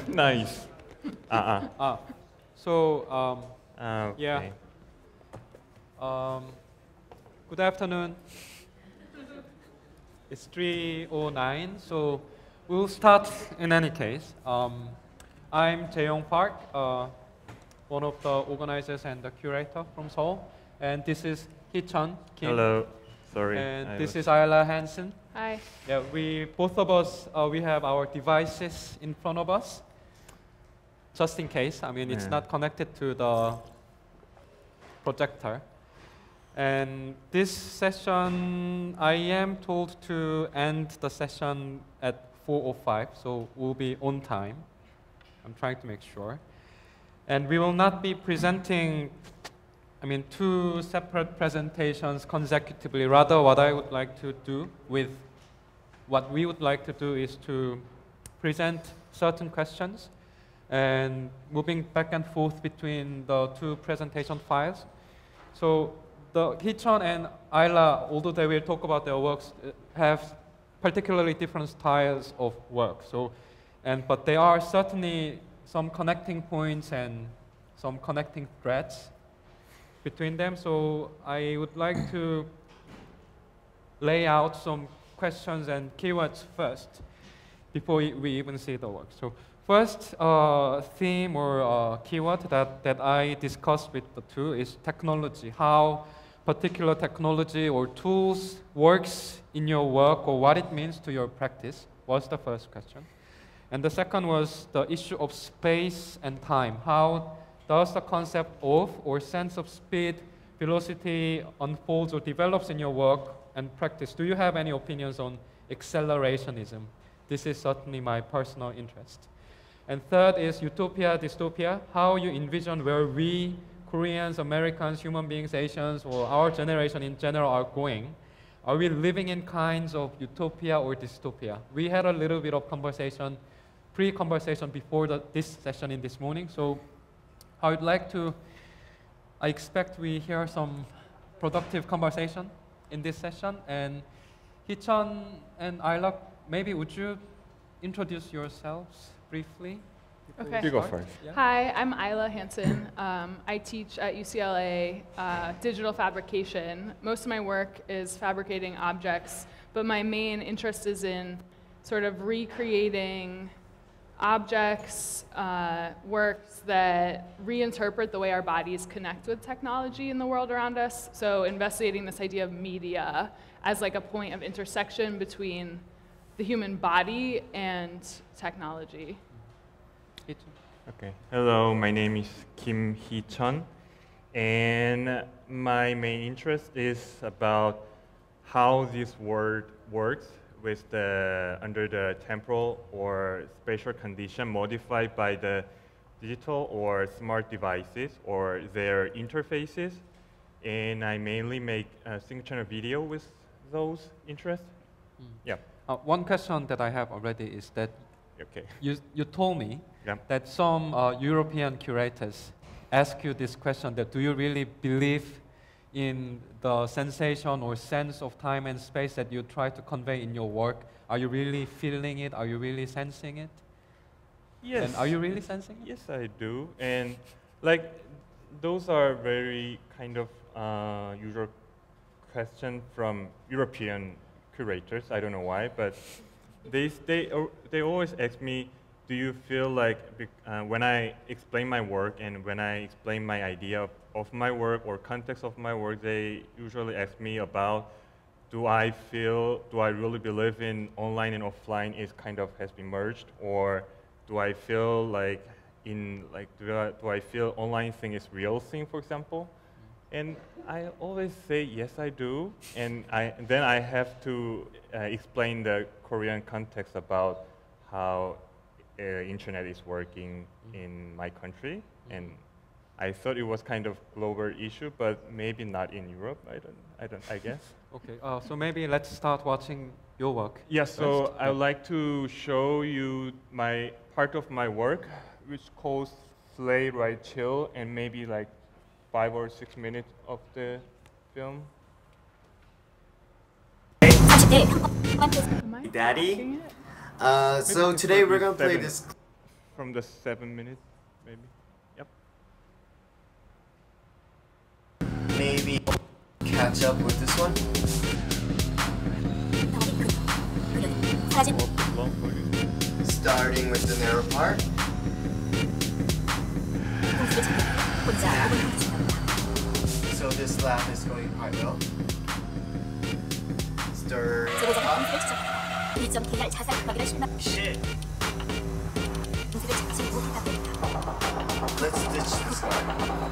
Nice. So, Okay. yeah. Good afternoon. It's 3:09, so we'll start in any case. I'm Jae-Yong Park, one of the organizers and the curator from Seoul. And this is Hee-Chun Kim. Hello. Sorry. And this is Ayla Hansen. Hi. Yeah, both of us, we have our devices in front of us, just in case. I mean, it's not connected to the projector. And this session, I am told to end the session at 4:05, so we'll be on time. I'm trying to make sure. And we will not be presenting, two separate presentations consecutively. Rather, what we would like to do is to present certain questions and moving back and forth between the two presentation files. So the Hee-Chun and Ayla, although they will talk about their works, have particularly different styles of work. But there are certainly some connecting points and some connecting threads between them. So I would like to lay out some questions and keywords first before we even see the work. So first theme or keyword that I discussed with the two is technology. How particular technology or tools works in your work or what it means to your practice was the first question. And the second was the issue of space and time. How does the concept of or sense of speed, velocity unfolds or develops in your work and practice? Do you have any opinions on accelerationism? This is certainly my personal interest. And third is utopia, dystopia, how you envision where we, Koreans, Americans, human beings, Asians, or our generation in general are going. Are we living in kinds of utopia or dystopia? We had a little bit of conversation, pre-conversation before this session in this morning. So I expect we hear some productive conversation in this session. And Hee-Chun and Ayla, maybe would you introduce yourselves briefly? Okay. You go first. Yeah. Hi, I'm Ayla Hansen. I teach at UCLA digital fabrication. Most of my work is fabricating objects, but my main interest is in sort of recreating objects, works that reinterpret the way our bodies connect with technology in the world around us. So investigating this idea of media as like a point of intersection between the human body and technology. Okay. Hello, my name is Kim Hee-Chun, and my main interest is about how this word works with under the temporal or spatial condition modified by the digital or smart devices or their interfaces. And I mainly make a single channel video with those interests. Yeah. One question that I have already is that Okay. you told me that some European curators ask you this question, that do you really believe in the sensation or sense of time and space that you try to convey in your work? Are you really feeling it? Are you really sensing it? Yes. And are you really sensing it? Yes, I do. And like those are very kind of usual question from European curators. I don't know why, but they always ask me, do you feel like when I explain my work and when I explain my idea of my work or context of my work, they usually ask me about, do I really believe in online and offline is kind of has been merged, or do I feel like do I feel online thing is real thing, for example? And I always say yes, I do, and then I have to explain the Korean context about how internet is working in my country, and I thought it was kind of global issue, but maybe not in Europe. I guess. Okay. So maybe let's start watching your work. Yes. So I would like to show you my part of my work, which calls Slay, Ride, Chill, and maybe like 5 or 6 minutes of the film. Am I Daddy? blocking it? So today we're gonna play this. from the 7 minutes, maybe. Yep. Maybe catch up with this one. Starting with the narrow part. So this lap is going quite well. Stir. Shit. Let's ditch this guy.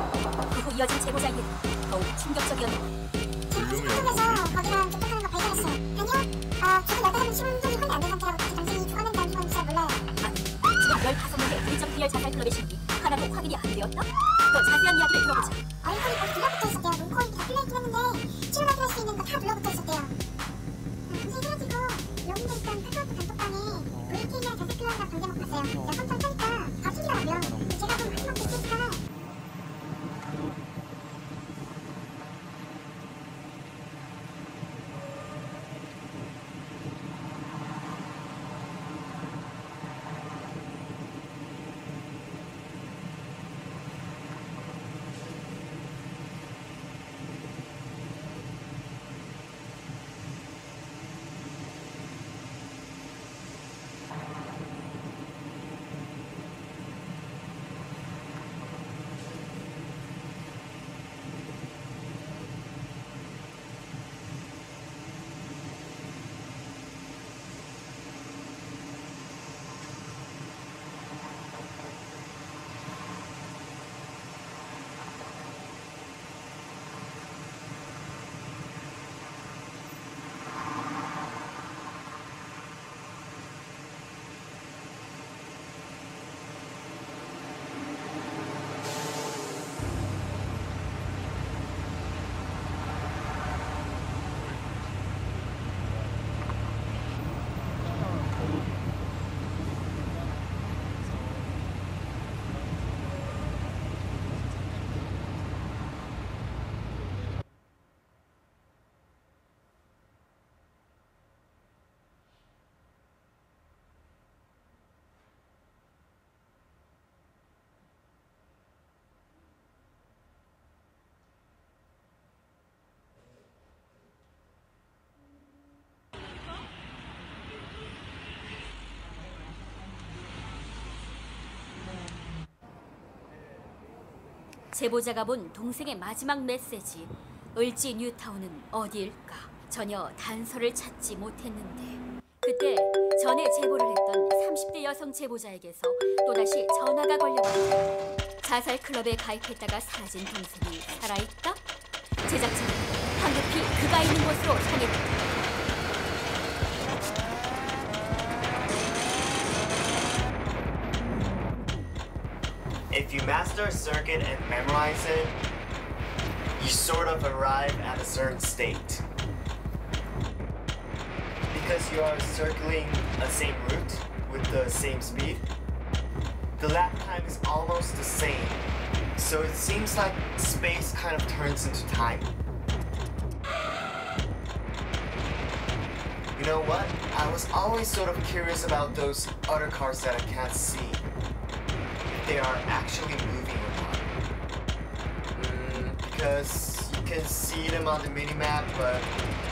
제보자가 본 동생의 마지막 메시지. 을지 뉴타운은 어디일까? 전혀 단서를 찾지 못했는데 그때 전에 제보를 했던 30대 여성 제보자에게서 또다시 전화가 걸려왔다. 자살 클럽에 가입했다가 사라진 동생이 살아있다? 제작진은 황급히 그가 있는 곳으로 향했다. If you master a circuit and memorize it, you sort of arrive at a certain state. Because you are circling a same route with the same speed, the lap time is almost the same. So it seems like space kind of turns into time. You know what? I was always sort of curious about those other cars that I can't see. They are actually moving or not. Because you can see them on the minimap, but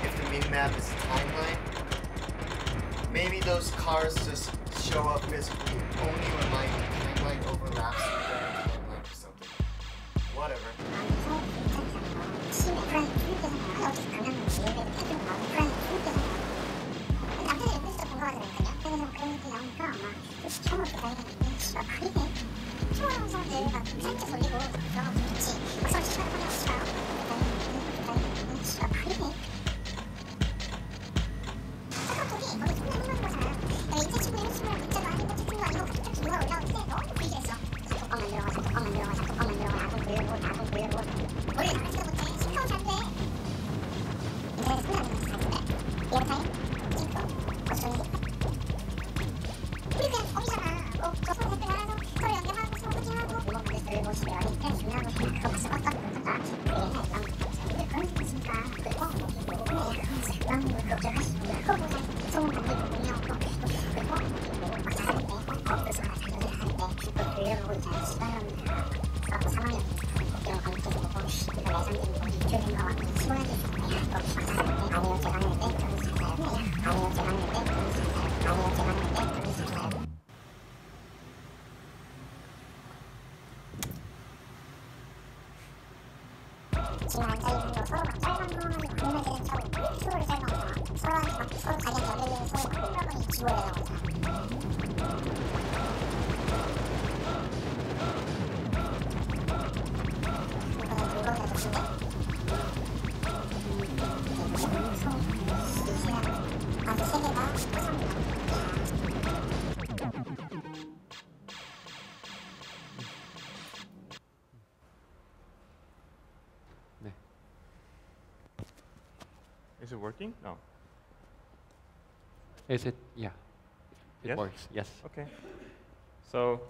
if the minimap is a timeline, maybe those cars just show up physically only when my timeline overlaps with their timeline or something. Whatever. Is it working? No. Is it? Yeah. It Yes? works. Yes. Okay. So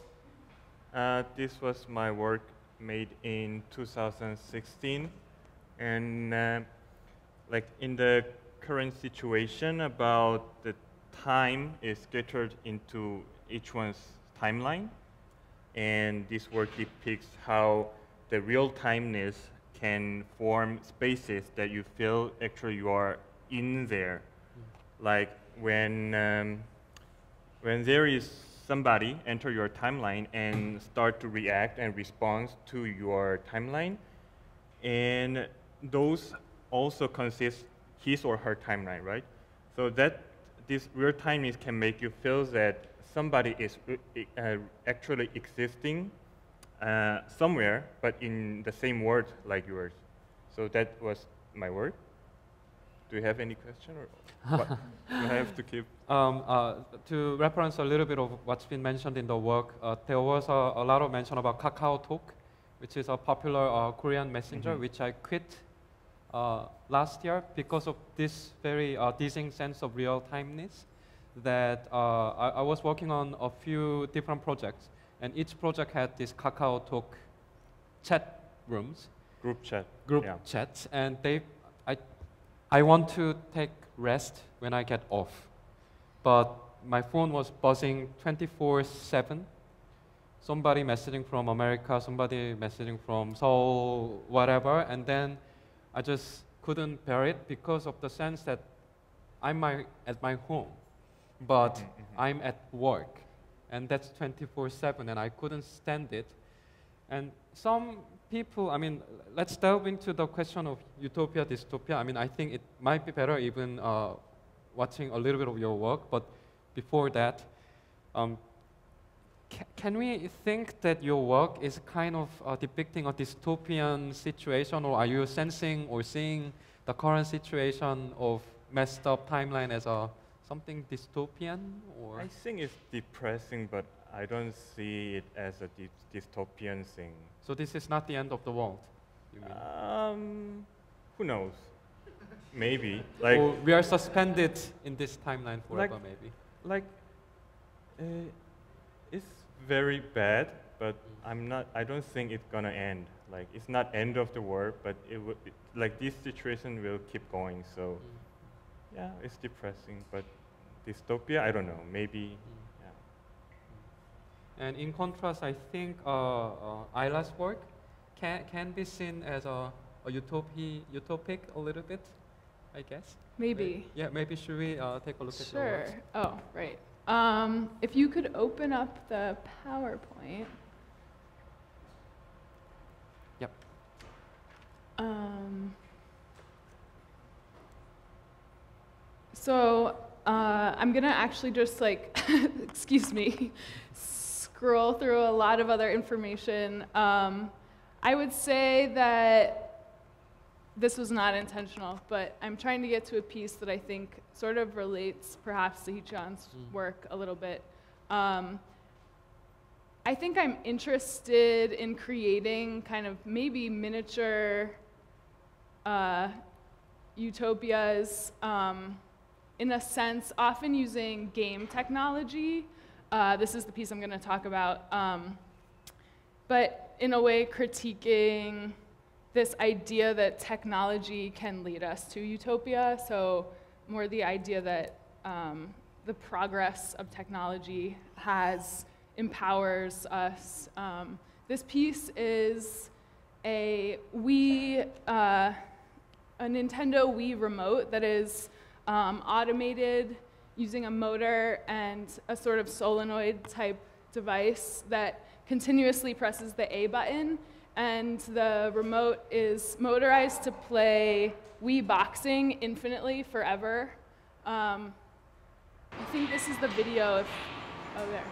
this was my work made in 2016, and like in the current situation, about the time is scattered into each one's timeline, and this work depicts how the real timeness can form spaces that you feel actually you are in there. Like when there is somebody enter your timeline and start to react and respond to your timeline, and those also consist his or her timeline, right? So that this real timeness can make you feel that somebody is actually existing somewhere, but in the same world like yours. So that was my work. Do you have any question, or what? Do I have to keep? To reference a little bit of what's been mentioned in the work, there was a lot of mention about KakaoTalk, which is a popular Korean messenger, which I quit last year because of this very distinct sense of real-timeness. That I was working on a few different projects, and each project had this KakaoTalk chat rooms, Group chat. group Yeah. chats, and I want to take rest when I get off, but my phone was buzzing 24/7. Somebody messaging from America, somebody messaging from Seoul, whatever, and then I just couldn't bear it because of the sense that I'm at my home, but I'm at work, and that's 24/7, and I couldn't stand it. And some people, I mean, let's delve into the question of utopia, dystopia. I mean, I think it might be better even watching a little bit of your work, but before that, can we think that your work is kind of depicting a dystopian situation, or are you sensing or seeing the current situation of messed up timeline as something dystopian? Or I think it's depressing, but I don't see it as a dystopian thing. so this is not the end of the world, you mean? Who knows? Maybe. Like, or we are suspended in this timeline forever, maybe. like, it's very bad, but I don't think it's gonna end. Like, it's not end of the world, but like this situation will keep going. So, yeah, it's depressing, but dystopia, I don't know. Maybe. And in contrast, I think Isla's work can be seen as a utopic a little bit, I guess. Maybe. Yeah, maybe should we take a look at your Sure. works? Oh, right. If you could open up the PowerPoint. Yep. So I'm gonna actually just like, excuse me, scroll through a lot of other information. I would say that this was not intentional, but I'm trying to get to a piece that I think sort of relates perhaps to Hee-chan's work a little bit. I think I'm interested in creating kind of maybe miniature utopias, in a sense, often using game technology. This is the piece I'm going to talk about. But in a way, critiquing this idea that technology can lead us to utopia. So more the idea that the progress of technology has empowers us. This piece is a Nintendo Wii remote that is automated using a motor and a sort of solenoid type device that continuously presses the A button, and the remote is motorized to play Wii boxing infinitely forever. I think this is the video of, oh there.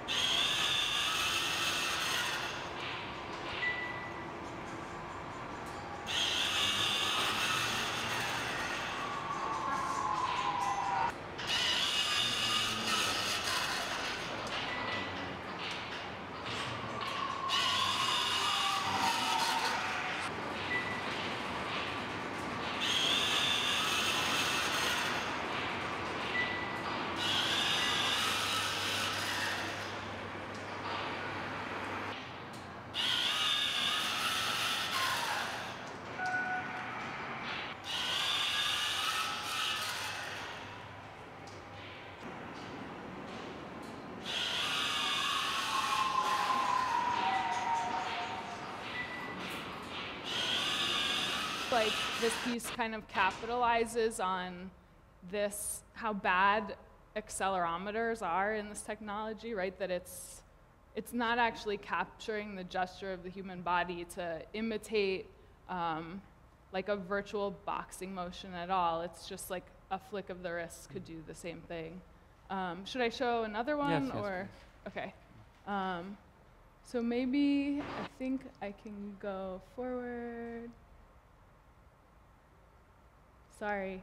Like this piece kind of capitalizes on this, how bad accelerometers are in this technology, right? That it's not actually capturing the gesture of the human body to imitate like a virtual boxing motion at all. It's just like a flick of the wrist could do the same thing. Should I show another one? Yes, or okay. So maybe I think I can go forward. Sorry.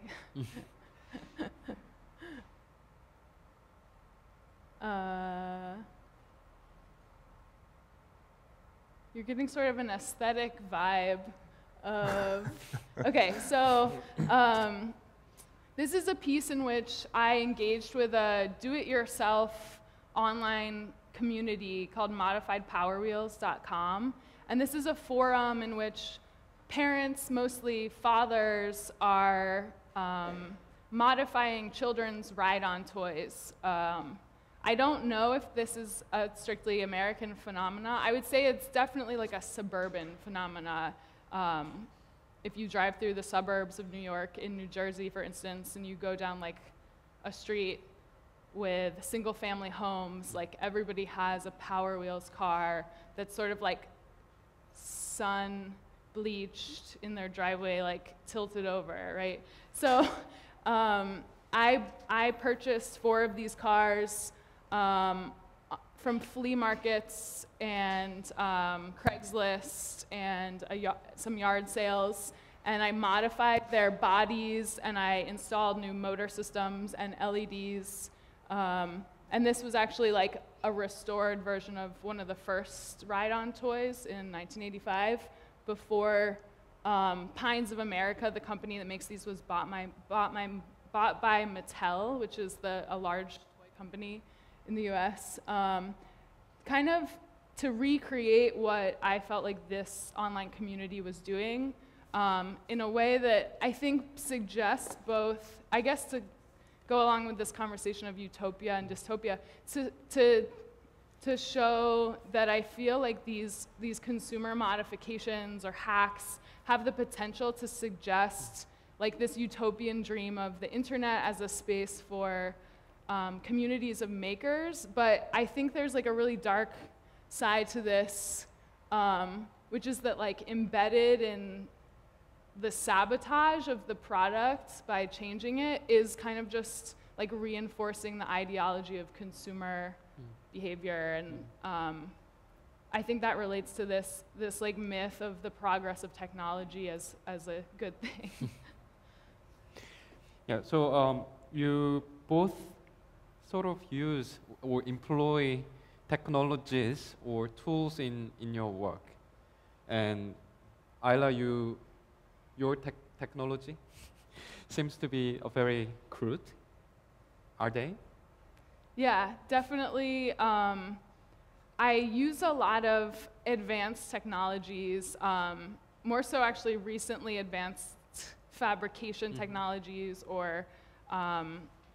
You're getting sort of an aesthetic vibe of, okay, so this is a piece in which I engaged with a do-it-yourself online community called modifiedpowerwheels.com, and this is a forum in which parents, mostly fathers, are modifying children's ride-on toys. I don't know if this is a strictly American phenomena. I would say it's definitely like a suburban phenomena. If you drive through the suburbs of New York, in New Jersey, for instance, and you go down like a street with single-family homes, like everybody has a Power Wheels car that's sort of like sun bleached in their driveway, like tilted over, right? So I purchased 4 of these cars from flea markets and Craigslist and some yard sales, and I modified their bodies and I installed new motor systems and LEDs. And this was actually like a restored version of one of the first ride-on toys in 1985. Before Pines of America, the company that makes these, was bought by Mattel, which is a large toy company in the US. Kind of to recreate what I felt like this online community was doing in a way that I think suggests both, I guess to go along with this conversation of utopia and dystopia, to show that I feel like these consumer modifications or hacks have the potential to suggest like this utopian dream of the internet as a space for communities of makers. But I think there's like a really dark side to this, which is that like embedded in the sabotage of the product by changing it is kind of just like reinforcing the ideology of consumer behavior, and I think that relates to this like myth of the progress of technology as a good thing. Yeah, so you both sort of use or employ technologies or tools in your work, and Ayla, your technology seems to be a very crude. Are they? Yeah, definitely. I use a lot of advanced technologies, more so actually recently advanced fabrication technologies or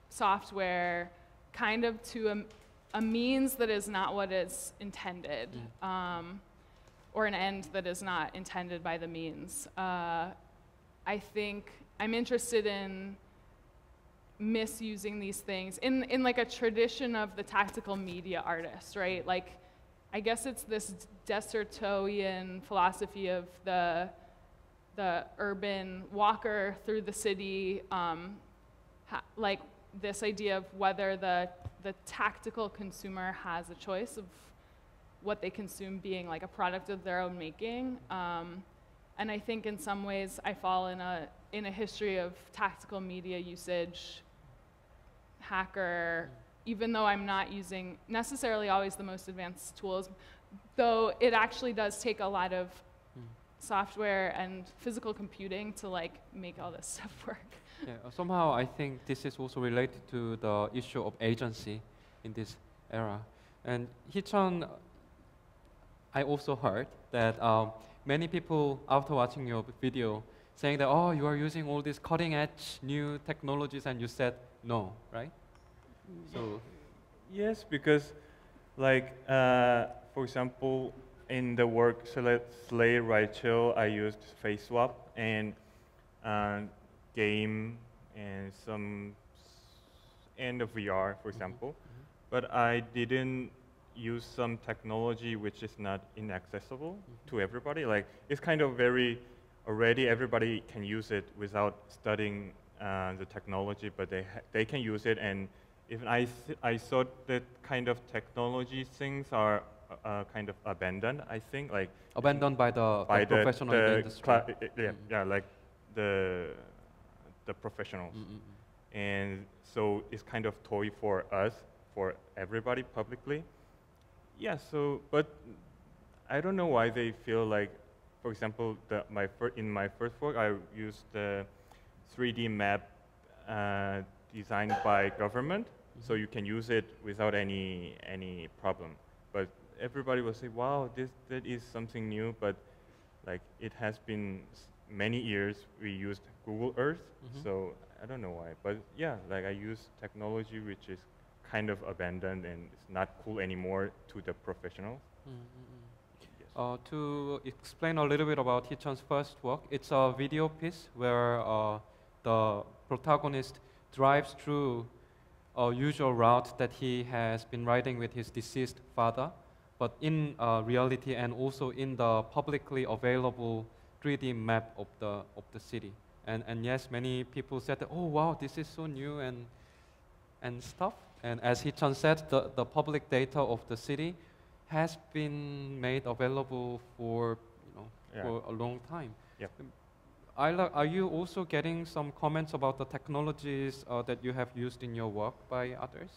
software, kind of to a means that is not what is intended, or an end that is not intended by the means. I think I'm interested in misusing these things in like a tradition of the tactical media artist, right? Like, I guess it's this Dessertoian philosophy of the urban walker through the city, like this idea of whether the tactical consumer has a choice of what they consume being like a product of their own making. And I think in some ways I fall in a history of tactical media usage, hacker, even though I'm not using necessarily always the most advanced tools, though it actually does take a lot of software and physical computing to like make all this stuff work. Yeah, somehow I think this is also related to the issue of agency in this era. And Hee-chan, I also heard that many people, after watching your video, saying that, oh, you are using all these cutting-edge new technologies, and you said no, right? So, yes, because, like, for example, in the work Slay Rachel, I used face swap and game and some and the VR, for example. But I didn't use some technology which is not inaccessible to everybody. Like, it's kind of very already everybody can use it without studying the technology, but they can use it. And even I thought that kind of technology things are kind of abandoned. I think like abandoned by the professional industry. Like the professionals. And so it's kind of toy for us, for everybody publicly. Yeah, so, but I don't know why they feel like, for example, in my first work, I used the 3D map designed by government, so you can use it without any problem. But everybody will say, wow, that is something new, but like it has been many years we used Google Earth, so I don't know why. But yeah, like I use technology which is kind of abandoned and it's not cool anymore to the professionals. Yes. To explain a little bit about Hee-chan's first work, it's a video piece where the protagonist drives through a usual route that he has been riding with his deceased father, but in reality and also in the publicly available 3D map of the city. And yes, many people said that, oh wow, this is so new and stuff. And as Hee-chan said, the public data of the city has been made available for for a long time. Yep. Are you also getting some comments about the technologies that you have used in your work by others?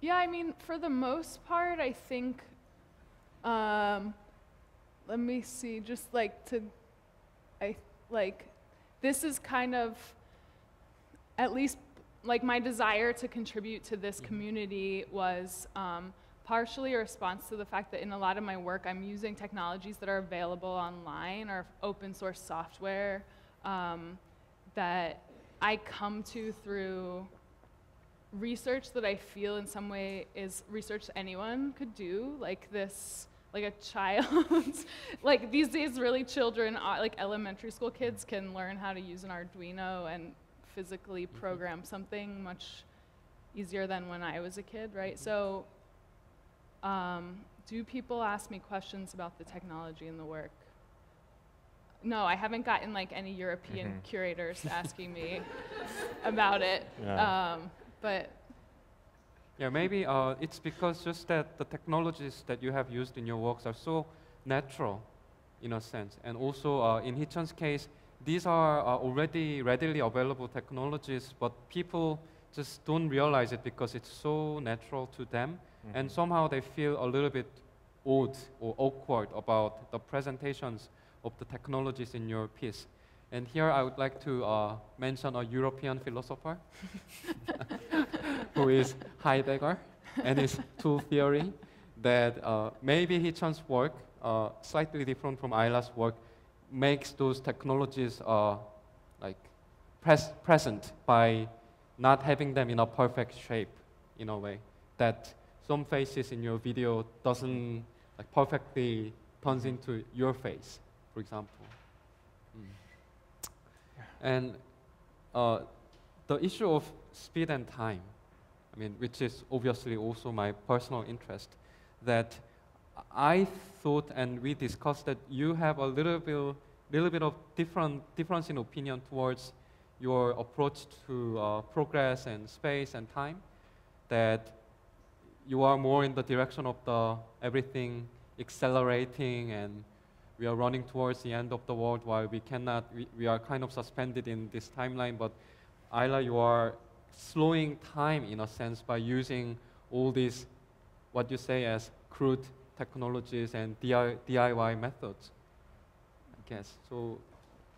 Yeah, I mean, for the most part, I think, let me see, just like this is kind of, at least like my desire to contribute to this community was partially a response to the fact that in a lot of my work I'm using technologies that are available online or open source software that I come to through research that I feel in some way is research anyone could do, like this, like a child. Like these days really children, like elementary school kids can learn how to use an Arduino and physically program something much easier than when I was a kid, right? So do people ask me questions about the technology in the work? No, I haven't gotten like any European curators asking me about it. Yeah. But yeah, maybe it's because just that the technologies that you have used in your works are so natural in a sense. And also in Hee-chan's case, these are already readily available technologies, but people just don't realize it because it's so natural to them. And somehow they feel a little bit odd or awkward about the presentations of the technologies in your piece. And here I would like to mention a European philosopher who is Heidegger and his tool theory, that maybe Hee-chan's work, slightly different from Ayla's work, makes those technologies like present by not having them in a perfect shape in a way that some faces in your video doesn't like perfectly turns into your face, for example. And the issue of speed and time, I mean, which is obviously also my personal interest, that I thought and we discussed that you have a little bit of difference in opinion towards your approach to progress and space and time, that you are more in the direction of the everything accelerating and we are running towards the end of the world while we are kind of suspended in this timeline, but Ayla, you are slowing time in a sense by using all these, what you say as crude technologies and DIY methods, I guess. So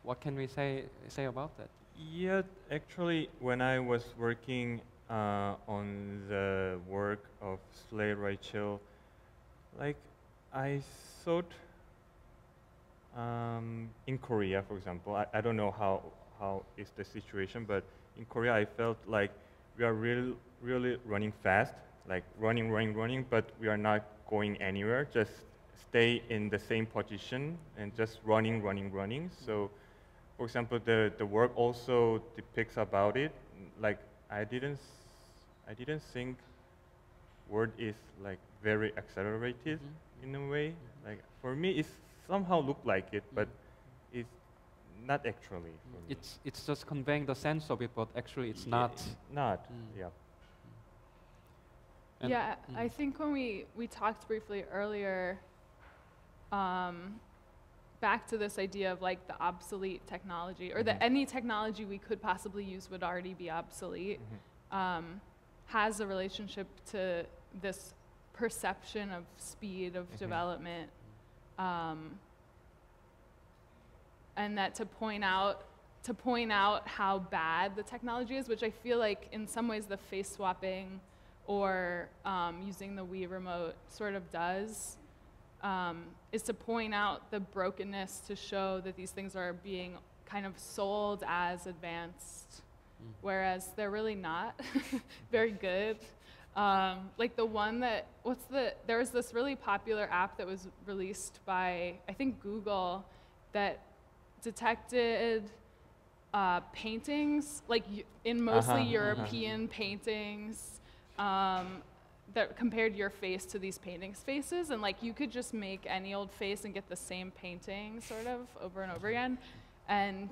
what can we say about that? Yeah, actually, when I was working on the work of Slade Rachel, like I thought in Korea, for example, I don't know how is the situation, but in Korea I felt like we are really running fast, like running, but we are not going anywhere, just stay in the same position and just running. So, for example, the work also depicts about it, like I didn't think word is like very accelerated in a way. Like for me, it somehow looked like it, but it's not actually. For me. It's just conveying the sense of it, but actually it's not. Not. Yeah. And yeah, I think when we talked briefly earlier, back to this idea of like the obsolete technology, or that any technology we could possibly use would already be obsolete, has a relationship to this perception of speed of development, and that to point out how bad the technology is, which I feel like in some ways the face swapping or using the Wii remote sort of does, is to point out the brokenness, to show that these things are being kind of sold as advanced, whereas they're really not very good. Like the one that, there was this really popular app that was released by, I think, Google, that detected paintings, like in mostly European paintings, that compared your face to these paintings' faces, and like you could just make any old face and get the same painting sort of over and over again. And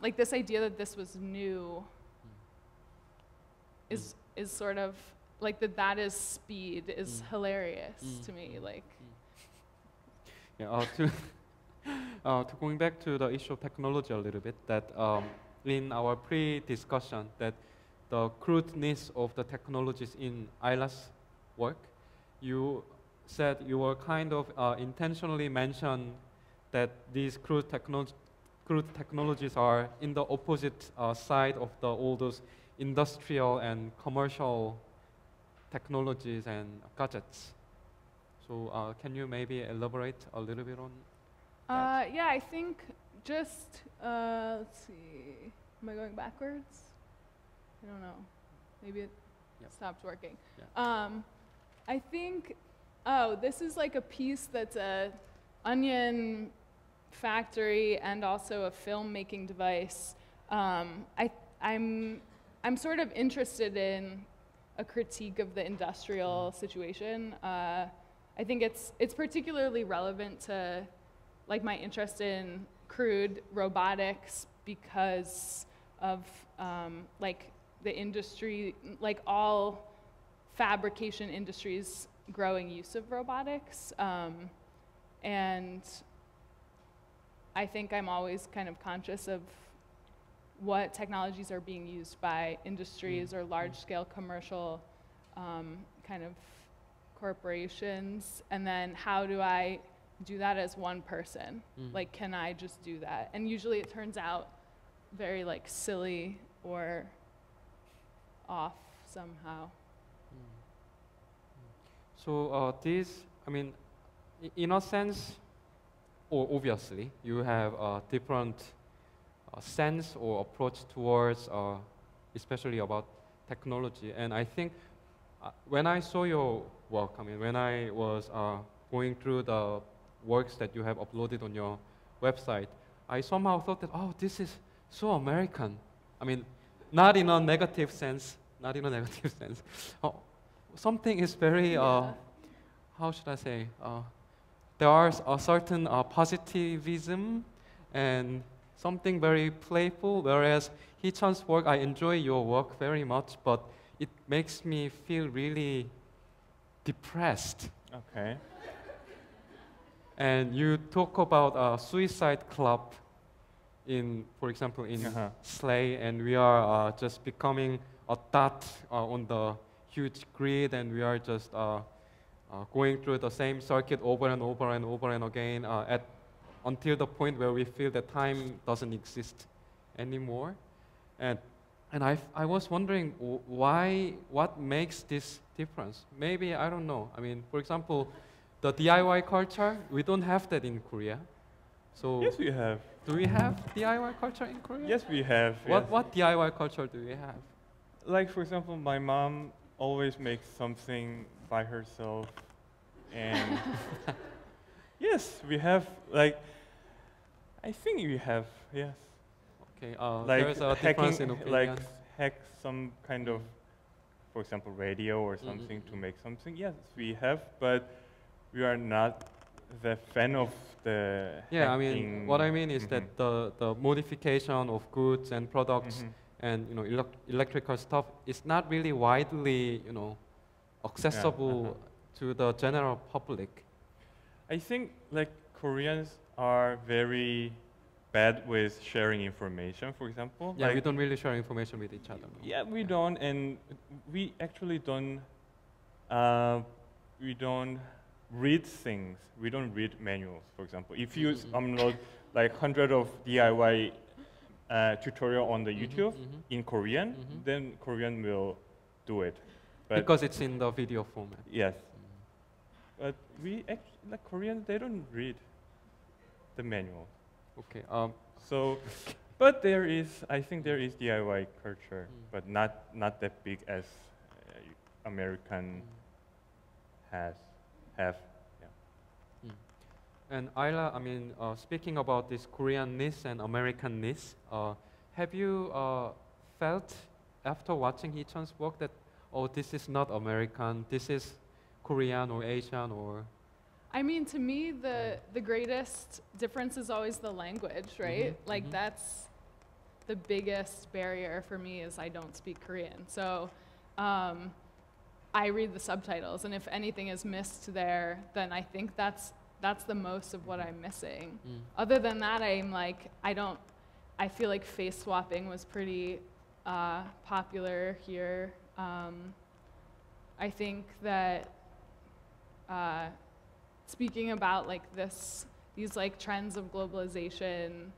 like this idea that this was new is sort of like that is speed is hilarious to me. Like yeah, to going back to the issue of technology a little bit, that in our pre-discussion, that the crudeness of the technologies in Ayla's work, you said you were kind of intentionally mentioned that these crude technologies are in the opposite side of all those industrial and commercial technologies and gadgets. So can you maybe elaborate a little bit on that? yeah, I think just, let's see, am I going backwards? I don't know, maybe it stopped working. Yeah. I think, this is like a piece that's a onion factory and also a filmmaking device. I'm sort of interested in a critique of the industrial situation. I think it's particularly relevant to like my interest in crude robotics because of like the industry, like all fabrication industries growing use of robotics. And I think I'm always kind of conscious of what technologies are being used by industries or large-scale commercial kind of corporations, and then how do I do that as one person? Like, can I just do that? And usually it turns out very like silly or off somehow. So these, I mean, in a sense, or obviously, you have a different sense or approach towards, especially about technology. And I think when I saw your work, I mean, when I was going through the works that you have uploaded on your website, I somehow thought that, oh, this is so American. I mean, not in a negative sense, not in a negative sense. Something is very, how should I say, there are a certain positivism and something very playful, whereas Hee-chan's work, I enjoy your work very much, but it makes me feel really depressed. Okay. And you talk about a suicide club in, for example, in Slay, and we are just becoming a dot on the huge grid, and we are just going through the same circuit over and over and over and again until the point where we feel that time doesn't exist anymore. And I was wondering what makes this difference? Maybe, I don't know. I mean, for example, the DIY culture, we don't have that in Korea. So Yes, we have. do we have DIY culture in Korea? Yes, we have. Yes. What DIY culture do we have? Like, for example, my mom always makes something by herself. And yes, we have, like, I think we have, yes. Okay, Like there's a difference in opinion. like hack some kind of, for example, radio or something to make something. Yes, we have, but we are not the fan of the Yeah, I mean, hacking. what I mean is that the modification of goods and products and electrical stuff is not really widely accessible to the general public. I think like Koreans are very bad with sharing information, for example. Yeah, like, we don't really share information with each other. No? Yeah, we don't, and we actually don't. We don't read things. We don't read manuals, for example. If you upload like hundreds of DIY tutorial on the YouTube in Korean, then Korean will do it. But Because it's in the video format. yes, but we actually, like Koreans, they don't read the manual. Okay. So, but there is, I think there is DIY culture, but not that big as American have. Yeah. And Ayla, I mean, speaking about this Koreanness and Americanness, have you felt after watching Hee-chan's work that, oh, this is not American, this is Korean or Asian or? I mean, to me, the greatest difference is always the language, right? Like that's the biggest barrier for me is I don't speak Korean. So I read the subtitles, and if anything is missed there, then I think that's the most of what I'm missing. Other than that, I'm like, I feel like face swapping was pretty popular here. I think that speaking about like these like trends of globalization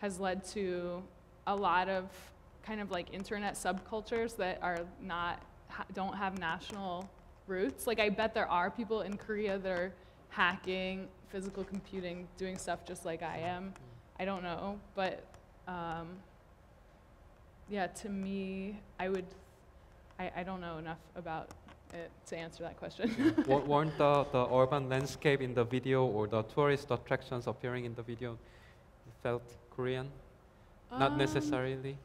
has led to a lot of kind of like internet subcultures that are don't have national roots. Like I bet there are people in Korea that are hacking, physical computing, doing stuff just like I am. I don't know, but yeah, to me, I don't know enough about it to answer that question. Weren't the urban landscape in the video or the tourist attractions appearing in the video felt Korean? Not necessarily.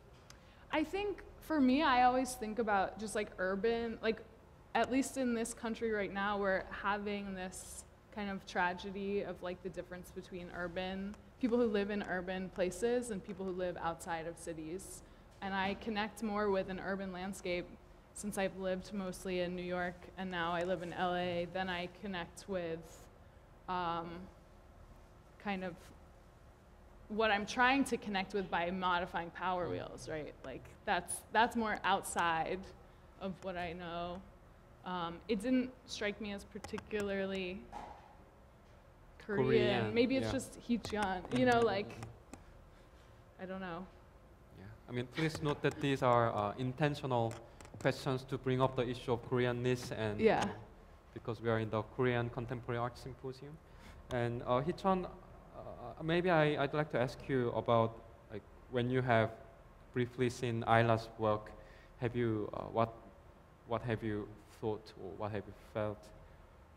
I think for me, I always think about just like urban, like at least in this country right now, we're having this kind of tragedy of like the difference between people who live in urban places and people who live outside of cities. And I connect more with an urban landscape since I've lived mostly in New York and now I live in LA, then I connect with kind of what I'm trying to connect with by modifying Power Wheels, right? Like that's more outside of what I know. It didn't strike me as particularly Korean. Maybe it's just Hee-chan, like, I don't know. Yeah, I mean, please note that these are intentional questions to bring up the issue of Koreanness and because we are in the Korean Contemporary Art Symposium. And Hee-chan, maybe I'd like to ask you about like when you have briefly seen Ayla's work, have you what have you thought, or what have you felt,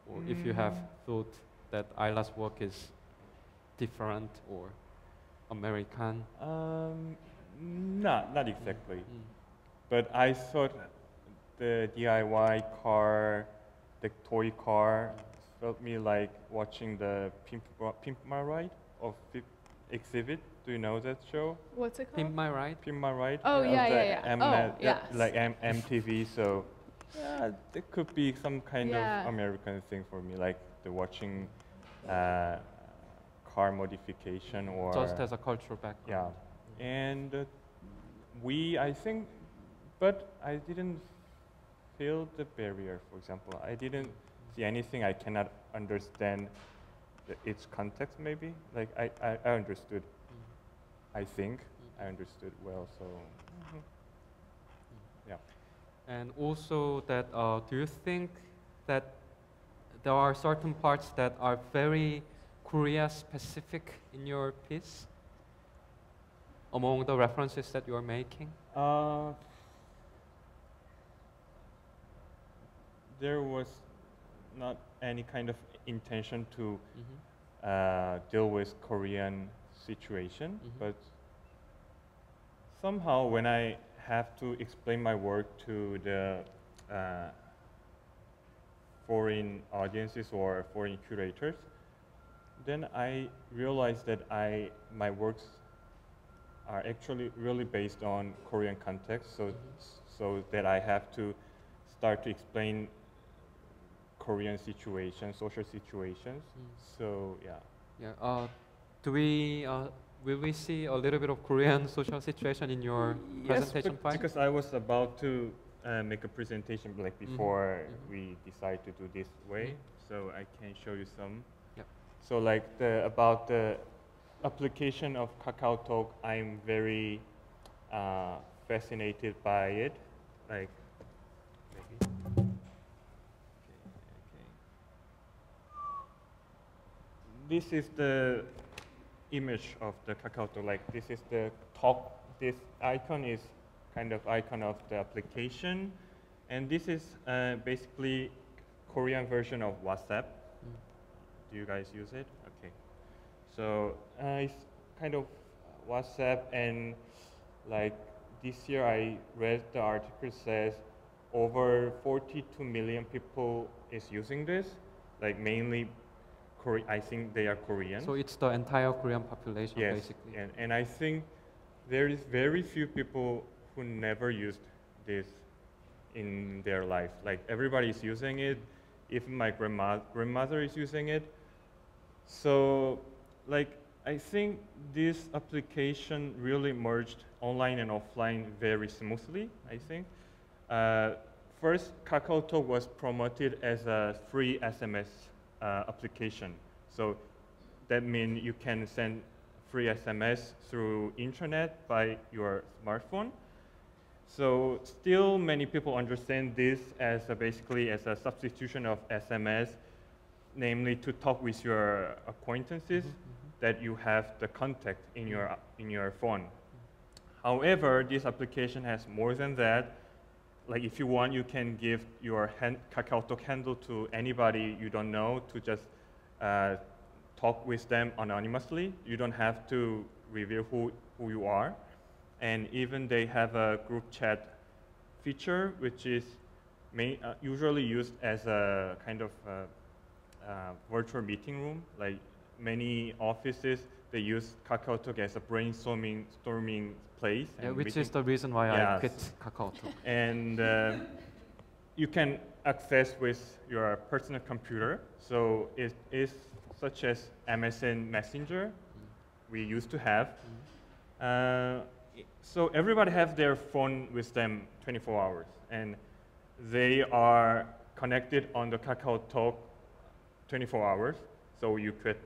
or if you have thought that Ayla's work is different or American? Not exactly. But I thought the DIY car, the toy car, felt me like watching the Pimp My Ride of exhibit. Do you know that show? What's it called? Pimp My Ride? Pimp My Ride? Oh, of yeah, the yeah, yeah. Oh, yes. like MTV. So yeah, there could be some kind Yeah. of American thing for me, like the watching car modification or Just as a cultural background. yeah. And I think, but I didn't feel the barrier. For example, I didn't see anything I cannot understand its context. Maybe like I understood. I think I understood well. So yeah. And also that, do you think that there are certain parts that are very Korea-specific in your piece among the references that you are making? There was not any kind of intention to deal with Korean situation, but somehow when I have to explain my work to the foreign audiences or foreign curators, then I realized that my works are actually really based on Korean context, so that I have to start to explain Korean situations, social situations. So yeah. Yeah. Will we see a little bit of Korean social situation in your presentation but file? because I was about to make a presentation like before we decide to do this way, so I can show you some. Yep. So like about the application of KakaoTalk, I'm very fascinated by it. Like maybe. Okay. This is the image of the KakaoTalk. Like this is the talk. This icon is kind of icon of the application, and this is basically Korean version of WhatsApp. Do you guys use it? Okay. So it's kind of WhatsApp, and like this year I read the article says over 42 million people is using this, like mainly I think they are Korean. So it's the entire Korean population, yes, basically. and I think there is very few people who never used this in their life. Like everybody is using it, even my grandmother is using it. So like I think this application really merged online and offline very smoothly, I think. First, KakaoTalk was promoted as a free SMS application. So that means you can send free SMS through internet by your smartphone. So still many people understand this as basically as a substitution of SMS, namely to talk with your acquaintances that you have the contact in your phone. However, this application has more than that. Like if you want, you can give your KakaoTalk handle to anybody you don't know to just talk with them anonymously. You don't have to reveal who you are. And even they have a group chat feature, which is usually used as a kind of virtual meeting room. Like many offices, they use KakaoTalk as a brainstorming place. Yeah, which is the reason why I quit KakaoTalk. And you can access with your personal computer. So it is such as MSN Messenger we used to have. So everybody has their phone with them 24 hours. And they are connected on the KakaoTalk 24 hours. So you could.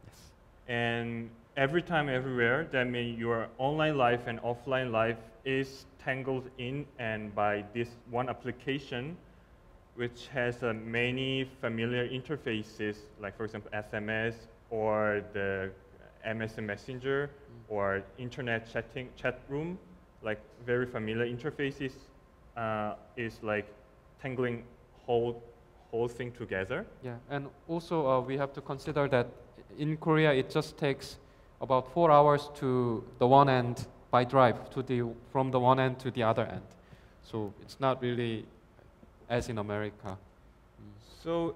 Yes. And every time, everywhere, that means your online life and offline life is tangled in and by this one application, which has many familiar interfaces, like for example, SMS or the MSN Messenger or internet chat room, like very familiar interfaces is like tangling whole thing together. Yeah, and also we have to consider that in Korea it just takes about 4 hours to the one end by drive from the one end to the other end. So it's not really as in America. So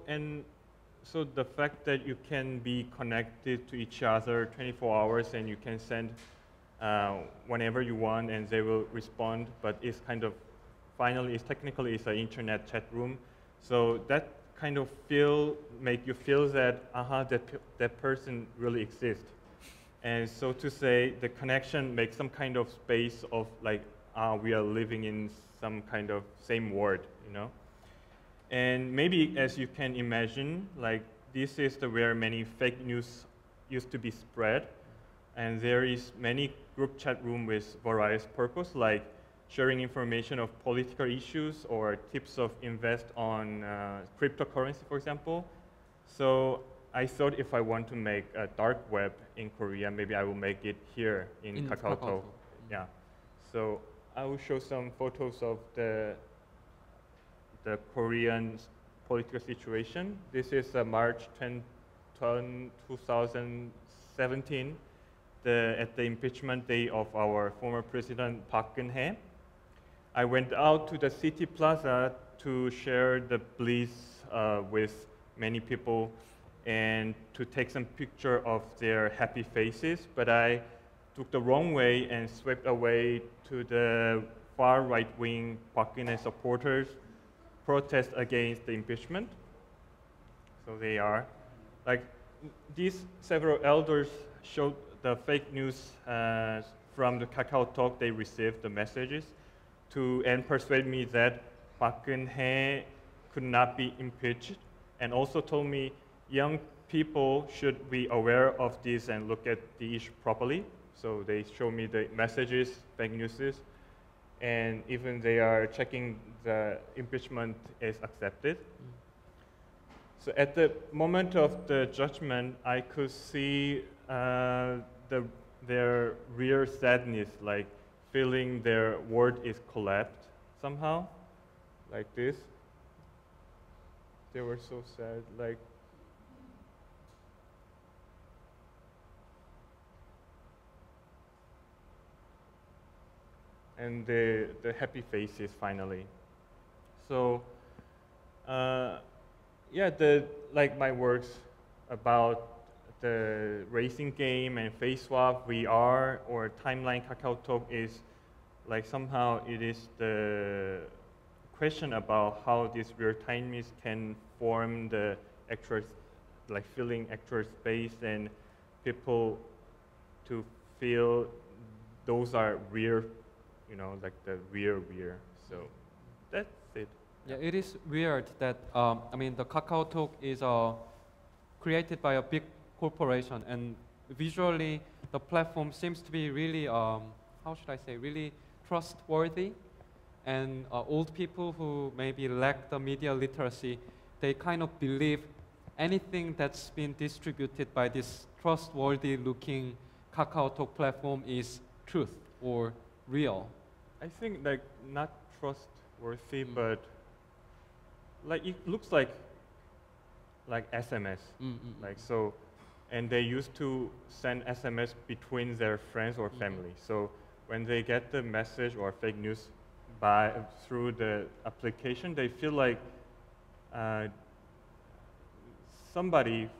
the fact that you can be connected to each other 24 hours and you can send whenever you want and they will respond, but it's kind of finally technically it's an internet chat room. So that kind of make you feel that that person really exists. And so to say, the connection makes some kind of space of like we are living in some kind of same world, you know. And maybe as you can imagine, like this is where many fake news used to be spread, and there is many group chat room with various purpose, like sharing information of political issues or tips of invest on cryptocurrency, for example. So I thought if I want to make a dark web in Korea, maybe I will make it here in KakaoTalk. Yeah. So I will show some photos of the Korean political situation. This is March 2017, at the impeachment day of our former president Park Geun-hye. I went out to the city plaza to share the bliss with many people and to take some picture of their happy faces, but I took the wrong way and swept away to the far right-wing Park Geun-hye supporters protest against the impeachment. So they are like these several elders showed the fake news from the KakaoTalk they received the messages and persuade me that Park Geun-hye could not be impeached, and also told me young people should be aware of this and look at the issue properly. So they show me the messages, fake news, and even they are checking the impeachment is accepted. So at the moment of the judgment, I could see their real sadness, like feeling their world is collapsed somehow, like this. They were so sad, like. And the happy faces finally. So, yeah, like my works about the racing game and face swap, VR, or timeline KakaoTalk is like somehow it is the question about how this real timeness can form the actual, like filling actual space and people to feel those are real, you know, like the real. So that's it. Yeah, it is weird that I mean the KakaoTalk is created by a big corporation, and visually the platform seems to be really how should I say, really trustworthy, and old people who maybe lack the media literacy, they kind of believe anything that's been distributed by this trustworthy looking KakaoTalk platform is truth or real. I think like not trustworthy, but like it looks like SMS, like so, and they used to send SMS between their friends or family. So when they get the message or fake news through the application, they feel like somebody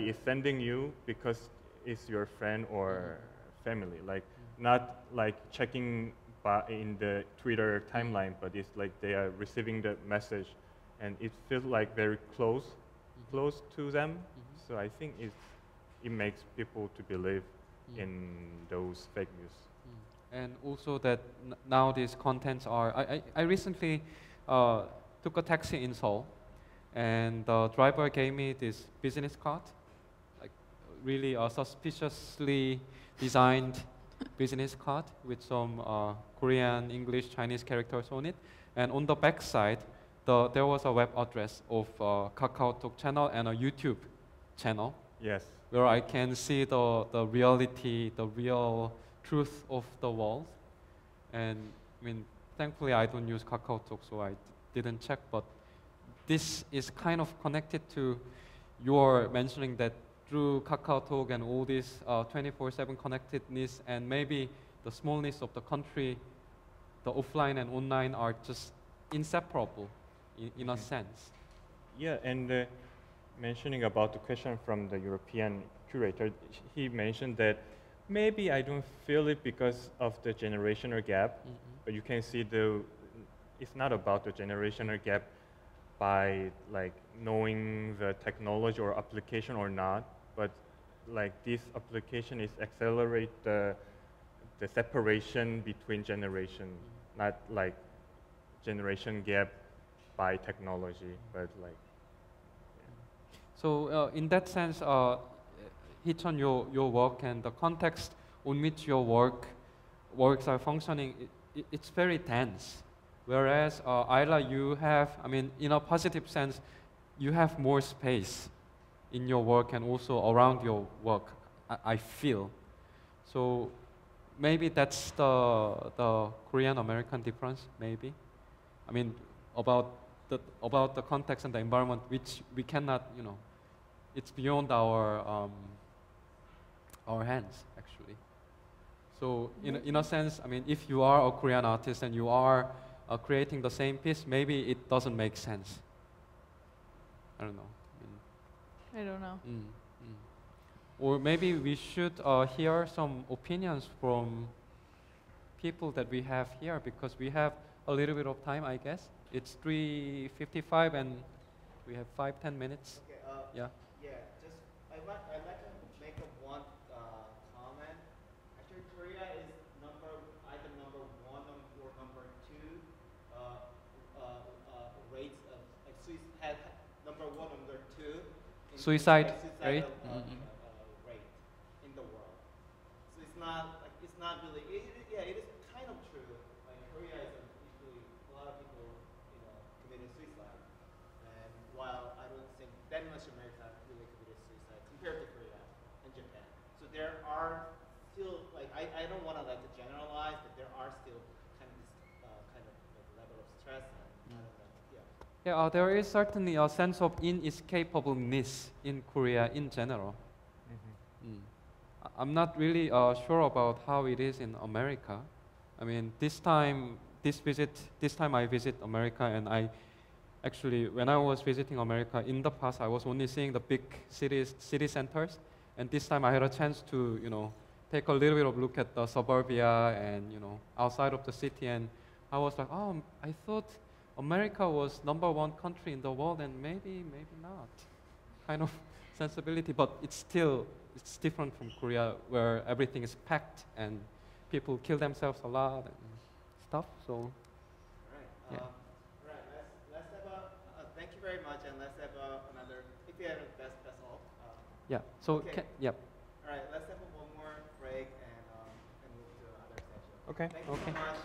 is sending you because it's your friend or family, like not like checking in the Twitter timeline, but it's like they are receiving the message, and it feels like very close to them. So I think it makes people to believe in those fake news. And also that now these contents are, I recently took a taxi in Seoul, and the driver gave me this business card, like really a suspiciously designed business card with some Korean, English, Chinese characters on it. And on the back side, there was a web address of a KakaoTalk channel and a YouTube channel. Yes. Where I can see the reality, the real truth of the world. And I mean, thankfully I don't use KakaoTalk, so I didn't check. But this is kind of connected to your mentioning that through KakaoTalk and all this 24/7 connectedness, and maybe the smallness of the country, the offline and online are just inseparable in a sense. Yeah, and mentioning about the question from the European curator, he mentioned that maybe I don't feel it because of the generational gap, but you can see it's not about the generational gap by like knowing the technology or application or not, but like this application is accelerate the separation between generation, not like generation gap by technology, but like. So in that sense, Hichon, your work and the context on which your works are functioning, it's very dense. Whereas Ayla, you have, I mean, in a positive sense, you have more space in your work and also around your work, I feel. So maybe that's the Korean-American difference, maybe. I mean, about the context and the environment, which we cannot, you know, it's beyond our hands, actually. So in a sense, I mean, if you are a Korean artist and you are creating the same piece, maybe it doesn't make sense. I don't know. I don't know. Or maybe we should hear some opinions from people that we have here, because we have a little bit of time, I guess. It's 3:55 and we have 5-10 minutes. Okay. Yeah. Yeah. Just I'd like to make one comment. Actually, Korea is either number one or number two rates of had number one or number two in Suicide rate rate? Rate in the world. So it's not really. It is kind of true. Like Korea is usually a lot of people committing suicide, and while I don't think that much America really committed suicide compared to Korea and Japan. So there are still I don't want to generalize, but there are still kind of this level of stress and I don't know. Yeah. Yeah, there is certainly a sense of inescapableness in Korea in general. I'm not really sure about how it is in America. I mean, this time I visit America, and I actually, when I was visiting America in the past, I was only seeing the big city centers, and this time I had a chance to, take a little bit of look at the suburbia and, outside of the city, and I was like, oh, I thought America was #1 country in the world, and maybe not, kind of sensibility, but it's different from Korea, where everything is packed and people kill themselves a lot and stuff. So, All right. yeah. All right. Let's have thank you very much, and let's have another. If you have that's all. Yeah. So, okay. Yep. All right. Let's have one more break and move to another session. Okay. Thank you so much.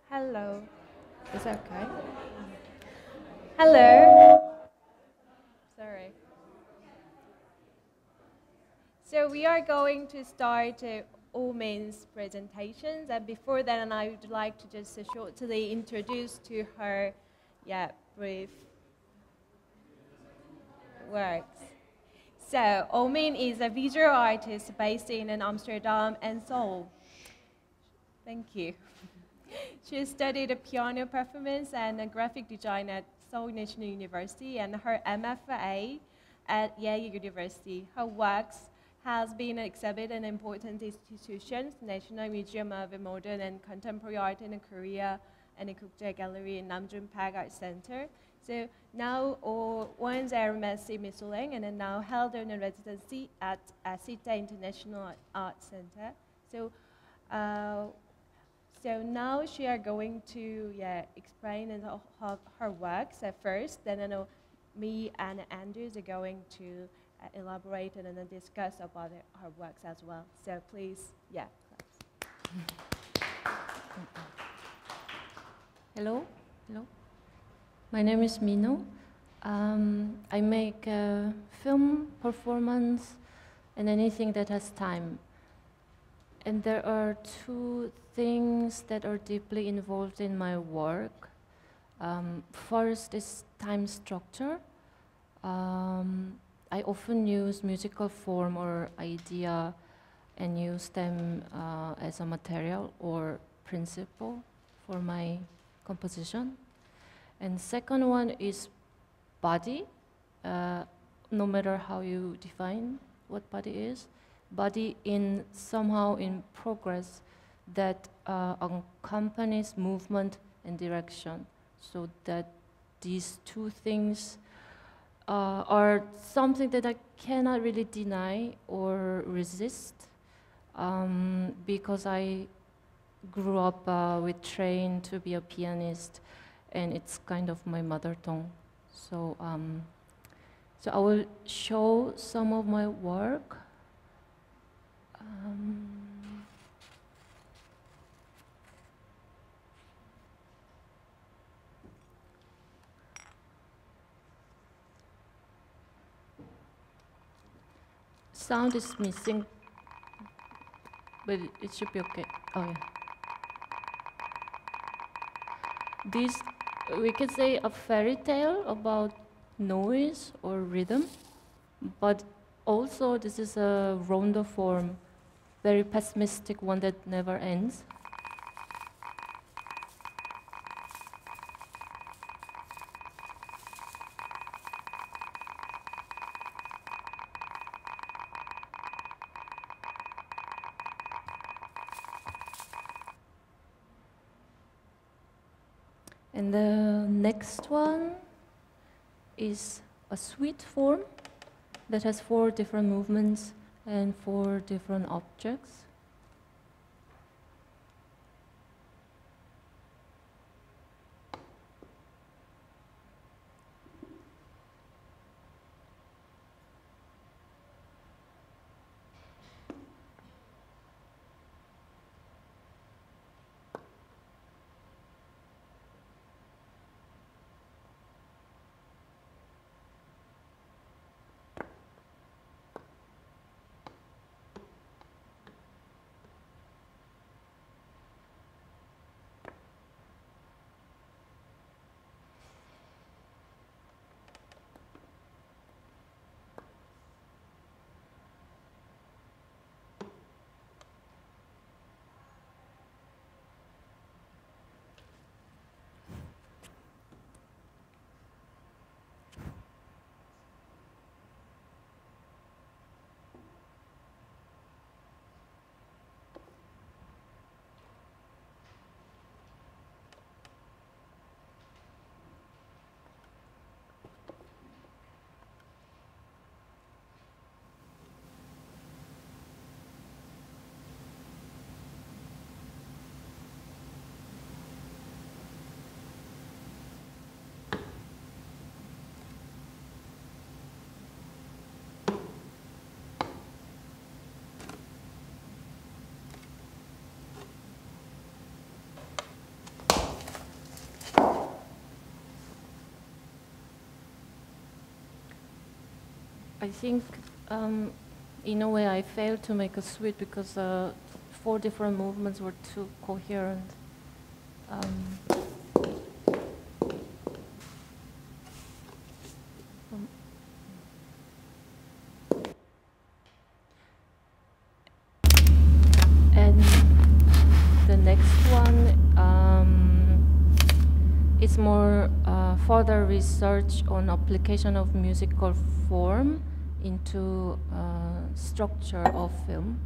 Hello. Is that okay? Hello. Sorry. So we are going to start Omin's presentations, and before that, I would like to just shortly introduce to her, brief works. So Omin is a visual artist based in Amsterdam and Seoul. Thank you. She studied piano performance and graphic design at Seoul National University and her MFA at Yale University. Her works has been exhibited in important institutions, National Museum of Modern and Contemporary Art in Korea and the Kukje Gallery in Namjoon Park Art Center. So now, once Messi Misuling, and then now held in a residency at Sita International Art Center. So now she are going to explain her works at first. Then me and Andrews are going to elaborate and then discuss about her works as well. So please, Hello. My name is Mino. I make film, performance, and anything that has time. And there are two things that are deeply involved in my work. First is time structure. I often use musical form or idea and use them as a material or principle for my composition. And second one is body, no matter how you define what body is. Body in somehow in progress that accompanies movement and direction, so that these two things are something that I cannot really deny or resist, because I grew up with trained to be a pianist, and it's kind of my mother tongue. So, so I will show some of my work. Sound is missing, but it should be okay. Oh yeah. This, we can say a fairy tale about noise or rhythm, but also this is a rondo form, very pessimistic one that never ends. And the next one is a suite form that has 4 different movements and 4 different objects. I think, in a way, I failed to make a suite because 4 different movements were too coherent. And the next one is more further research on application of musical form into structure of film.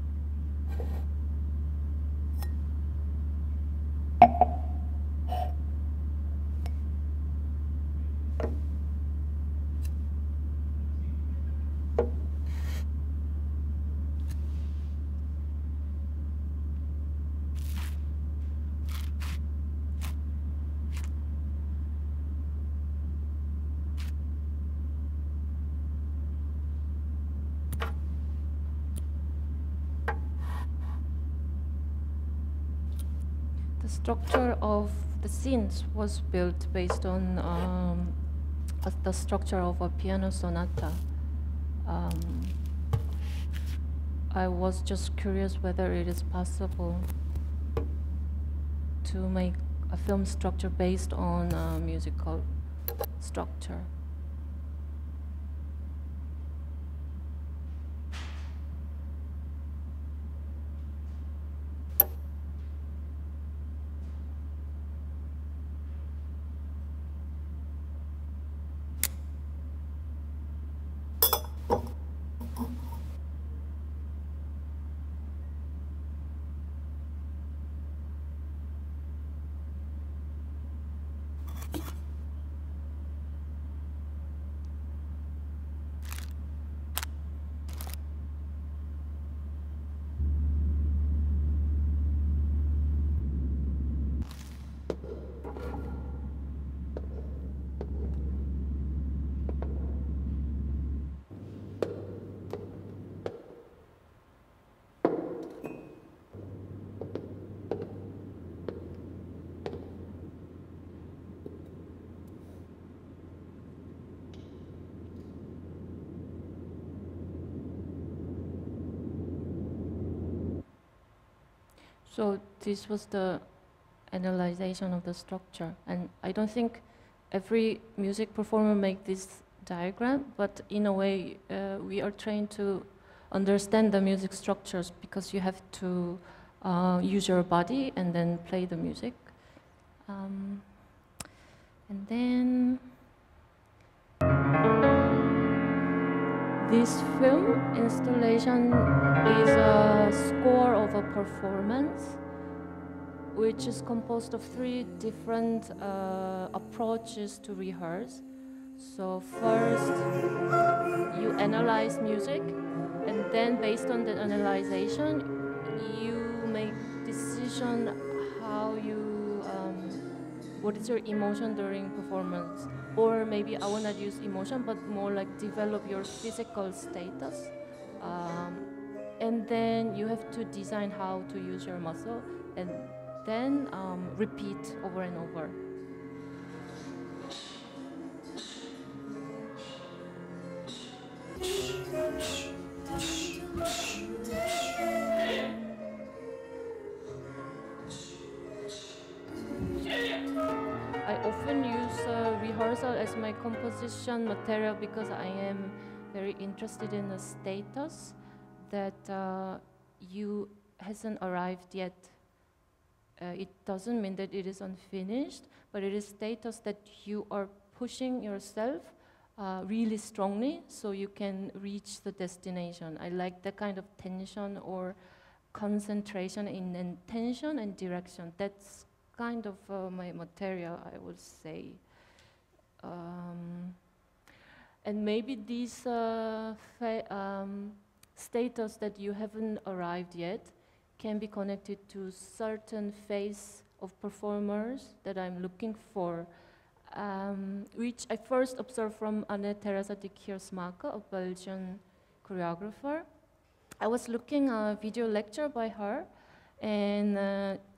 The structure of the scenes was built based on the structure of a piano sonata. I was just curious whether it is possible to make a film structure based on a musical structure. So this was the analyzation of the structure, and I don't think every music performer make this diagram, but in a way we are trained to understand the music structures because you have to use your body and then play the music. And then this film installation is a score of a performance which is composed of 3 different approaches to rehearse. So first, you analyze music, and then based on the analyzation, you make decision how you, what is your emotion during performance. Or maybe I will not use emotion, but more like develop your physical status. And then you have to design how to use your muscle, and then repeat over and over. I often use rehearsal as my composition material because I am very interested in the status that you hasn't arrived yet. It doesn't mean that it is unfinished, but it is status that you are pushing yourself really strongly so you can reach the destination. I like that kind of tension or concentration in intention and direction. That's kind of my material, I would say. And maybe these status that you haven't arrived yet can be connected to certain phase of performers that I'm looking for, which I first observed from Anne-Theresa de Kiersmaker, a Belgian choreographer. I was looking at a video lecture by her, and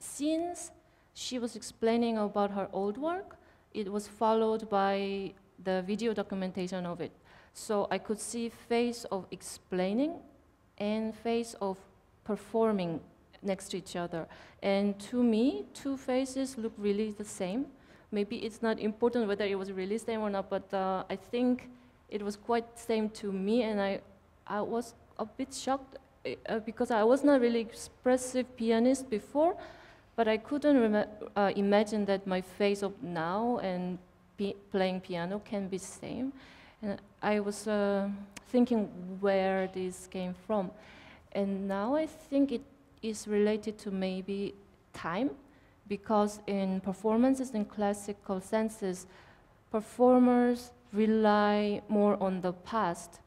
since she was explaining about her old work, it was followed by the video documentation of it. So I could see phase of explaining and phase of performing next to each other. And to me, two phases look really the same. Maybe it's not important whether it was really same or not, but I think it was quite same to me, and I was a bit shocked because I was not really expressive pianist before, but I couldn't imagine that my phase of now and playing piano can be same. And I was thinking where this came from. And now I think it is related to maybe time, because in performances in classical senses, performers rely more on the past.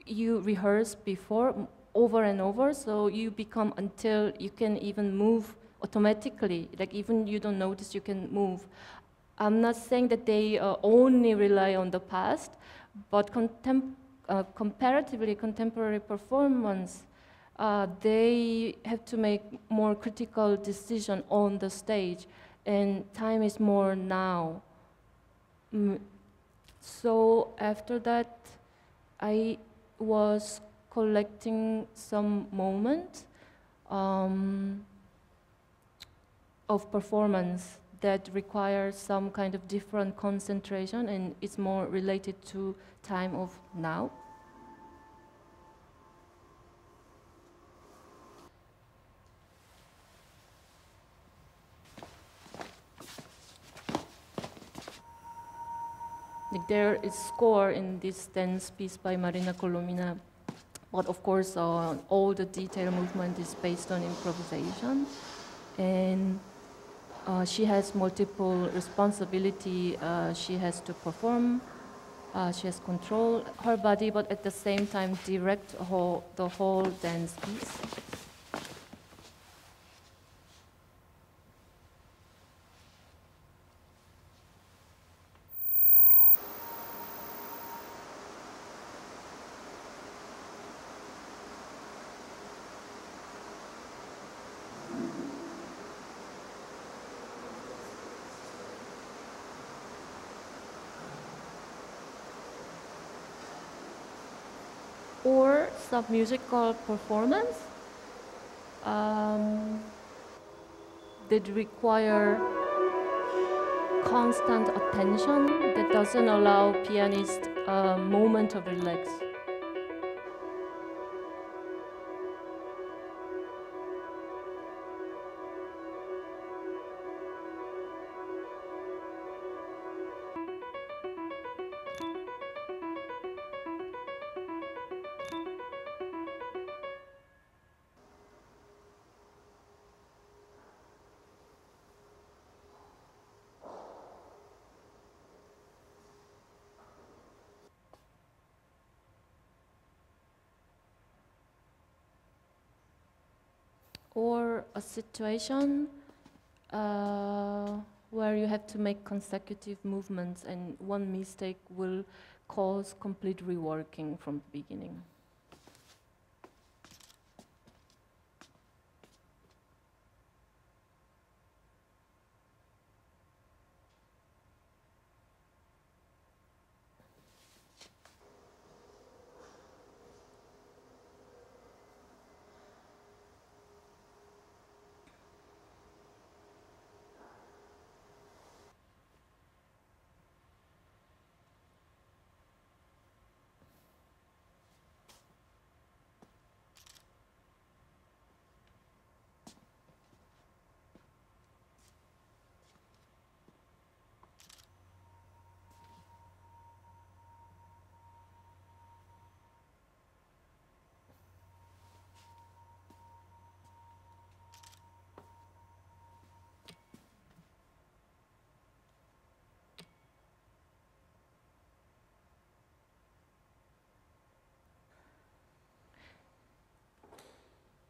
You rehearse before over and over, so you become until you can even move automatically, like even you don't notice you can move. I'm not saying that they only rely on the past, but comparatively contemporary performance, they have to make more critical decision on the stage, and time is more now. So after that, I was collecting some moments of performance that requires some kind of different concentration, and it's more related to time of now. Like there is score in this dance piece by Marina Colomina, but of course all the detail movement is based on improvisation, and she has multiple responsibility. She has to perform, she has control her body, but at the same time direct the whole dance piece. Or some musical performance that require constant attention, that doesn't allow pianist a moment of relax. Or a situation where you have to make consecutive movements, and one mistake will cause complete reworking from the beginning.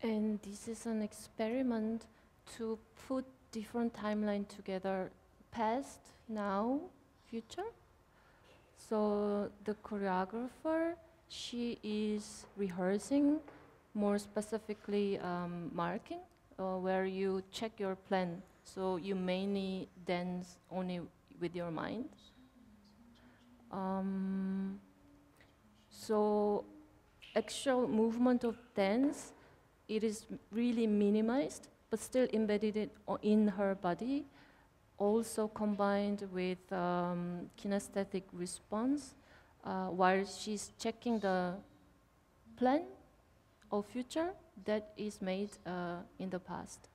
And this is an experiment to put different timelines together, past, now, future. So the choreographer, she is rehearsing, more specifically marking, where you check your plan. So you mainly dance only with your mind. So actual movement of dance, it is really minimized, but still embedded in her body, also combined with kinesthetic response, while she's checking the plan of future that is made in the past.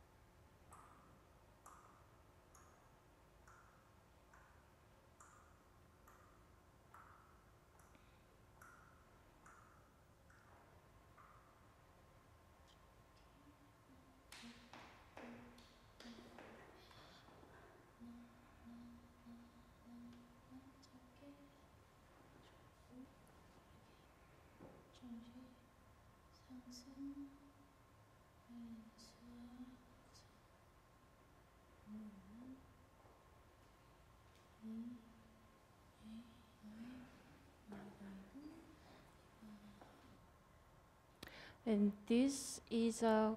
And this is a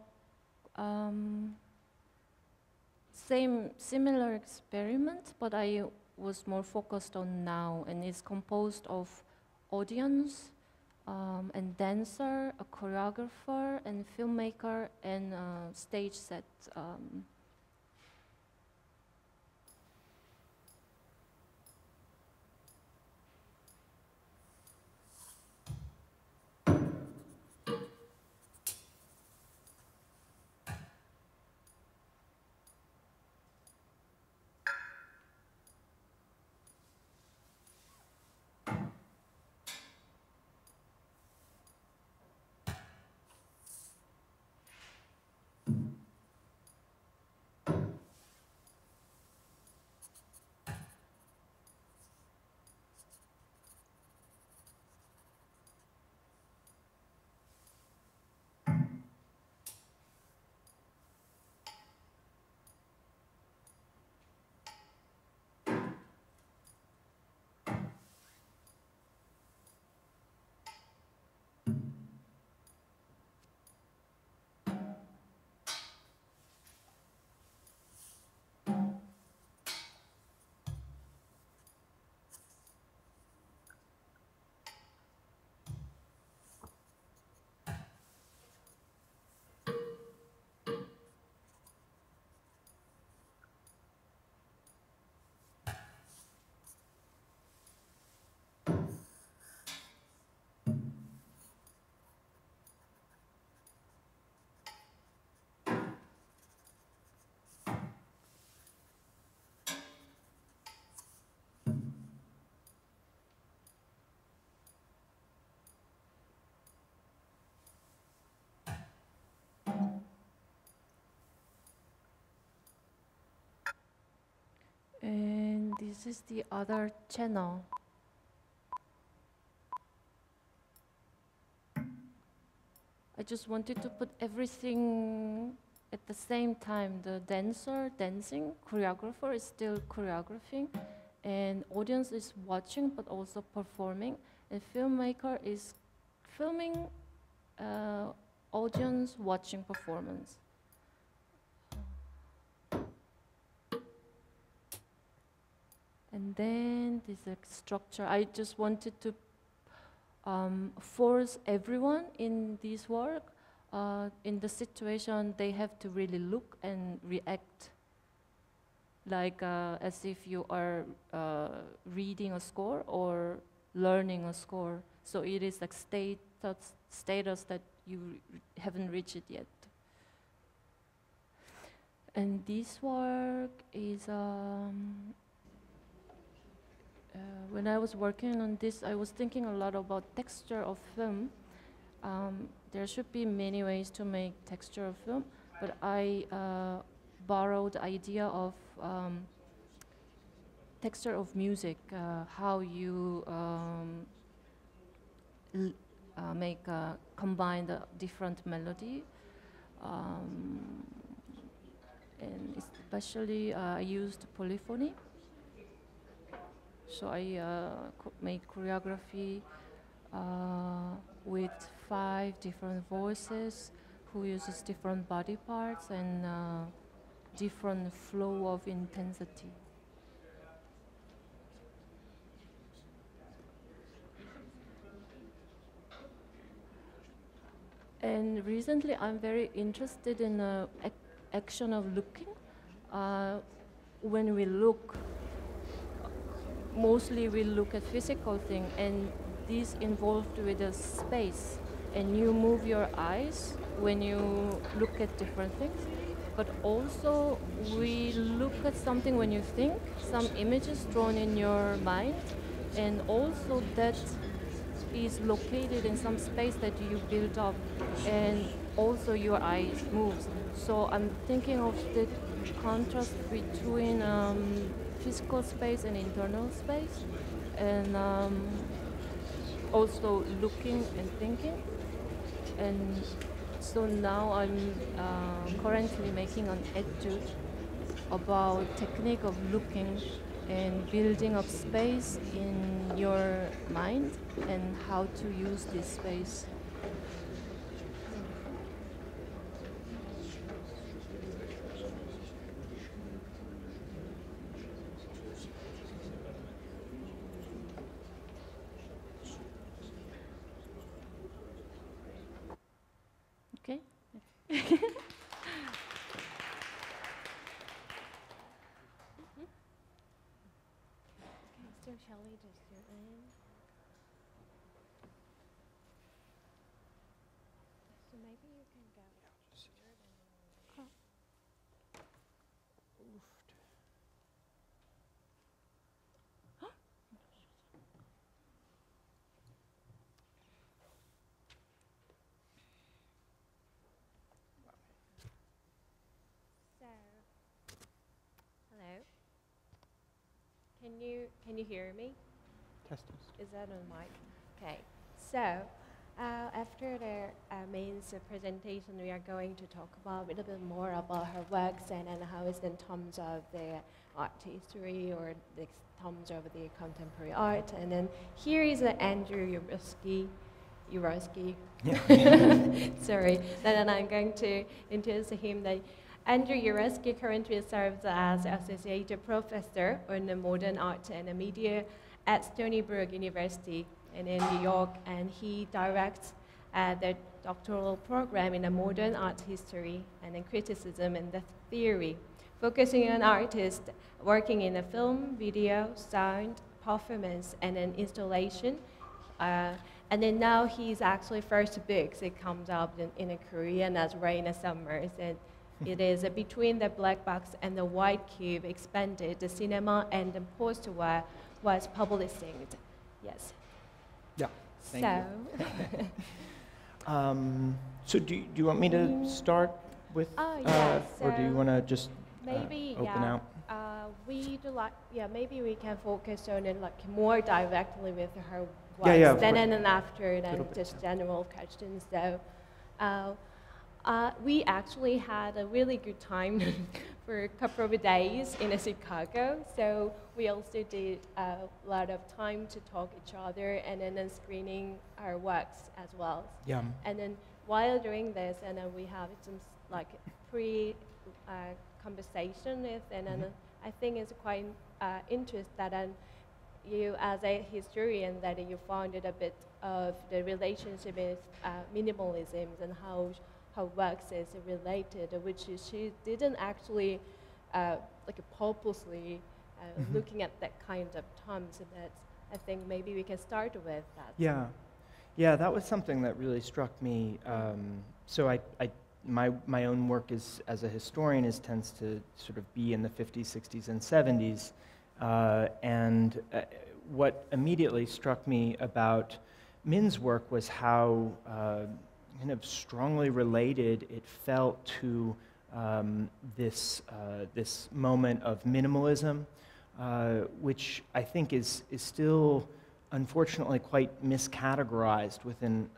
similar experiment, but I was more focused on now, and it's composed of audience and dancer, a choreographer, and filmmaker, and stage set. And this is the other channel. I just wanted to put everything at the same time. The dancer dancing, choreographer is still choreographing, and audience is watching but also performing, and filmmaker is filming audience watching performance. And then this structure, I just wanted to force everyone in this work, in the situation, they have to really look and react, like as if you are reading a score or learning a score. So it is like status that you haven't reached it yet. And this work is, when I was working on this, I was thinking a lot about texture of film. There should be many ways to make texture of film, but I borrowed the idea of texture of music, how you combine the different melody. And especially I used polyphony. So I made choreography with 5 different voices who uses different body parts and different flow of intensity. recently I'm very interested in the action of looking. When we look, mostly we look at physical thing, and this involved with the space, and you move your eyes when you look at different things. But also we look at something when you think, some images drawn in your mind, and also that is located in some space that you build up, and also your eyes moves. So I'm thinking of the contrast between physical space and internal space, and also looking and thinking. And so now I'm currently making an etude about technique of looking and building up space in your mind and how to use this space. Okay. So shall we just do it? So maybe you can go. So, hello. Can you hear me? Test. Is that on mic? Okay. So, after the main presentation, we are going to talk about a little bit more about her works and how it's in terms of the art history or the terms of the contemporary art. And then here is Andrew Urowski. Sorry. Then I'm going to introduce him. Andrew Urowski currently serves as Associate Professor in the Modern Art and Media at Stony Brook University in New York, and he directs the doctoral program in the modern art history and in criticism and the theory, focusing on artists working in a film, video, sound, performance, and an installation. And then now he's actually first book that comes out in Korean as Rain and Summer. It is Between the Black Box and the White Cube Expanded, the cinema and the post-war was published. Yes. Yeah. Thank you. So. So do you want me to start with, Yeah, or do you want to just maybe open out? We do like maybe we can focus on it like more directly with her works. Yeah, then and after then just general questions. So. We actually had a really good time for a couple of days in Chicago. So we also did a lot of time to talk each other and then screening our works as well. Yeah. And then while doing this, and then we have some like conversation with, and then I think it's quite interesting that you as a historian that you found it a bit of the relationship with minimalism and how works is related, which she didn't actually purposely looking at that kind of terms. So that's, I think maybe we can start with that. Yeah, that was something that really struck me. So my own work as a historian tends to sort of be in the 50s, 60s, and 70s. And what immediately struck me about Min's work was how kind of strongly related it felt to this moment of minimalism, which I think is still unfortunately quite miscategorized within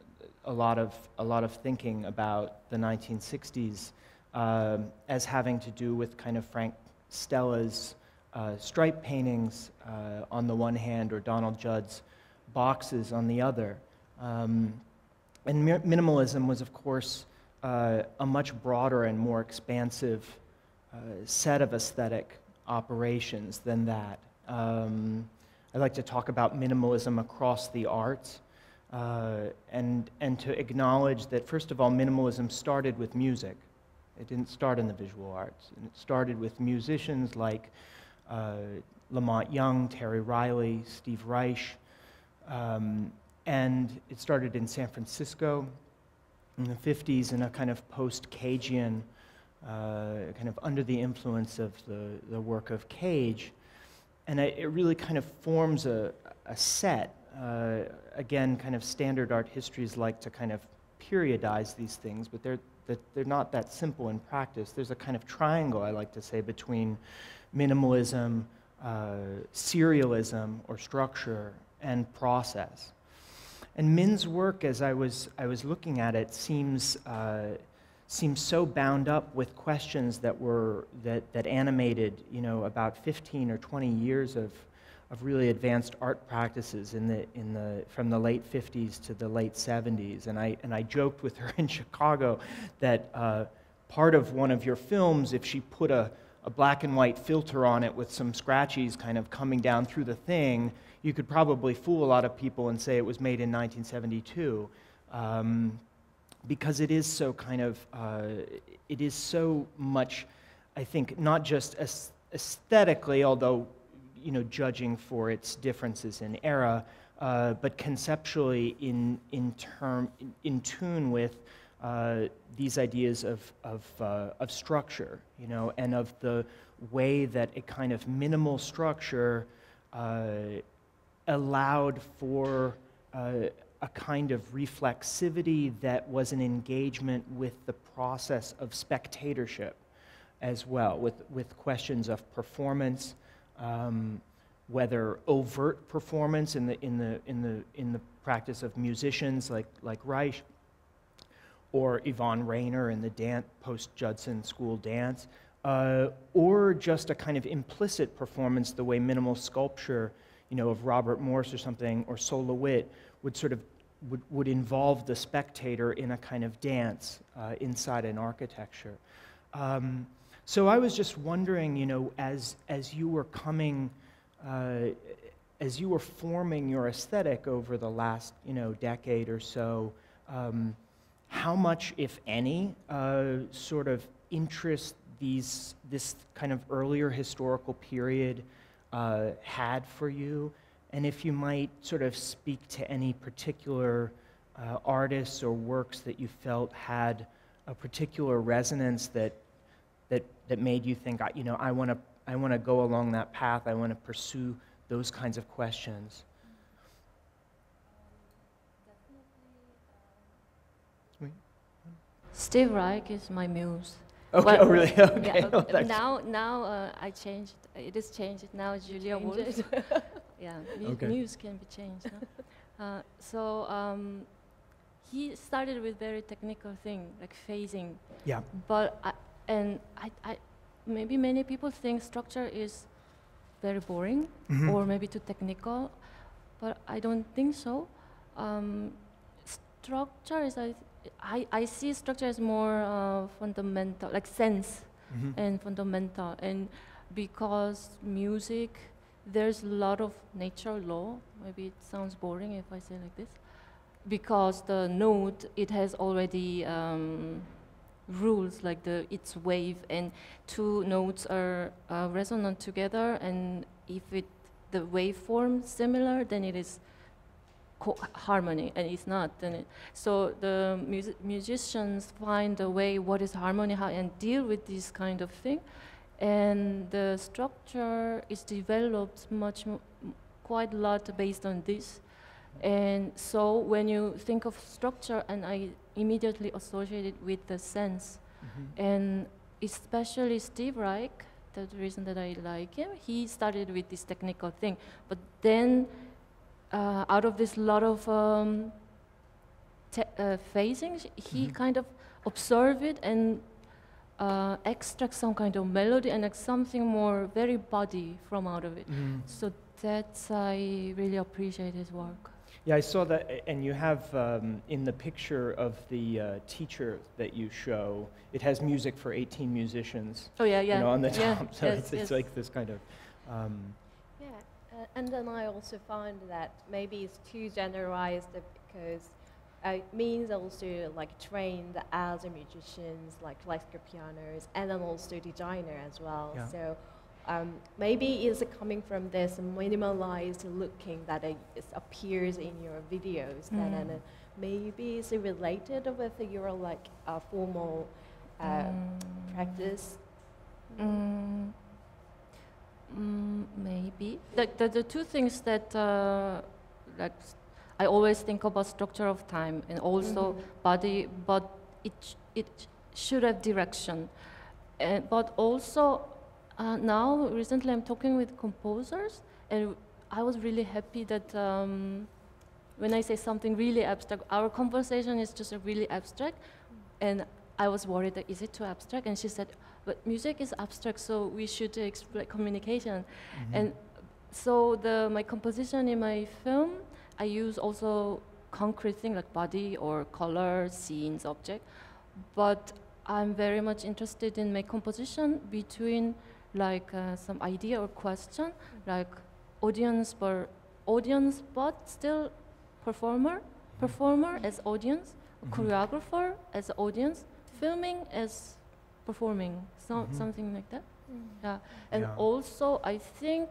a lot of thinking about the 1960s as having to do with kind of Frank Stella's stripe paintings on the one hand, or Donald Judd's boxes on the other. And minimalism was, of course, a much broader and more expansive set of aesthetic operations than that. I like to talk about minimalism across the arts, and to acknowledge that, first of all, minimalism started with music. It didn't start in the visual arts. And it started with musicians like Lamont Young, Terry Riley, Steve Reich, and it started in San Francisco in the 50s in a kind of post-Cagean, kind of under the influence of the work of Cage. And it really kind of forms a set. Again, kind of standard art histories like to kind of periodize these things, but they're not that simple in practice. There's a kind of triangle, I like to say, between minimalism, serialism or structure, and process. And Min's work, as I was looking at it, seems so bound up with questions that animated, you know, about 15 or 20 years of really advanced art practices from the late 50s to the late 70s. And I joked with her in Chicago that part of one of your films, if she put a black and white filter on it with some scratchies kind of coming down through the thing, you could probably fool a lot of people and say it was made in 1972. Because it is so kind of, it is so much, I think, not just aesthetically, although, you know, judging for its differences in era, but conceptually in tune with these ideas of structure, you know, and of the way that a kind of minimal structure allowed for a kind of reflexivity that was an engagement with the process of spectatorship as well, with questions of performance, whether overt performance in the practice of musicians like Reich, or Yvonne Rainer in the post-Judson school dance, or just a kind of implicit performance, the way minimal sculpture, you know, of Robert Morse or something, or Sol LeWitt would sort of would involve the spectator in a kind of dance inside an architecture. So I was just wondering, you know, as you were coming, as you were forming your aesthetic over the last, you know, decade or so, how much, if any, sort of interest this kind of earlier historical period had for you? And if you might sort of speak to any particular artists or works that you felt had a particular resonance that made you think, you know, I want to go along that path. I want to pursue those kinds of questions. Steve Reich is my muse. Okay. Well, oh, really? Okay. Yeah, now I changed. It is changed. Now it's Julia Wolf. Yeah, Okay. muse can be changed. No? So he started with very technical thing, like phasing. Yeah. But I maybe many people think structure is very boring or maybe too technical, but I don't think so. Structure is I see structure as more fundamental, like sense and fundamental, and because music, there's a lot of natural law. Maybe it sounds boring if I say like this, because the note, it has already rules, like its wave, and two notes are resonant together, and if the waveform similar, then it is harmony, and it's not. Then so the musicians find a way what is harmony, and deal with this kind of thing, and the structure is developed quite a lot based on this. And so when you think of structure, and I immediately associate it with the sense, and especially Steve Reich, that's the reason that I like him. He started with this technical thing, but then out of this lot of phasings, he kind of observe it and extract some kind of melody and like something more very body from out of it. So that's, I really appreciate his work. Yeah, I saw that, and you have in the picture of the teacher that you show, it has music for 18 musicians. Oh yeah, yeah. You know, on the yeah, top, so yes, it's like this kind of. Yeah, And then I also found that maybe it's too generalized because it means also like trained as a musicians, like classical pianos, and then also designer as well. Yeah. So maybe it's coming from this minimalized looking that it appears in your videos. And maybe it's related with your like formal practice. Maybe. The two things that like I always think about structure of time and also body, but it should have direction. But also now recently I'm talking with composers, and I was really happy that when I say something really abstract, our conversation is just really abstract, and I was worried that is it too abstract, and she said, but music is abstract, so we should explain communication. And so my composition in my film, I use also concrete things like body or color, scenes, object. But I'm very much interested in my composition between like some idea or question, like audience but still performer as audience, choreographer as audience, filming as performing, something like that. Yeah, and also I think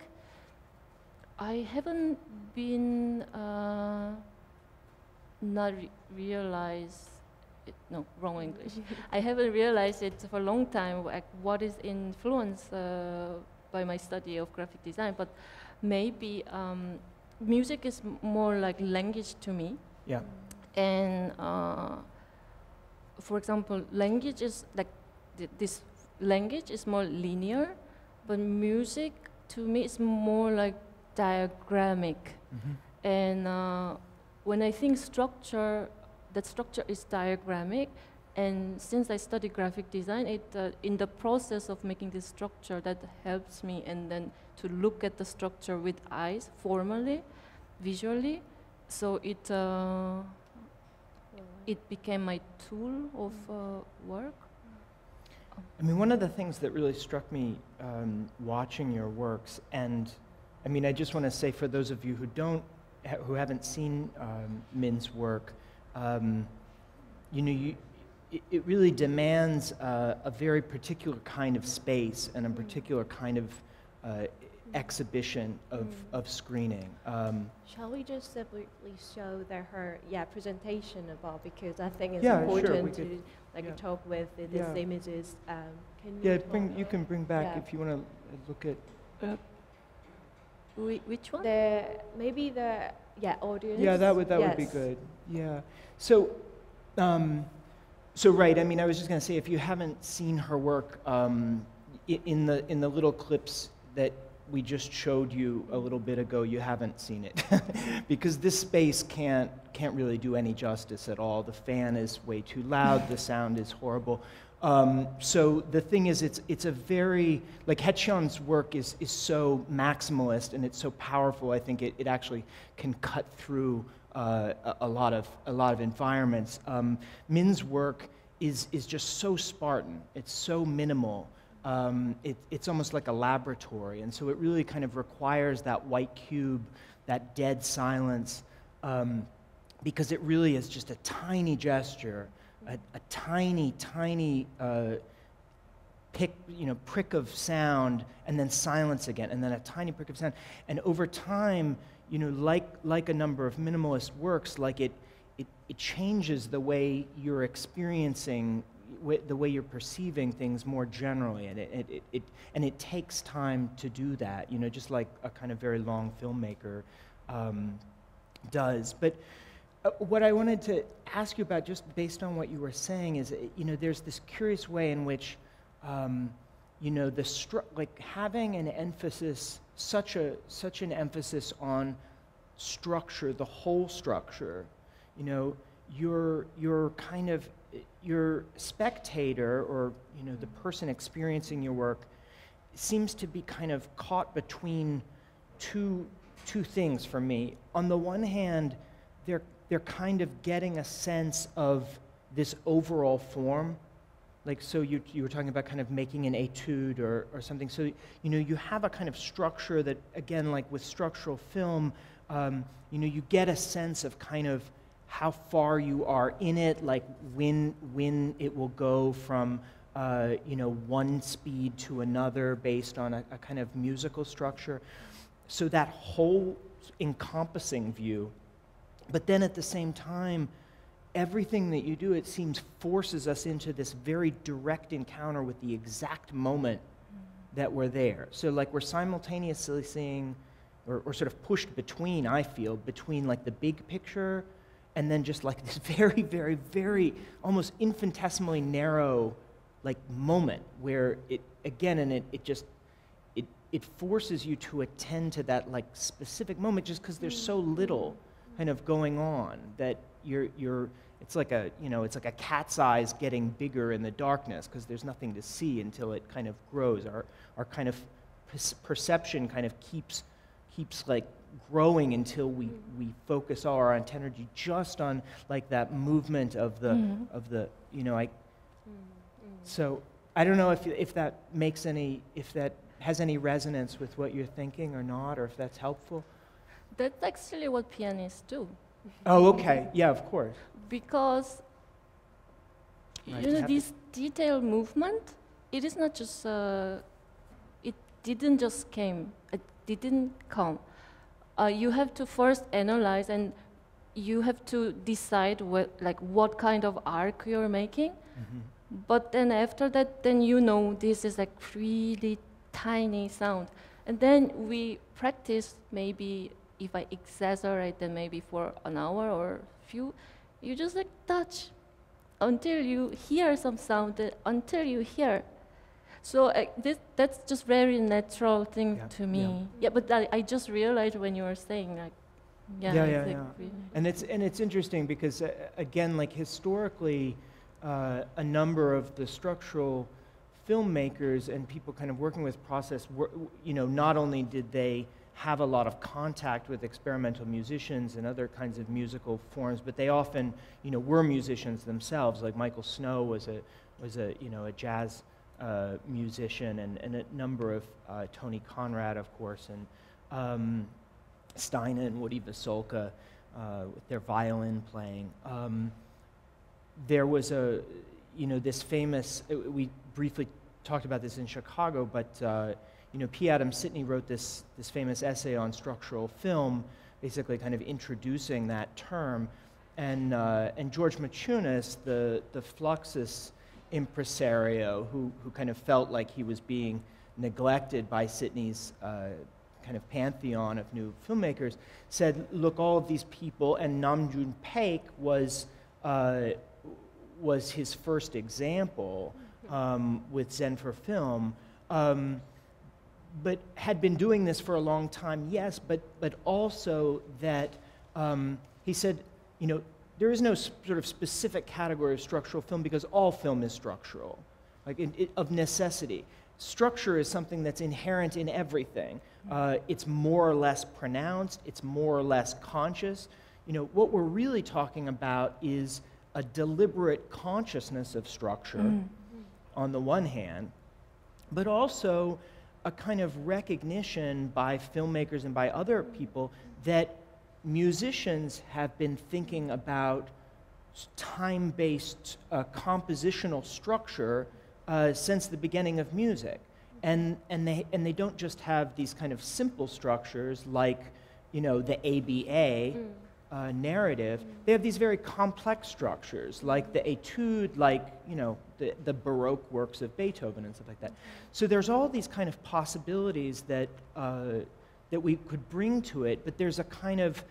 I haven't been not realized. No, wrong English. I haven't realized it for a long time. Like, what is influenced by my study of graphic design? But maybe music is more like language to me. Yeah. And for example, language is like this language is more linear, but music to me is more like diagrammic. And when I think structure, that structure is diagrammic, and since I study graphic design, in the process of making this structure, that helps me, and then to look at the structure with eyes, formally, visually, so it became my tool of work. I mean, one of the things that really struck me watching your works, and I mean, I just want to say for those of you who haven't seen Min's work, you know, it really demands a very particular kind of space and a particular kind of exhibition of screening. Shall we just simply show her presentation about, because I think it's Yeah, important sure, to talk with these images. You can bring back if you want to look at. Which one? Maybe the audience. Yeah, that would be good. Yeah. So, right. I mean, I was just going to say, if you haven't seen her work, in the little clips that we just showed you a little bit ago, you haven't seen it, because this space can't really do any justice at all. The fan is way too loud. The sound is horrible. So the thing is, it's a very, like, Haechyeon's work is so maximalist and it's so powerful. I think it actually can cut through a lot of environments. Min's work is just so Spartan. It's so minimal. It's almost like a laboratory, and so it really kind of requires that white cube, that dead silence, because it really is just a tiny gesture. A tiny prick of sound, and then silence again, and then a tiny prick of sound. And over time, you know, like a number of minimalist works, like it changes the way you're experiencing, the way you're perceiving things more generally, and it takes time to do that. You know, just like a kind of very long filmmaker does. But what I wanted to ask you about, just based on what you were saying, is, you know, there's this curious way in which, you know, like having an emphasis, such an emphasis on structure, the whole structure. You know, your spectator, or, you know, the person experiencing your work, seems to be kind of caught between two things for me. On the one hand, they're kind of getting a sense of this overall form, like, so you were talking about kind of making an etude or something. So, you know, you have a kind of structure that, again, like with structural film, you know, you get a sense of kind of how far you are in it, like when it will go from, you know, one speed to another based on a kind of musical structure. So that whole encompassing view, but then at the same time, everything that you do, it seems, forces us into this very direct encounter with the exact moment that we're there. So like we're simultaneously seeing, or sort of pushed between, I feel, between like the big picture and then just like this very, very, very almost infinitesimally narrow like moment where it, again, and it forces you to attend to that like specific moment just because there's so little kind of going on that you're it's like a, you know, it's like a cat's eyes getting bigger in the darkness because there's nothing to see until it kind of grows. Our kind of perception kind of keeps like growing until we focus all our energy just on like that movement of the you know, so I don't know if that makes any, if that has any resonance with what you're thinking or not, or if that's helpful. That's actually what pianists do. Oh, okay. Yeah, of course. Because Right, you know, this detailed movement, it is not just it didn't just came. It didn't come. You have to first analyze, and you have to decide what kind of arc you're making. But then after that, then you know this is like really tiny sound, and then we practice. Maybe if I exaggerate, then maybe for an hour or few, you just like touch until you hear some sound, until you hear. So that's just very natural thing to me. Yeah, but I just realized when you were saying like, really. And it's interesting because again, like historically, a number of the structural filmmakers and people kind of working with process, you know, not only did they have a lot of contact with experimental musicians and other kinds of musical forms, but they often, you know, were musicians themselves. Like Michael Snow was a you know, a jazz musician, and a number of Tony Conrad, of course, and Steina and Woody Vasolka with their violin playing. There was you know, this famous, we briefly talked about this in Chicago, but you know, P. Adam Sidney wrote this famous essay on structural film, basically kind of introducing that term, and George Maciunas, the Fluxus impresario, who kind of felt like he was being neglected by Sidney's kind of pantheon of new filmmakers, said, look, all of these people, and Nam June Paik was his first example with Zen for Film, but had been doing this for a long time, yes, but also that he said, you know, there is no sort of specific category of structural film because all film is structural, like of necessity. Structure is something that's inherent in everything. It's more or less pronounced, it's more or less conscious. You know, what we're really talking about is a deliberate consciousness of structure on the one hand, but also a kind of recognition by filmmakers and by other people that musicians have been thinking about time-based compositional structure since the beginning of music. And they don't just have these kind of simple structures like, you know, the ABA narrative. They have these very complex structures like the etude, like, you know, the Baroque works of Beethoven and stuff like that. So there's all these kind of possibilities that that we could bring to it, but there's a kind of,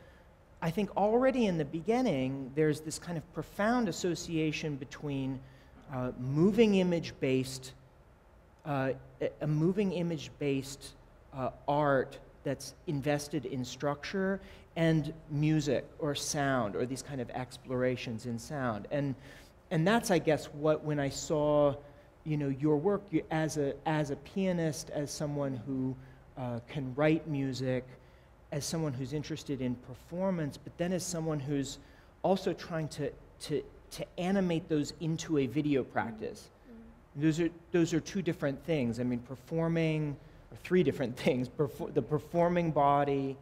I think already in the beginning, there's this kind of profound association between moving image-based, a moving image-based art that's invested in structure and music or sound or these kind of explorations in sound. And that's, I guess, what, when I saw, you know, your work as a pianist, as someone who can write music, as someone who's interested in performance, but then as someone who's also trying to animate those into a video practice. Those are two different things. I mean, performing, or three different things. The performing body,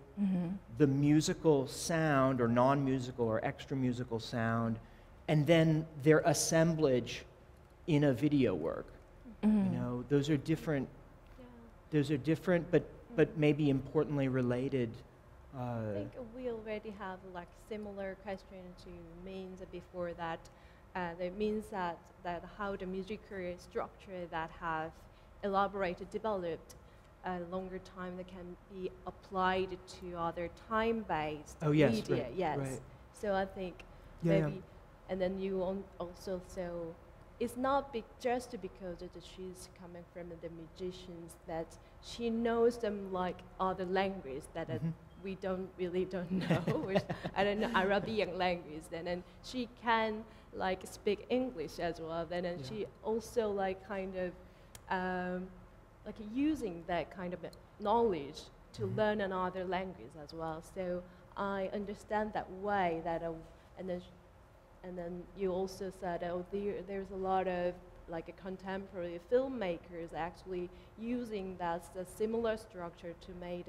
the musical sound, or non-musical or extra-musical sound, and then their assemblage in a video work. You know, those are different. Those are different, but maybe importantly related. I think we already have like similar question to means before that. That means that how the music career structure that have elaborated, developed a longer time that can be applied to other time-based media. Right, yes. right. So I think maybe, and then you also so. It's not just because she's coming from the musicians that she knows them like other language that we don't know, which I don't know, Arabian language. And she can like speak English as well. And then she also like kind of like using that kind of knowledge to learn another language as well. So I understand that way that and then you also said, oh, there's a lot of like contemporary filmmakers actually using that similar structure to make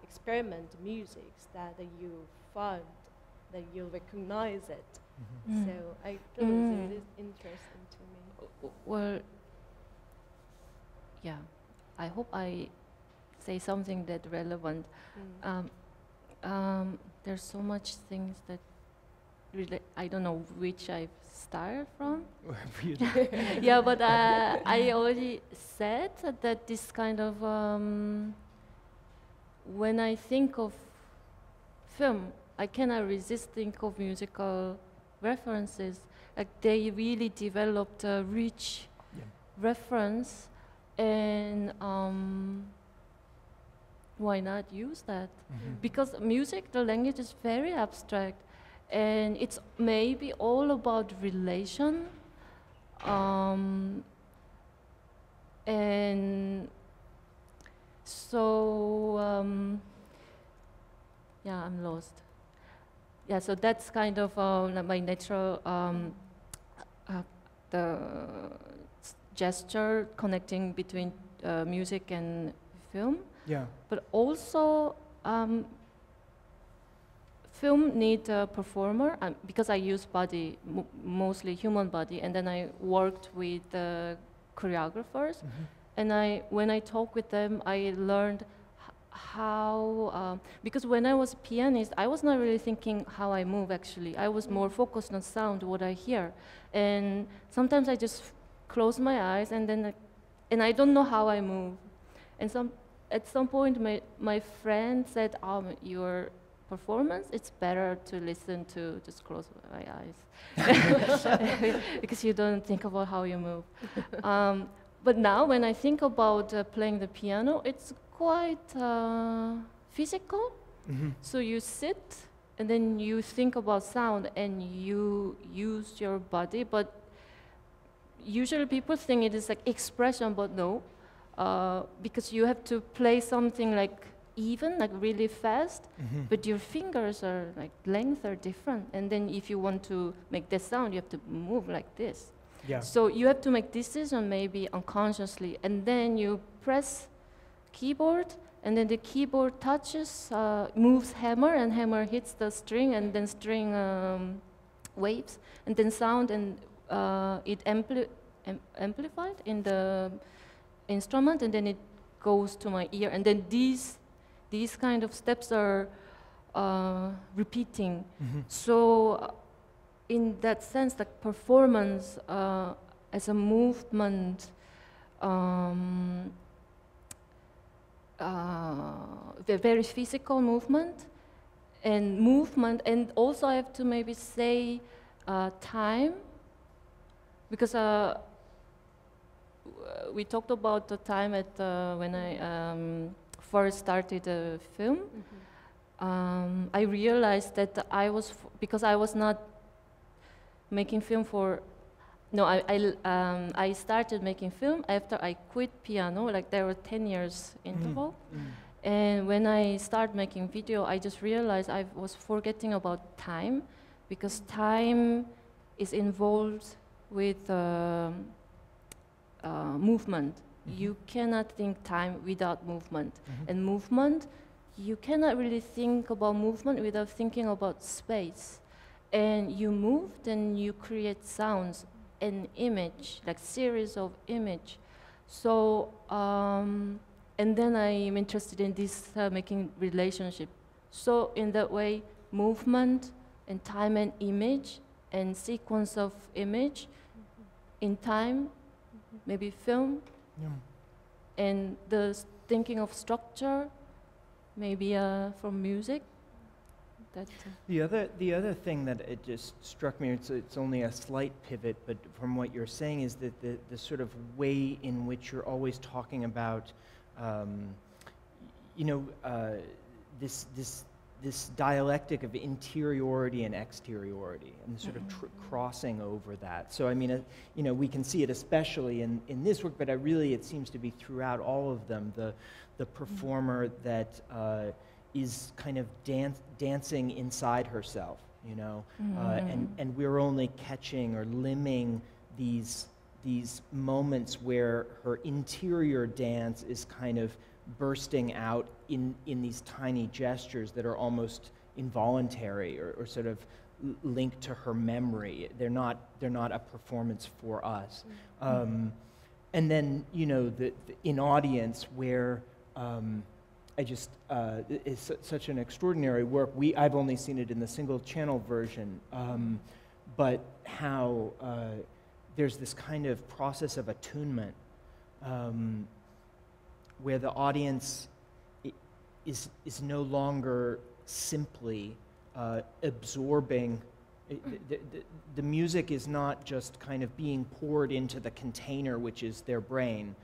experiment music that you found, that you recognize it. So I really think it is interesting to me. Well, yeah, I hope I say something that relevant. There's so much things that I don't know which I start from. Yeah, but I already said that this kind of, when I think of film, I cannot resist think of musical references. Like they really developed a rich reference, and why not use that? Because music, the language is very abstract. And it's maybe all about relation, and so yeah, I'm lost. Yeah, so that's kind of my natural the gesture connecting between music and film. Yeah. But also. Film need a performer because I use body, mostly human body, and then I worked with choreographers, and when I talk with them, I learned how, because when I was a pianist, I was not really thinking how I move actually. I was more focused on sound, what I hear, and sometimes I just close my eyes and then, and I don't know how I move, and at some point my friend said, your performance, it's better to listen to just close my eyes because you don't think about how you move. But now when I think about playing the piano, it's quite physical. So you sit and then you think about sound and you use your body, but usually people think it is like expression, but no, because you have to play something like even, like really fast, but your fingers are like length are different. And then if you want to make that sound, you have to move like this. Yeah. So you have to make decision maybe unconsciously, and then you press keyboard, and then the keyboard touches, moves hammer, and hammer hits the string, and then string waves, and then sound, and it amplified in the instrument, and then it goes to my ear, and then these kind of steps are repeating. So in that sense, the performance as a movement, the very physical movement, and also I have to maybe say time, because we talked about the time at when I first started a film. I realized that because I was not making film for, no, I started making film after I quit piano, like there were 10 years interval. And when I started making video, I just realized I was forgetting about time, because time is involved with movement. You cannot think time without movement. And movement, you cannot really think about movement without thinking about space. And you move, then you create sounds and image, like series of image. So, and then I'm interested in this making relationship. So in that way, movement and time and image and sequence of image in time, maybe film, and the thinking of structure, maybe from music. That, the other thing that it just struck me, it's only a slight pivot, but from what you're saying is that the sort of way in which you're always talking about, this dialectic of interiority and exteriority, and sort of crossing over that. So I mean, we can see it especially in this work, but it seems to be throughout all of them. The performer that is kind of dancing inside herself, and we're only catching or limbing these moments where her interior dance is kind of bursting out in these tiny gestures that are almost involuntary or sort of linked to her memory. They're not a performance for us. And then in audience where it's such an extraordinary work. I've only seen it in the single channel version, but how there's this kind of process of attunement where the audience is no longer simply absorbing. The music is not just kind of being poured into the container, which is their brain.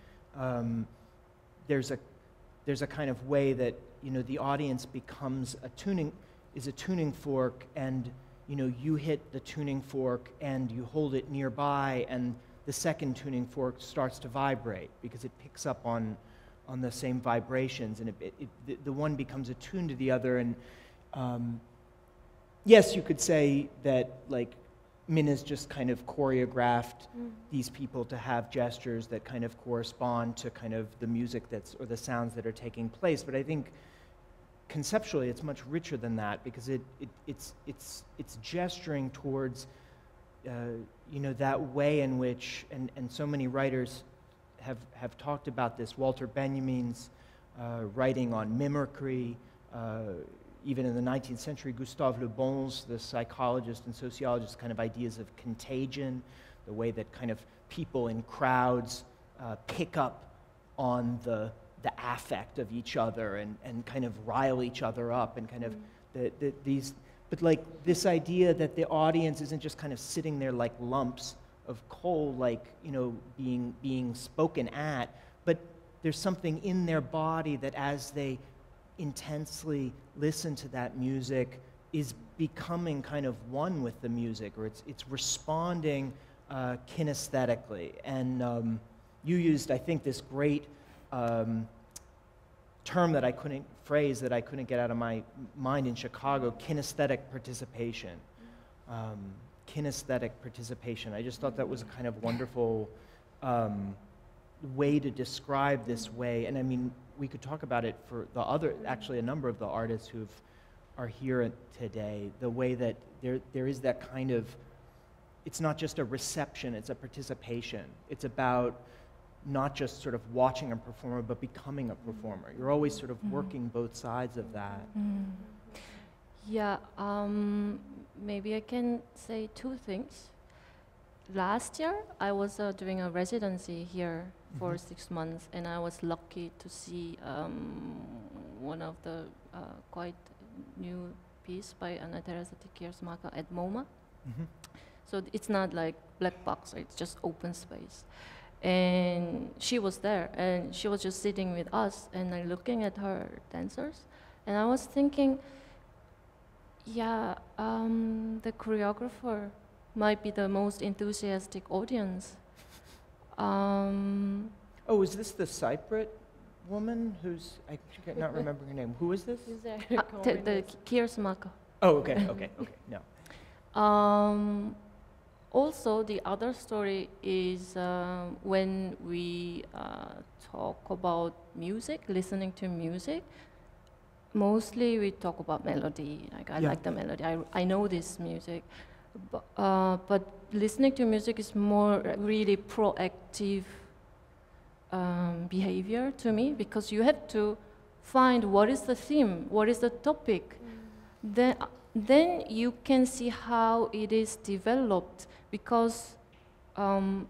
There's a kind of way that the audience becomes a tuning fork, and you hit the tuning fork and you hold it nearby, and the second tuning fork starts to vibrate because it picks up on the same vibrations, and the one becomes attuned to the other. And yes, you could say that like Minna's just kind of choreographed these people to have gestures that kind of correspond to kind of the music or the sounds that are taking place. But I think conceptually it's much richer than that, because it's gesturing towards that way in which, and so many writers have talked about this. Walter Benjamin's writing on mimicry, even in the 19th century, Gustave Le Bon's, the psychologist and sociologist, kind of ideas of contagion, the way that kind of people in crowds pick up on the affect of each other and kind of rile each other up, and kind of but like this idea that the audience isn't just kind of sitting there like lumps of coal, like being spoken at, but there's something in their body that as they intensely listen to that music is becoming kind of one with the music, or it's responding kinesthetically. And you used, I think, this great term that I couldn't get out of my mind in Chicago, kinesthetic participation. Kinesthetic participation. I just thought that was a kind of wonderful way to describe this way. And I mean, we could talk about it for actually a number of the artists who are here today, the way that there is that kind of, it's not just a reception, it's a participation. It's about not just sort of watching a performer, but becoming a performer. You're always sort of working both sides of that. Yeah, maybe I can say two things. Last year, I was doing a residency here for 6 months, and I was lucky to see one of the quite new piece by Anna Teresa Kiersmacher at MoMA. So it's not like black box, it's just open space. And she was there, and she was just sitting with us, and I'm looking at her dancers, and I was thinking, yeah, the choreographer might be the most enthusiastic audience. Oh, is this the Cypriot woman who's, I cannot remember her name. Who is this? The Kiersmacher. Oh, okay, no. Also, the other story is when we talk about music, listening to music, mostly we talk about melody. Like, I like the melody. I know this music. But listening to music is more really proactive behavior to me, because you have to find what is the theme, what is the topic. Then you can see how it is developed, because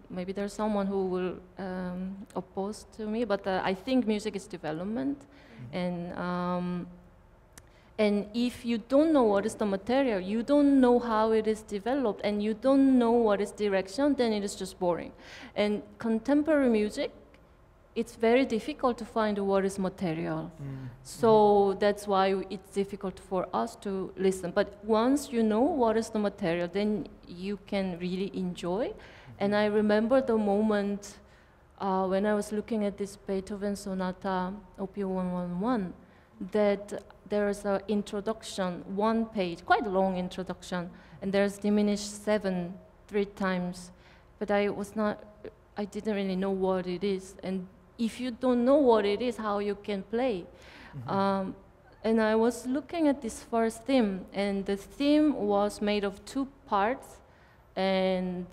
maybe there's someone who will oppose to me, but I think music is development. And if you don't know what is the material, you don't know how it is developed, and you don't know what is direction, then it is just boring. And contemporary music, it's very difficult to find what is material. So that's why it's difficult for us to listen. But once you know what is the material, then you can really enjoy. And I remember the moment when I was looking at this Beethoven Sonata, Op. 111, that there's an introduction, 1 page, quite a long introduction, and there's diminished 7 3 times. But I didn't really know what it is. And if you don't know what it is, how you can play? And I was looking at this first theme, and the theme was made of 2 parts, and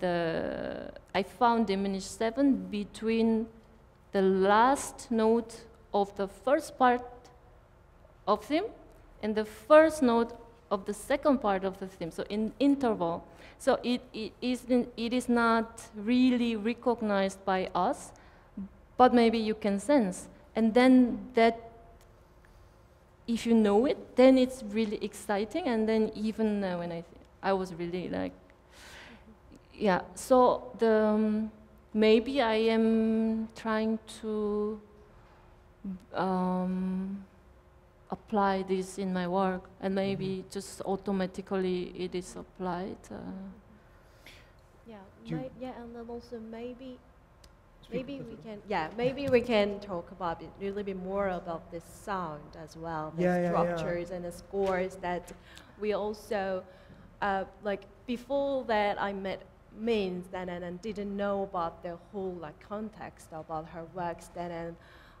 I found diminished 7 between the last note of the first part of theme and the first note of the second part of the theme, so in interval. So it is not really recognized by us, but maybe you can sense. And then that, if you know it, then it's really exciting. And then even when I was really like, yeah. So maybe I am trying to apply this in my work, and maybe just automatically it is applied. And then also maybe we can talk about it a little bit more about the sound as well, the structures and the scores that we also like before that I met Min and didn't know about the whole context about her works then.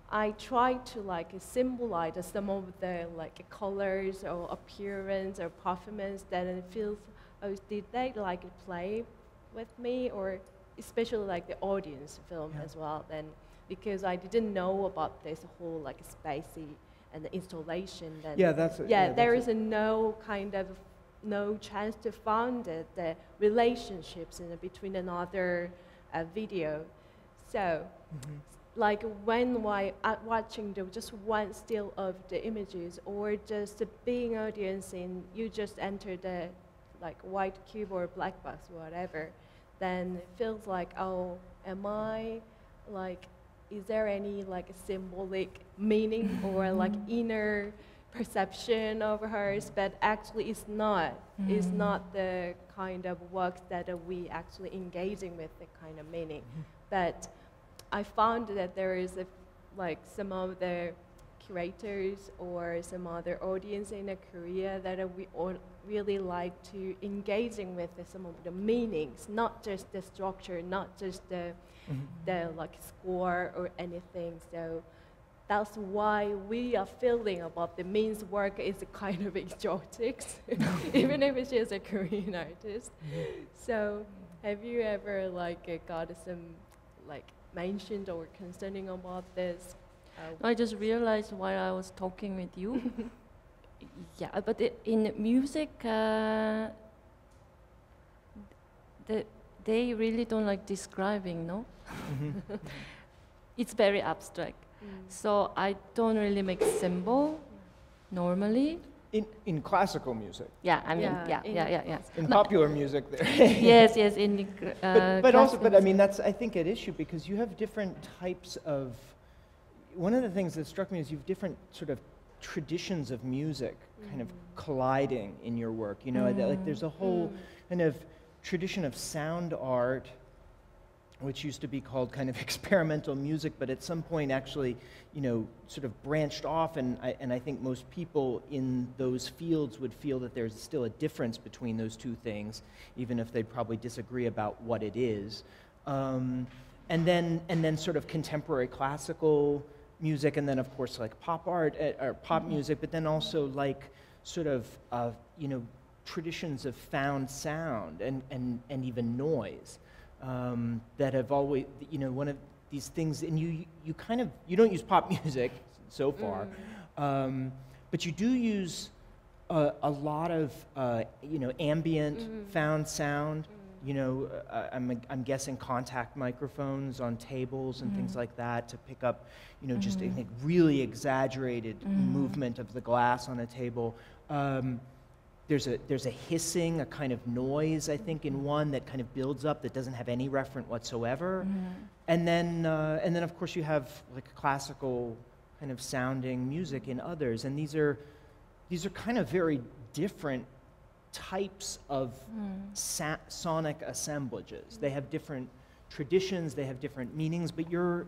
I tried to symbolize some of the colors or appearance or performance that it feels. Did they play with me, or especially the audience film as well? Then because I didn't know about this whole spacey and the installation. Then there is no chance to find the relationships between another video. So. When watching just one still of the images, or just being audience and you just enter the white cube or black box, whatever, then it feels oh, am I is there any symbolic meaning or inner perception of hers? But actually it's not. It's not the kind of works that we actually engaging with the kind of meaning. But I found that there is some of the curators or some other audience in Korea that we all really like to engaging with some of the meanings, not just the structure, not just the score or anything. So that's why we are feeling about the Min's work is kind of exotic, even if she's a Korean artist. So have you ever got some mentioned or concerning about this? I just realized while I was talking with you. Yeah, but in music, they really don't like describing, no? It's very abstract. So I don't really make symbol normally. In classical music. Yeah, I mean, yeah. In popular music, there. yes. In but I mean that's I think an issue, because you have different types of. One of the things that struck me is you have different sort of traditions of music kind of colliding in your work. You know, there's a whole kind of tradition of sound art, which used to be called kind of experimental music, but at some point actually, you know, sort of branched off, and I think most people in those fields would feel that there's still a difference between those two things, even if they probably disagree about what it is. And then sort of contemporary classical music, and then of course like pop art or pop music, but then also like sort of you know, traditions of found sound and even noise. That have always, you know, one of these things, and you kind of, you don't use pop music so far, but you do use a lot of, you know, ambient found sound, you know, I'm guessing contact microphones on tables and things like that to pick up, you know, just a really exaggerated movement of the glass on a table. There's a hissing, a kind of noise, I think, in one that kind of builds up that doesn't have any referent whatsoever. And then of course you have like classical kind of sounding music in others, and these are kind of very different types of sonic assemblages. They have different traditions, they have different meanings, but you're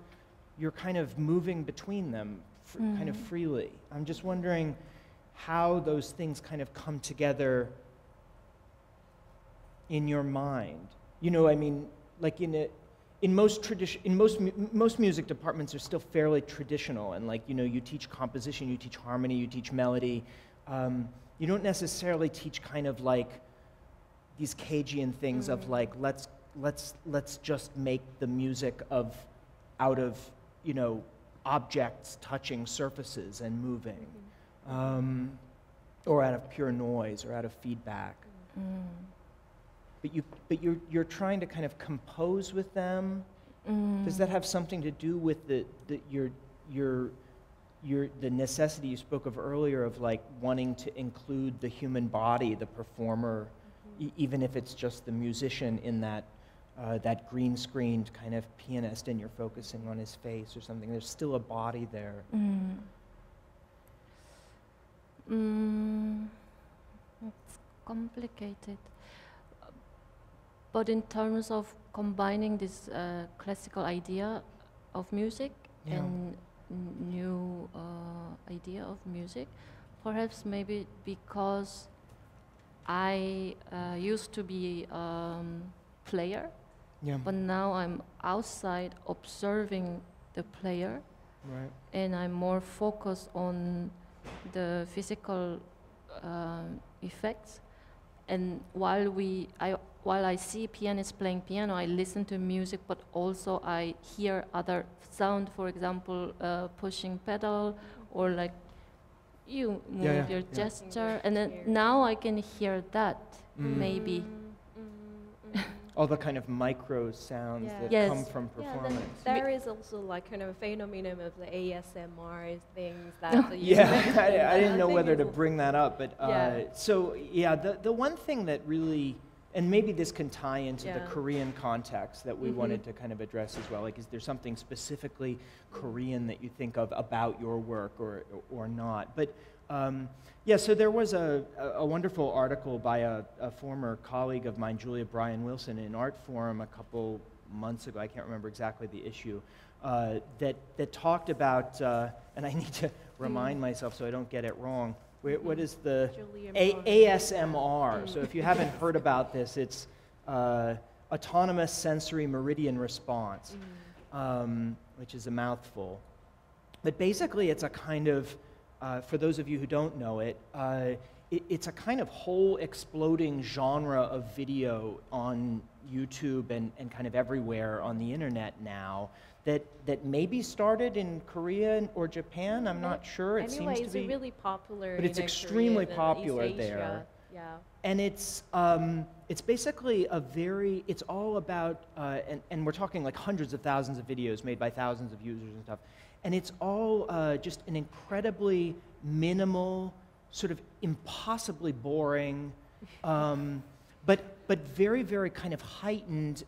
kind of moving between them kind of freely. I'm just wondering how those things kind of come together in your mind. You know, I mean, like most music departments are still fairly traditional, and like, you know, you teach composition, you teach harmony, you teach melody. You don't necessarily teach kind of like these Cagean things of like, let's just make the music out of, you know, objects touching surfaces and moving. Or out of pure noise, or out of feedback. But you're trying to kind of compose with them. Does that have something to do with the necessity you spoke of earlier of like wanting to include the human body, the performer, even if it's just the musician in that that green screened kind of pianist, and you're focusing on his face or something? There's still a body there. It's complicated. But in terms of combining this classical idea of music and new idea of music, perhaps maybe because I used to be player, but now I'm outside observing the player, and I'm more focused on the physical effects. And while I see pianists playing piano, I listen to music, but also I hear other sound, for example, pushing pedal, or like you move your gesture, and then now I can hear that, maybe. All the kind of micro sounds that come from performance. There is also like kind of a phenomenon of the ASMR things that I didn't know whether to bring that up, but so the one thing that really, and maybe this can tie into the Korean context that we wanted to kind of address as well, like is there something specifically Korean that you think of about your work or not? But so there was a wonderful article by a former colleague of mine, Julia Bryan Wilson, in Art Forum a couple months ago. I can't remember exactly the issue, that talked about, and I need to remind myself so I don't get it wrong. What is the ASMR? So if you haven't heard about this, it's Autonomous Sensory Meridian Response, which is a mouthful. But basically it's a kind of, for those of you who don't know it, it's a kind of whole exploding genre of video on YouTube and kind of everywhere on the internet now that maybe started in Korea or Japan. I'm not sure. It seems to be. It's really popular. But it's extremely popular there. Yeah. And it's basically it's all about, and we're talking like hundreds of thousands of videos made by thousands of users and stuff. And it's all just an incredibly minimal, sort of impossibly boring, but very, very kind of heightened,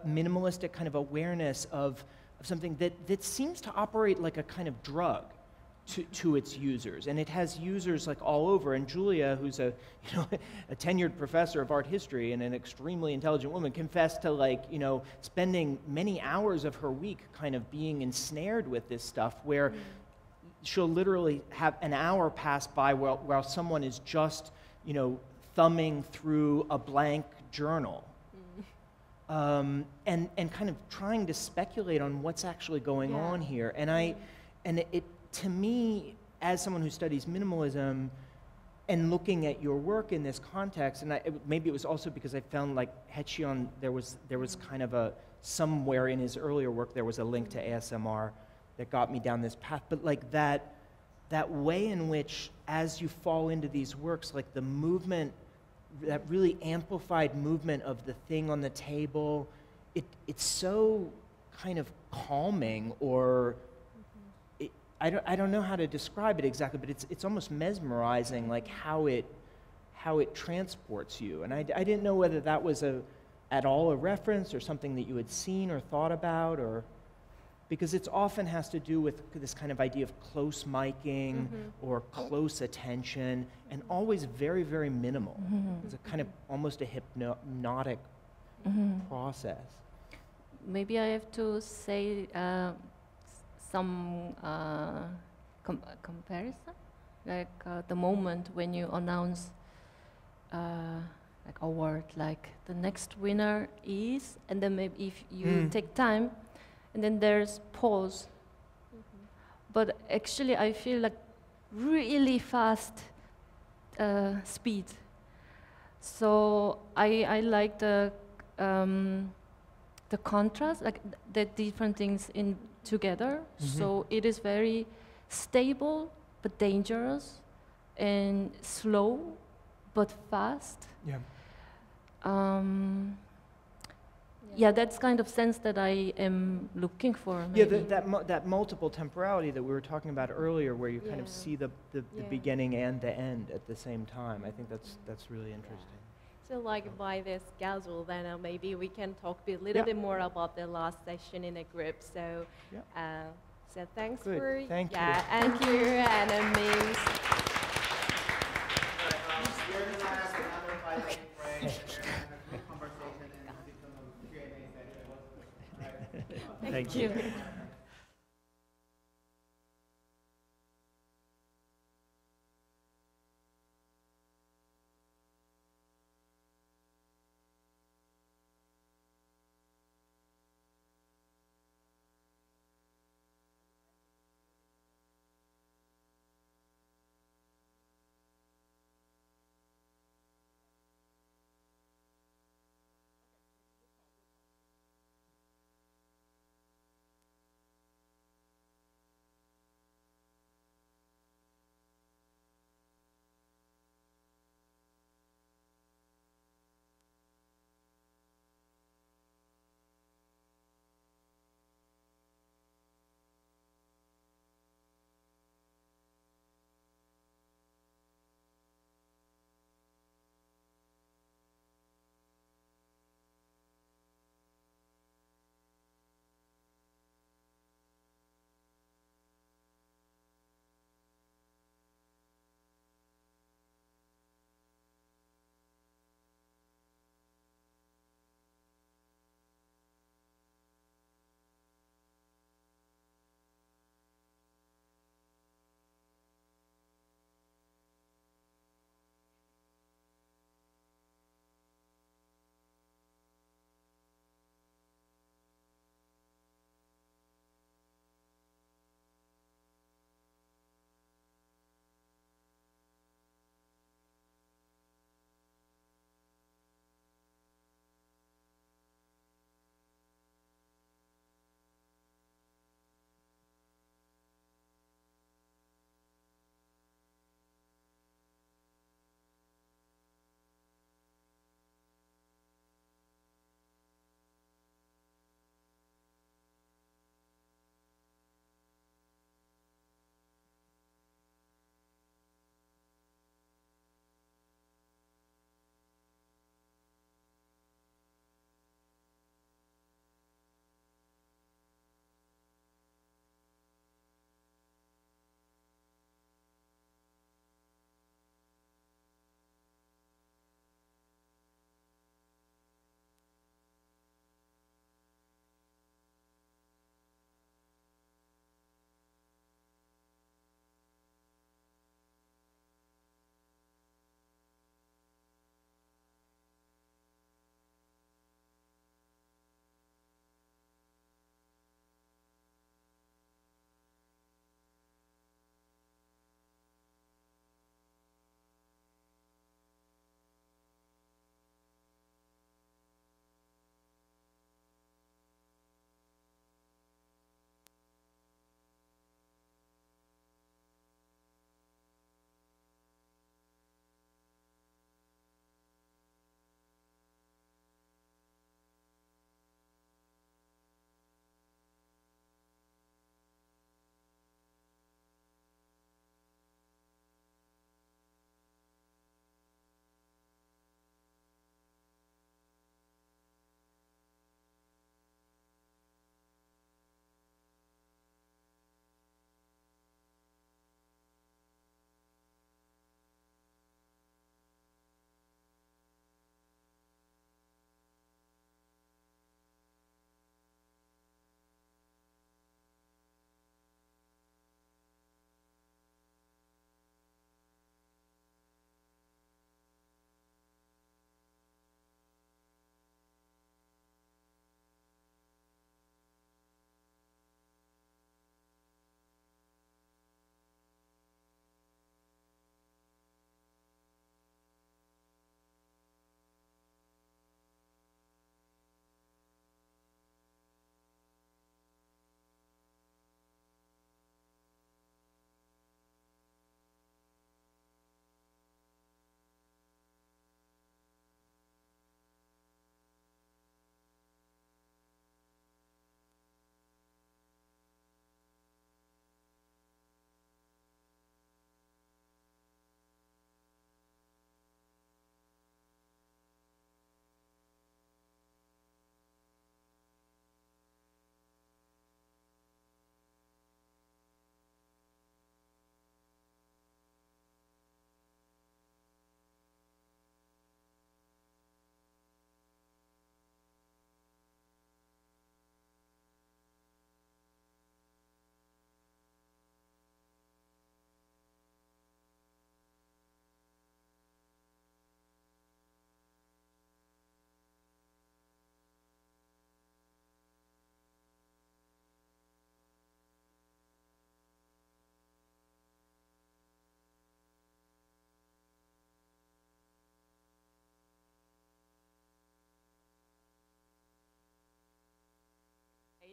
minimalistic kind of awareness of something that seems to operate like a kind of drug. to its users, and it has users like all over. And Julia, who's a a tenured professor of art history and an extremely intelligent woman, confessed to spending many hours of her week kind of being ensnared with this stuff, where she'll literally have an hour pass by while someone is just thumbing through a blank journal. And kind of trying to speculate on what's actually going on here. And it to me, as someone who studies minimalism and looking at your work in this context, and maybe it was also because I found like Hechion, there was kind of somewhere in his earlier work there was a link to ASMR that got me down this path. But like that way in which, as you fall into these works, like the movement, that really amplified movement of the thing on the table, it's so kind of calming, or I don't know how to describe it exactly, but it's almost mesmerizing, like how it transports you. And I didn't know whether that was at all a reference or something that you had seen or thought about, or because it often has to do with this kind of idea of close miking or close attention, and always very, very minimal. It's a kind of almost a hypnotic process. Maybe I have to say some comparison, like the moment when you announce like a word, like the next winner is, and then maybe if you take time, and then there's pause. But actually I feel like really fast speed. So I like the contrast, like the different things in together. So it is very stable but dangerous, and slow but fast. Yeah, that's kind of sense that I am looking for. Maybe. Yeah, that multiple temporality that we were talking about earlier, where you kind of see the beginning and the end at the same time. I think that's really interesting. So like by this schedule, then maybe we can talk a little bit more about the last session in a group. So, so thanks for Thank you. and you and Mings. We're going to have another 5-minute break and have a group conversation and do some Q&A session. Thank you.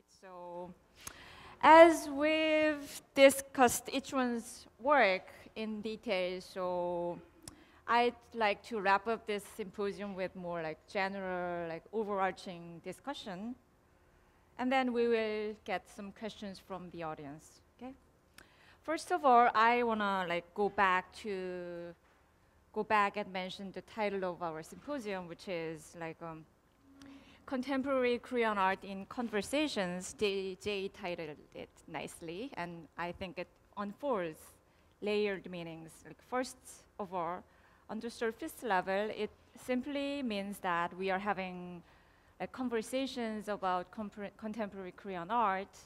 right? So as we've discussed each one's work in detail, so I'd like to wrap up this symposium with more like general, like overarching discussion. And then we will get some questions from the audience, okay? First of all, I wanna like go back and mention the title of our symposium, which is like Contemporary Korean Art in Conversations. Jay titled it nicely, and I think it unfolds layered meanings. Like first of all, on the surface level, it simply means that we are having conversations about contemporary Korean art.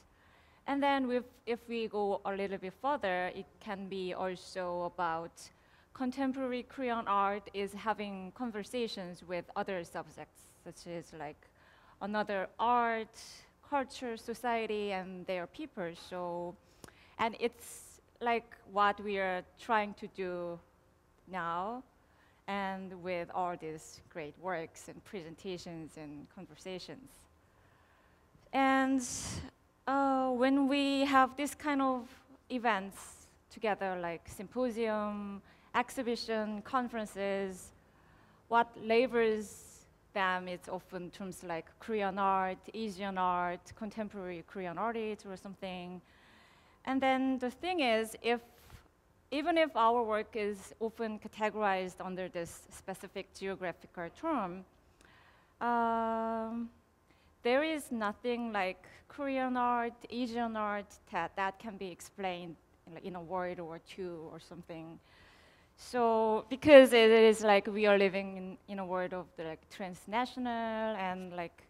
And then if we go a little bit further, it can be also about contemporary Korean art is having conversations with other subjects, such as like another art, culture, society, and their people. So, and it's like what we are trying to do now, and with all these great works and presentations and conversations. And when we have this kind of events together, like symposium, exhibition, conferences, what labels them, it's often terms like Korean art, Asian art, contemporary Korean art or something. And then the thing is, even if our work is often categorized under this specific geographical term, there is nothing like Korean art, Asian art that can be explained in a word or two or something. So because it is like we are living in a world of the like transnational, and like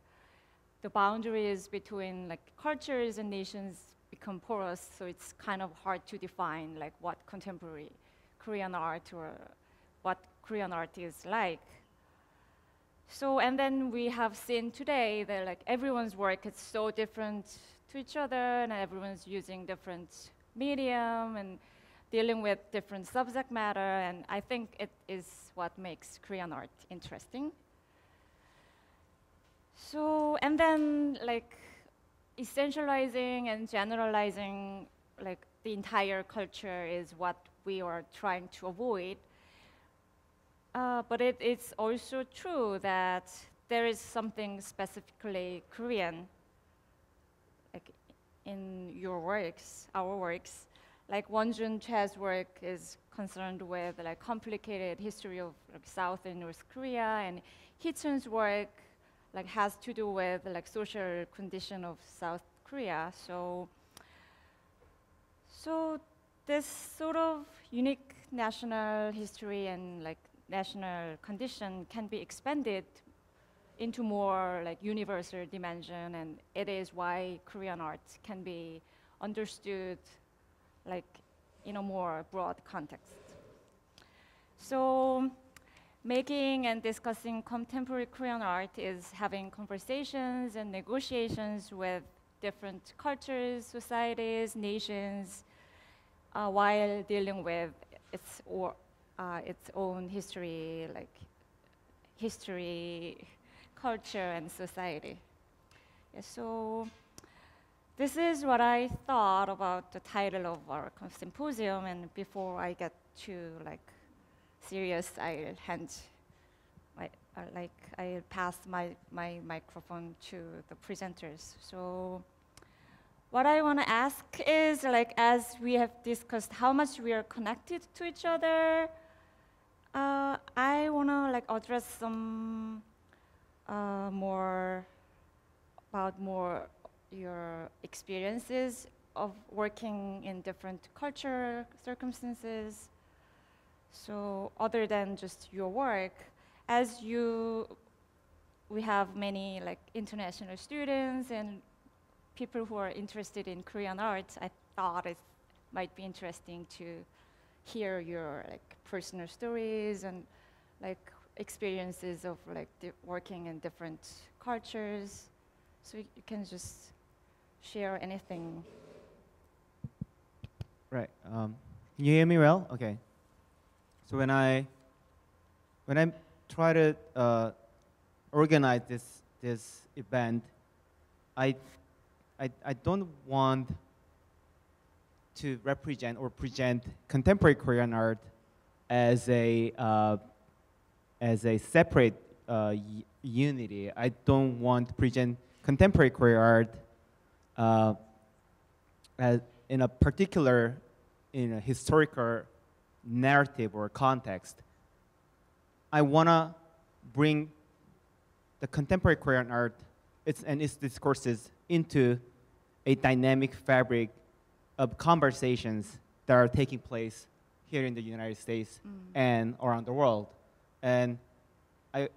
the boundaries between like cultures and nations become porous, so it's kind of hard to define like what contemporary Korean art or what Korean art is like. So, and then we have seen today that like everyone's work is so different to each other, and everyone's using different medium and dealing with different subject matter, and I think it is what makes Korean art interesting. So, and then like essentializing and generalizing like the entire culture is what we are trying to avoid. But it's also true that there is something specifically Korean, like in your works, our works. Like Wonjun Cha's work is concerned with like complicated history of like South and North Korea, and Hee-chun's work like has to do with like social condition of South Korea. So this sort of unique national history and like national condition can be expanded into more like universal dimension, and it is why Korean art can be understood like in a more broad context. So making and discussing contemporary Korean art is having conversations and negotiations with different cultures, societies, nations, while dealing with its own history, like history, culture, and society. Yeah, so this is what I thought about the title of our symposium, and before I get to like serious, I'll pass my microphone to the presenters. So what I want to ask is, like, as we have discussed how much we are connected to each other, I want to like address some more your experiences of working in different culture circumstances. So other than just your work, as we have many like international students and people who are interested in Korean art, I thought it might be interesting to hear your like personal stories and like experiences of like working in different cultures. So you can just share anything. Right. Can you hear me well? Okay. So when I try to organize this event, I I don't want to represent or present contemporary Korean art as a separate unity. I don't want to present contemporary Korean art as in a particular historical narrative or context. I want to bring the contemporary Korean art and its discourses into a dynamic fabric of conversations that are taking place here in the United States and around the world. And I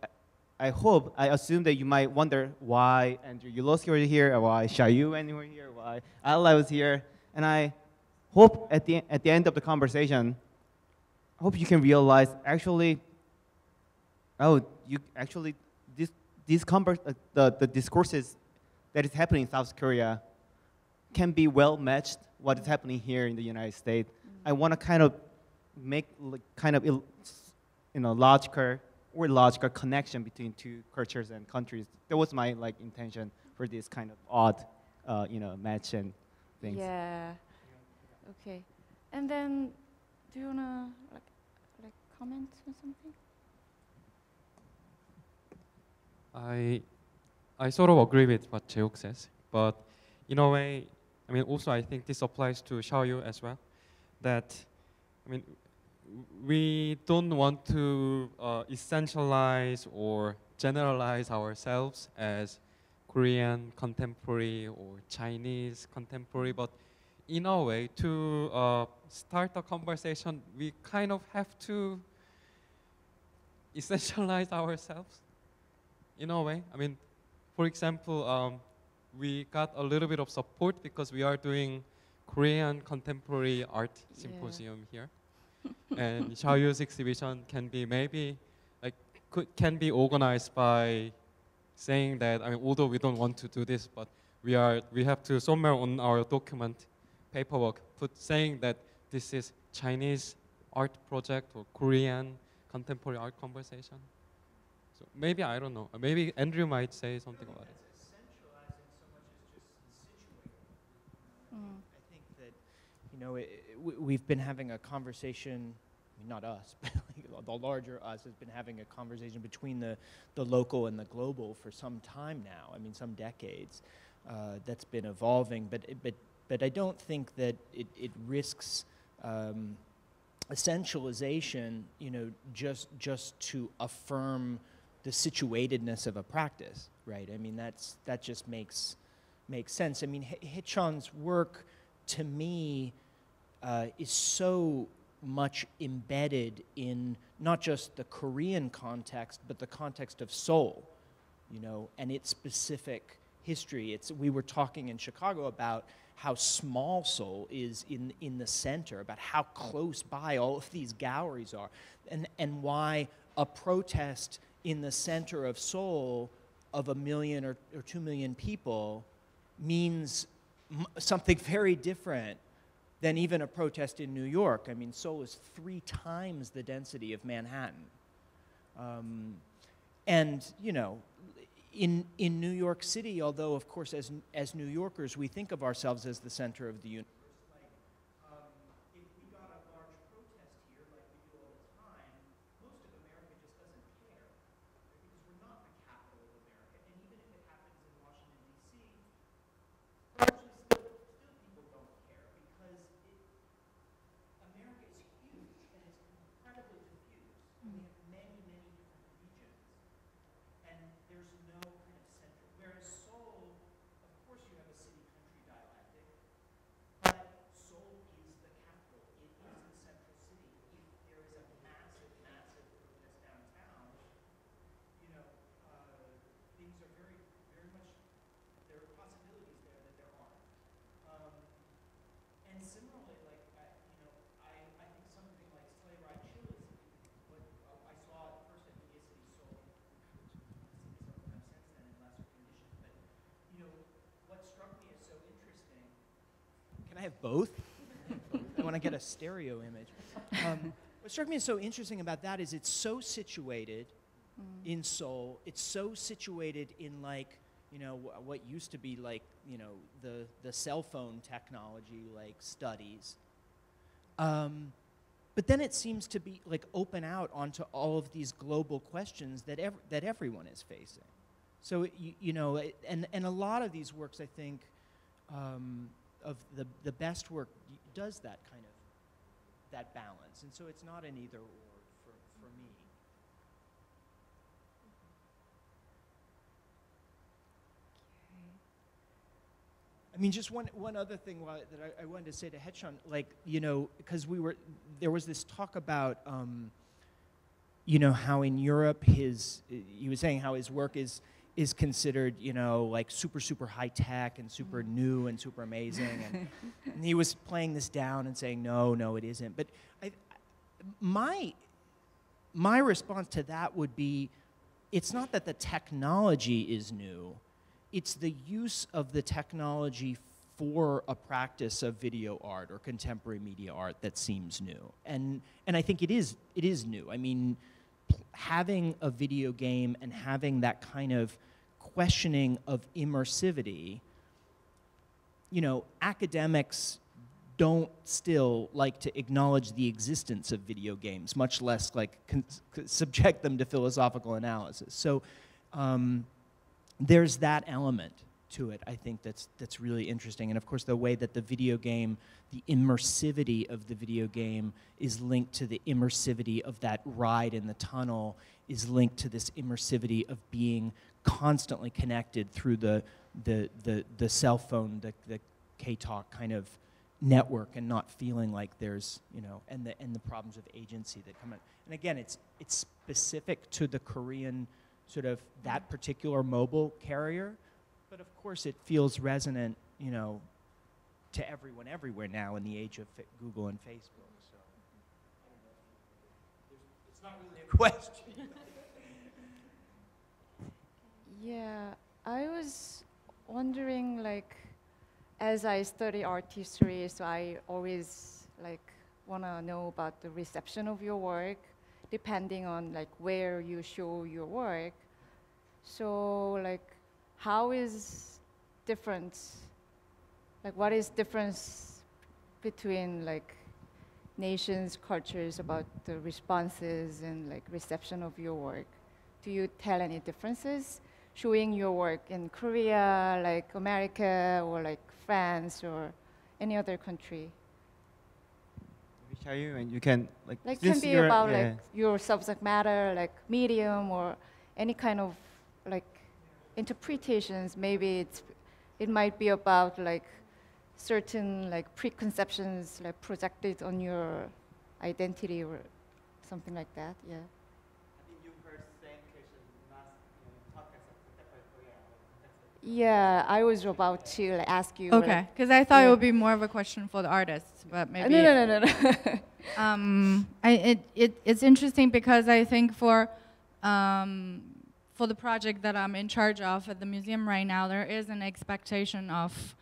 assume that you might wonder why Andrew Yulowski was here, or why Xiaoyu anywhere here, why Ally was here. And I hope at the end of the conversation, I hope you can realize actually, the discourses that is happening in South Korea can be well matched what is happening here in the United States. I want to kind of make logical connection between two cultures and countries. That was my intention for this kind of odd, match and things. Yeah. Okay. And then, do you wanna comment on something? I sort of agree with what Jeok says, but in a way, I mean, also I think this applies to Xiaoyu as well. That, I mean, we don't want to essentialize or generalize ourselves as Korean contemporary or Chinese contemporary, but in a way, to start a conversation, we kind of have to essentialize ourselves in a way. I mean, for example, we got a little bit of support because we are doing Korean contemporary art symposium here. And Xiaoyu's exhibition can be maybe can be organized by saying that, I mean, although we don't want to do this, but we have to somewhere on our document paperwork saying that this is Chinese art project or Korean contemporary art conversation. So maybe, I don't know, maybe Andrew might say something about it. I think that we've been having a conversation, not us, but the larger us has been having a conversation between the local and the global for some time now. I mean, some decades. That's been evolving, but I don't think that it risks essentialization, just to affirm the situatedness of a practice, right? I mean, that just makes sense. I mean, Hichon's work, to me, is so much embedded in not just the Korean context, but the context of Seoul, and its specific history. We were talking in Chicago about how small Seoul is in the center, about how close by all of these galleries are, and why a protest in the center of Seoul of 1 million or 2 million people means something very different than even a protest in New York. I mean, Seoul is 3 times the density of Manhattan. And, in New York City, although, of course, as New Yorkers, we think of ourselves as the center of the universe, if we got a large protest here, like we do all the time, most of America just doesn't care, because we're not the capital of America. And even if it happens in Washington, D.C., largely still people don't care, because America is huge, and it's incredibly diffuse. We have many, many different regions, and there's no kind of center. Whereas Seoul, of course you have a city-country dialectic, but Seoul is the capital. It is the central city. If there is a massive, massive protest downtown, things are very, very much, there are possibilities there that there aren't. And similarly, I think something like Sleigh Ride Chill is what I saw at first at Media City Seoul. I've seen it several times since then in lesser conditions. But what struck me as so interesting. Can I have both? I want to get a stereo image. What struck me as so interesting about that is it's so situated in Seoul. It's so situated in you know, what used to be like, you know, the cell phone technology, like studies. But then it seems to be like open out onto all of these global questions that that everyone is facing. So you know, and a lot of these works, I think, of the best work does that kind of that balance, and so it's not an either or for me. I mean, just one other thing that I wanted to say to Hechon, like, you know, because there was this talk about, you know, how in Europe he was saying how his work is considered, you know, like super high tech and super new and super amazing, and he was playing this down and saying no it isn't. But my response to that would be, it's not that the technology is new. It's the use of the technology for a practice of video art or contemporary media art that seems new. And I think it is new. I mean, having a video game and having that kind of questioning of immersivity, you know, academics don't still like to acknowledge the existence of video games, much less like subject them to philosophical analysis. So there's that element to it, I think, that's really interesting. And of course, the way that the video game, the immersivity of the video game is linked to the immersivity of that ride in the tunnel, is linked to this immersivity of being constantly connected through the cell phone, the K-Talk kind of network, and not feeling like there's, you know, and the problems of agency that come in. And again, it's specific to the Korean sort of that particular mobile carrier, but of course it feels resonant, you know, to everyone everywhere now in the age of Google and Facebook. So it's not really a question. Yeah, I was wondering, like, as I study art history, so I always like want to know about the reception of your work, depending on like where you show your work. So like, how is different, like what is difference between like nations, cultures about the responses and like reception of your work? Do you tell any differences showing your work in Korea, like America, or like France, or any other country? Maybe show you, and you can like. Like can be about like your subject matter, like medium, or any kind of like interpretations. Maybe it might be about like certain like preconceptions like projected on your identity or something like that. Yeah. Yeah, I was about to like, ask you. Okay, because I thought it would be more of a question for the artists, but maybe. No. It's interesting because I think for the project that I'm in charge of at the museum right now, there is an expectation of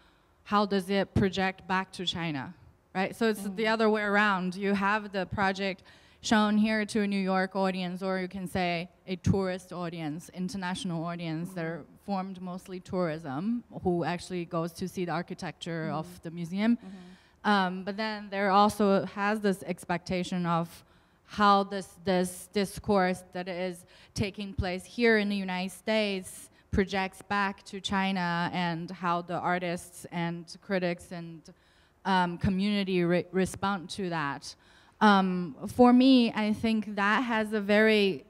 how does it project back to China, right? So it's the other way around. You have the project shown here to a New York audience, or you can say a tourist audience, international audience that are formed mostly tourism, who actually goes to see the architecture of the museum. But then there also has this expectation of how this discourse that is taking place here in the United States projects back to China, and how the artists and critics and community respond to that. For me, I think that has a very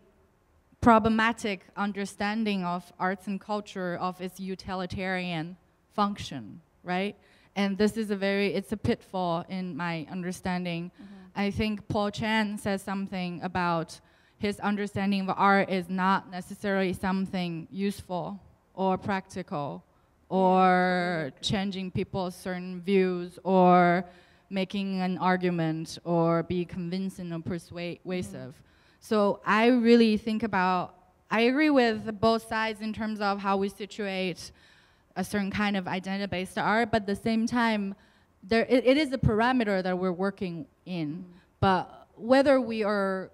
problematic understanding of arts and culture, of its utilitarian function, right? And this is it's a pitfall in my understanding. I think Paul Chan says something about his understanding of art is not necessarily something useful or practical or changing people's certain views or making an argument or be convincing or persuasive. So I really think I agree with both sides in terms of how we situate a certain kind of identity-based art, but at the same time, it is a parameter that we're working in. But whether we are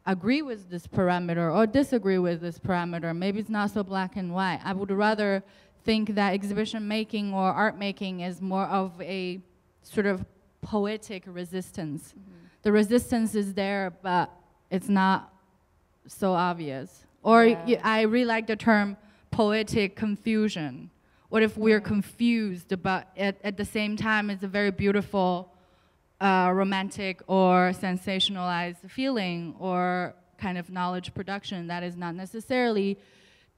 agree with this parameter or disagree with this parameter. Maybe it's not so black and white. I would rather think that exhibition making or art making is more of a sort of poetic resistance. The resistance is there, but it's not so obvious. Or I really like the term poetic confusion. What if we're confused, but at the same time it's a very beautiful romantic or sensationalized feeling or kind of knowledge production that is not necessarily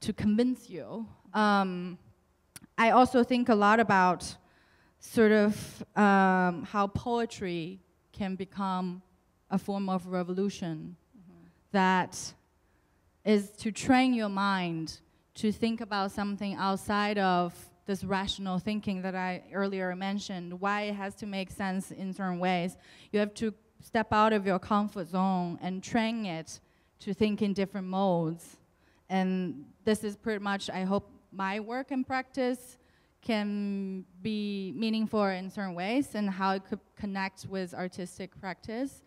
to convince you. I also think a lot about sort of how poetry can become a form of revolution that is to train your mind to think about something outside of this rational thinking that I earlier mentioned, why it has to make sense in certain ways. You have to step out of your comfort zone and train it to think in different modes. And this is pretty much, I hope, my work and practice can be meaningful in certain ways and how it could connect with artistic practice.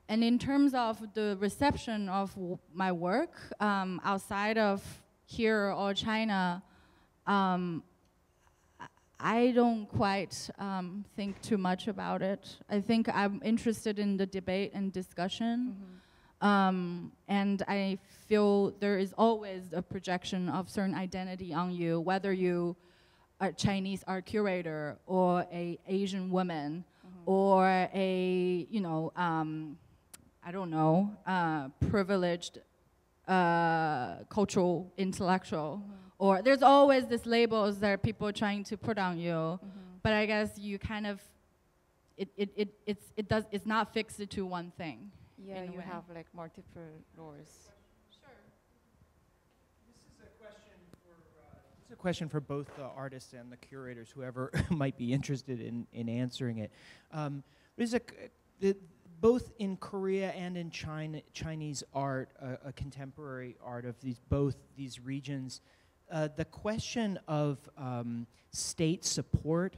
And in terms of the reception of my work outside of here or China, I don't quite think too much about it. I think I'm interested in the debate and discussion. And I feel there is always a projection of certain identity on you, whether you are Chinese art curator or a Asian woman or a, I don't know, privileged cultural intellectual. Or there's always this labels that people are trying to put on you, but I guess you kind of, it's not fixed to one thing. Yeah, you have like multiple roles. Sure. This is a question for both the artists and the curators, whoever might be interested in answering it. Both in Korea and in Chinese art, a contemporary art of both these regions, the question of state support,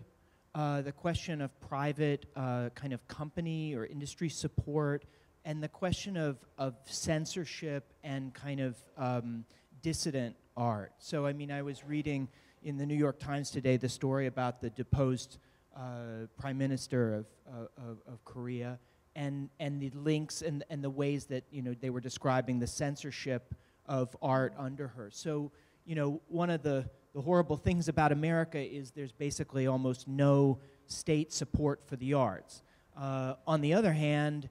the question of private kind of company or industry support, and the question of censorship and kind of dissident art. So, I mean, I was reading in the New York Times today the story about the deposed prime minister of Korea, and the links and the ways that they were describing the censorship of art under her. So, one of the horrible things about America is there's basically almost no state support for the arts. On the other hand,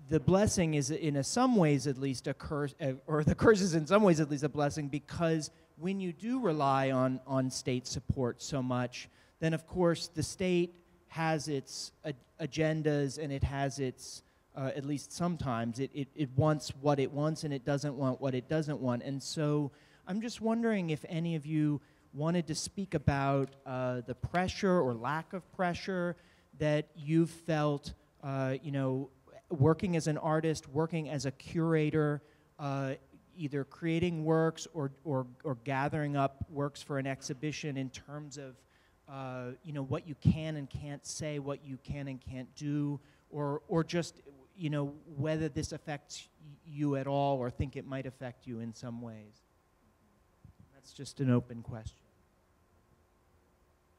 the blessing is, in some ways at least, a curse, or the curse is in some ways at least a blessing, because when you do rely on state support so much, then of course the state has its agendas and it has its, at least sometimes, it wants what it wants and it doesn't want what it doesn't want. And so I'm just wondering if any of you wanted to speak about the pressure or lack of pressure that you've felt, working as an artist, working as a curator, either creating works or gathering up works for an exhibition in terms of what you can and can't say, what you can and can't do, or just whether this affects you at all or think it might affect you in some ways. That's just an open question.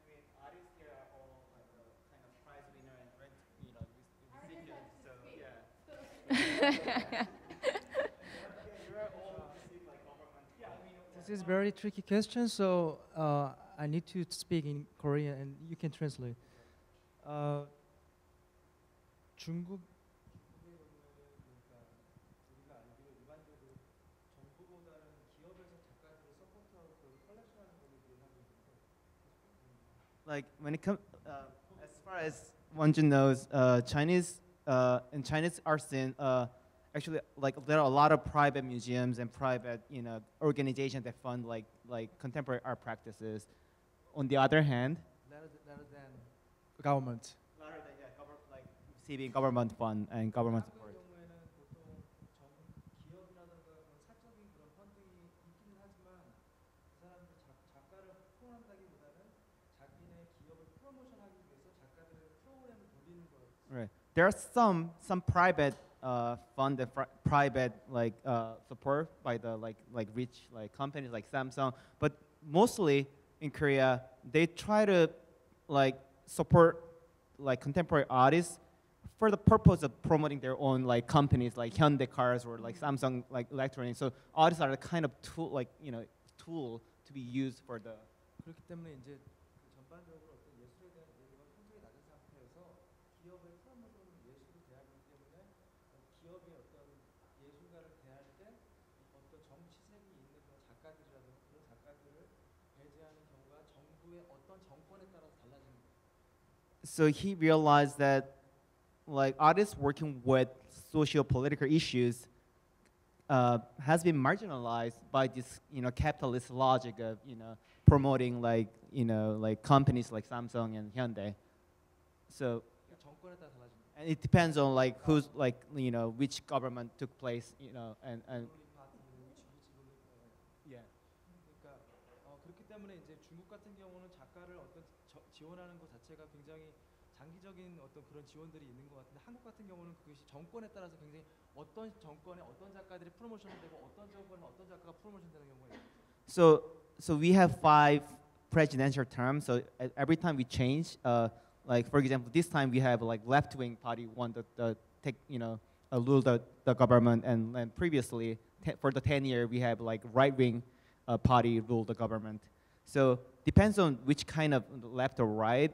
I mean, artists here are all like a kind of prize winner and recipients, so yeah. This is very tricky question, so I need to speak in Korean and you can translate. 중국 like when it comes, as far as Wonjun knows, Chinese in Chinese art scene, actually, like there are a lot of private museums and private, organizations that fund like contemporary art practices. On the other hand, rather than government. Rather than like receiving government fund and government support. Right. There are some private fund the private like support by the like rich like companies like Samsung, but mostly in Korea they try to like support like contemporary artists for the purpose of promoting their own like companies like Hyundai cars or like Samsung like electronics. So artists are the kind of tool like tool to be used for the. 그렇기 때문에 이제 전반적으로 어떤 예술에 대한 이해도가 굉장히 낮은 상태에서 기업의 프로모션은 예술을 대하기 때문에 기업이 어떤 예술가를 대할 때 어떤 정치색이 있는 그런 작가들이라든가 그런 작가들을 배제하는 경우가 정부의 어떤 정권에 따라서 달라지는 거예요. So he realized that like artists working with socio-political issues has been marginalized by this capitalist logic of promoting like like companies like Samsung and Hyundai. So and it depends on like who's like which government took place and yeah. 그러니까 그렇기 때문에 이제 중국 같은 경우는 작가를 어떤 지원하는 것 자체가 굉장히 장기적인 어떤 그런 지원들이 있는 것 같은데 한국 같은 경우는 그것이 정권에 따라서 굉장히 어떤 정권에 어떤 작가들이 프로모션이 되고 어떤 정권에 어떤 작가가 프로모션 되는 경우가 있어요. So we have 5 presidential terms. So every time we change, like for example, this time we have like left-wing party want to take rule the government, and previously for the 10-year we have like right-wing party rule the government. So depends on which kind of left or right.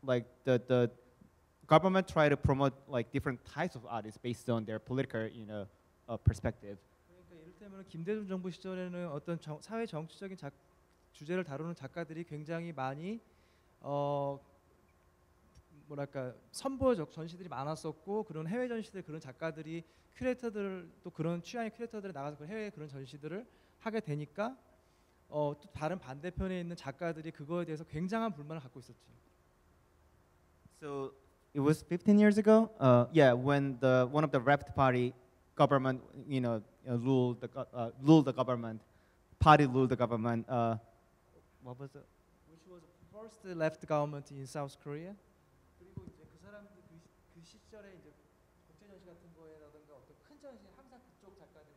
Like the government try to promote like different types of artists based on their political perspective. 그러니까 이를테면 김대중 정부 시절에는 어떤 사회 정치적인 주제를 다루는 작가들이 굉장히 많이 뭐랄까 선보적 전시들이 많았었고 그런 해외 전시들 그런 작가들이 큐레이터들 또 그런 취향의 큐레이터들이 나가서 그 해외 그런 전시들을 하게 되니까 또 다른 반대편에 있는 작가들이 그거에 대해서 굉장한 불만을 갖고 있었지. So it was 15 years ago. Yeah, when one of the left party government, ruled the government, party ruled the government. What was it? Which was the first left government in South Korea. 그리고 이제 그 사람들 그 시절에 이제 국제 전시 같은 거에라든가 어떤 큰 전시 항상 그쪽 작가들이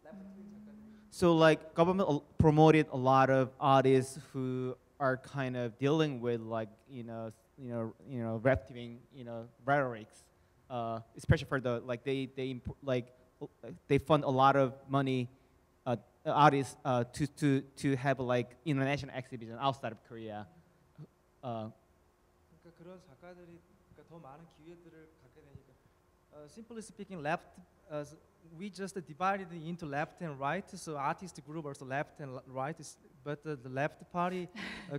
left wing 작가들이. So like government promoted a lot of artists who are kind of dealing with like left wing rhetorics, especially for the like they fund a lot of money artists to have like international exhibition outside of Korea. 그러니까 그런 작가들이 더 많은 기회들을 갖게 되니까. Simply speaking, left. We just divided into left and right. So artist group also left and right. But the left party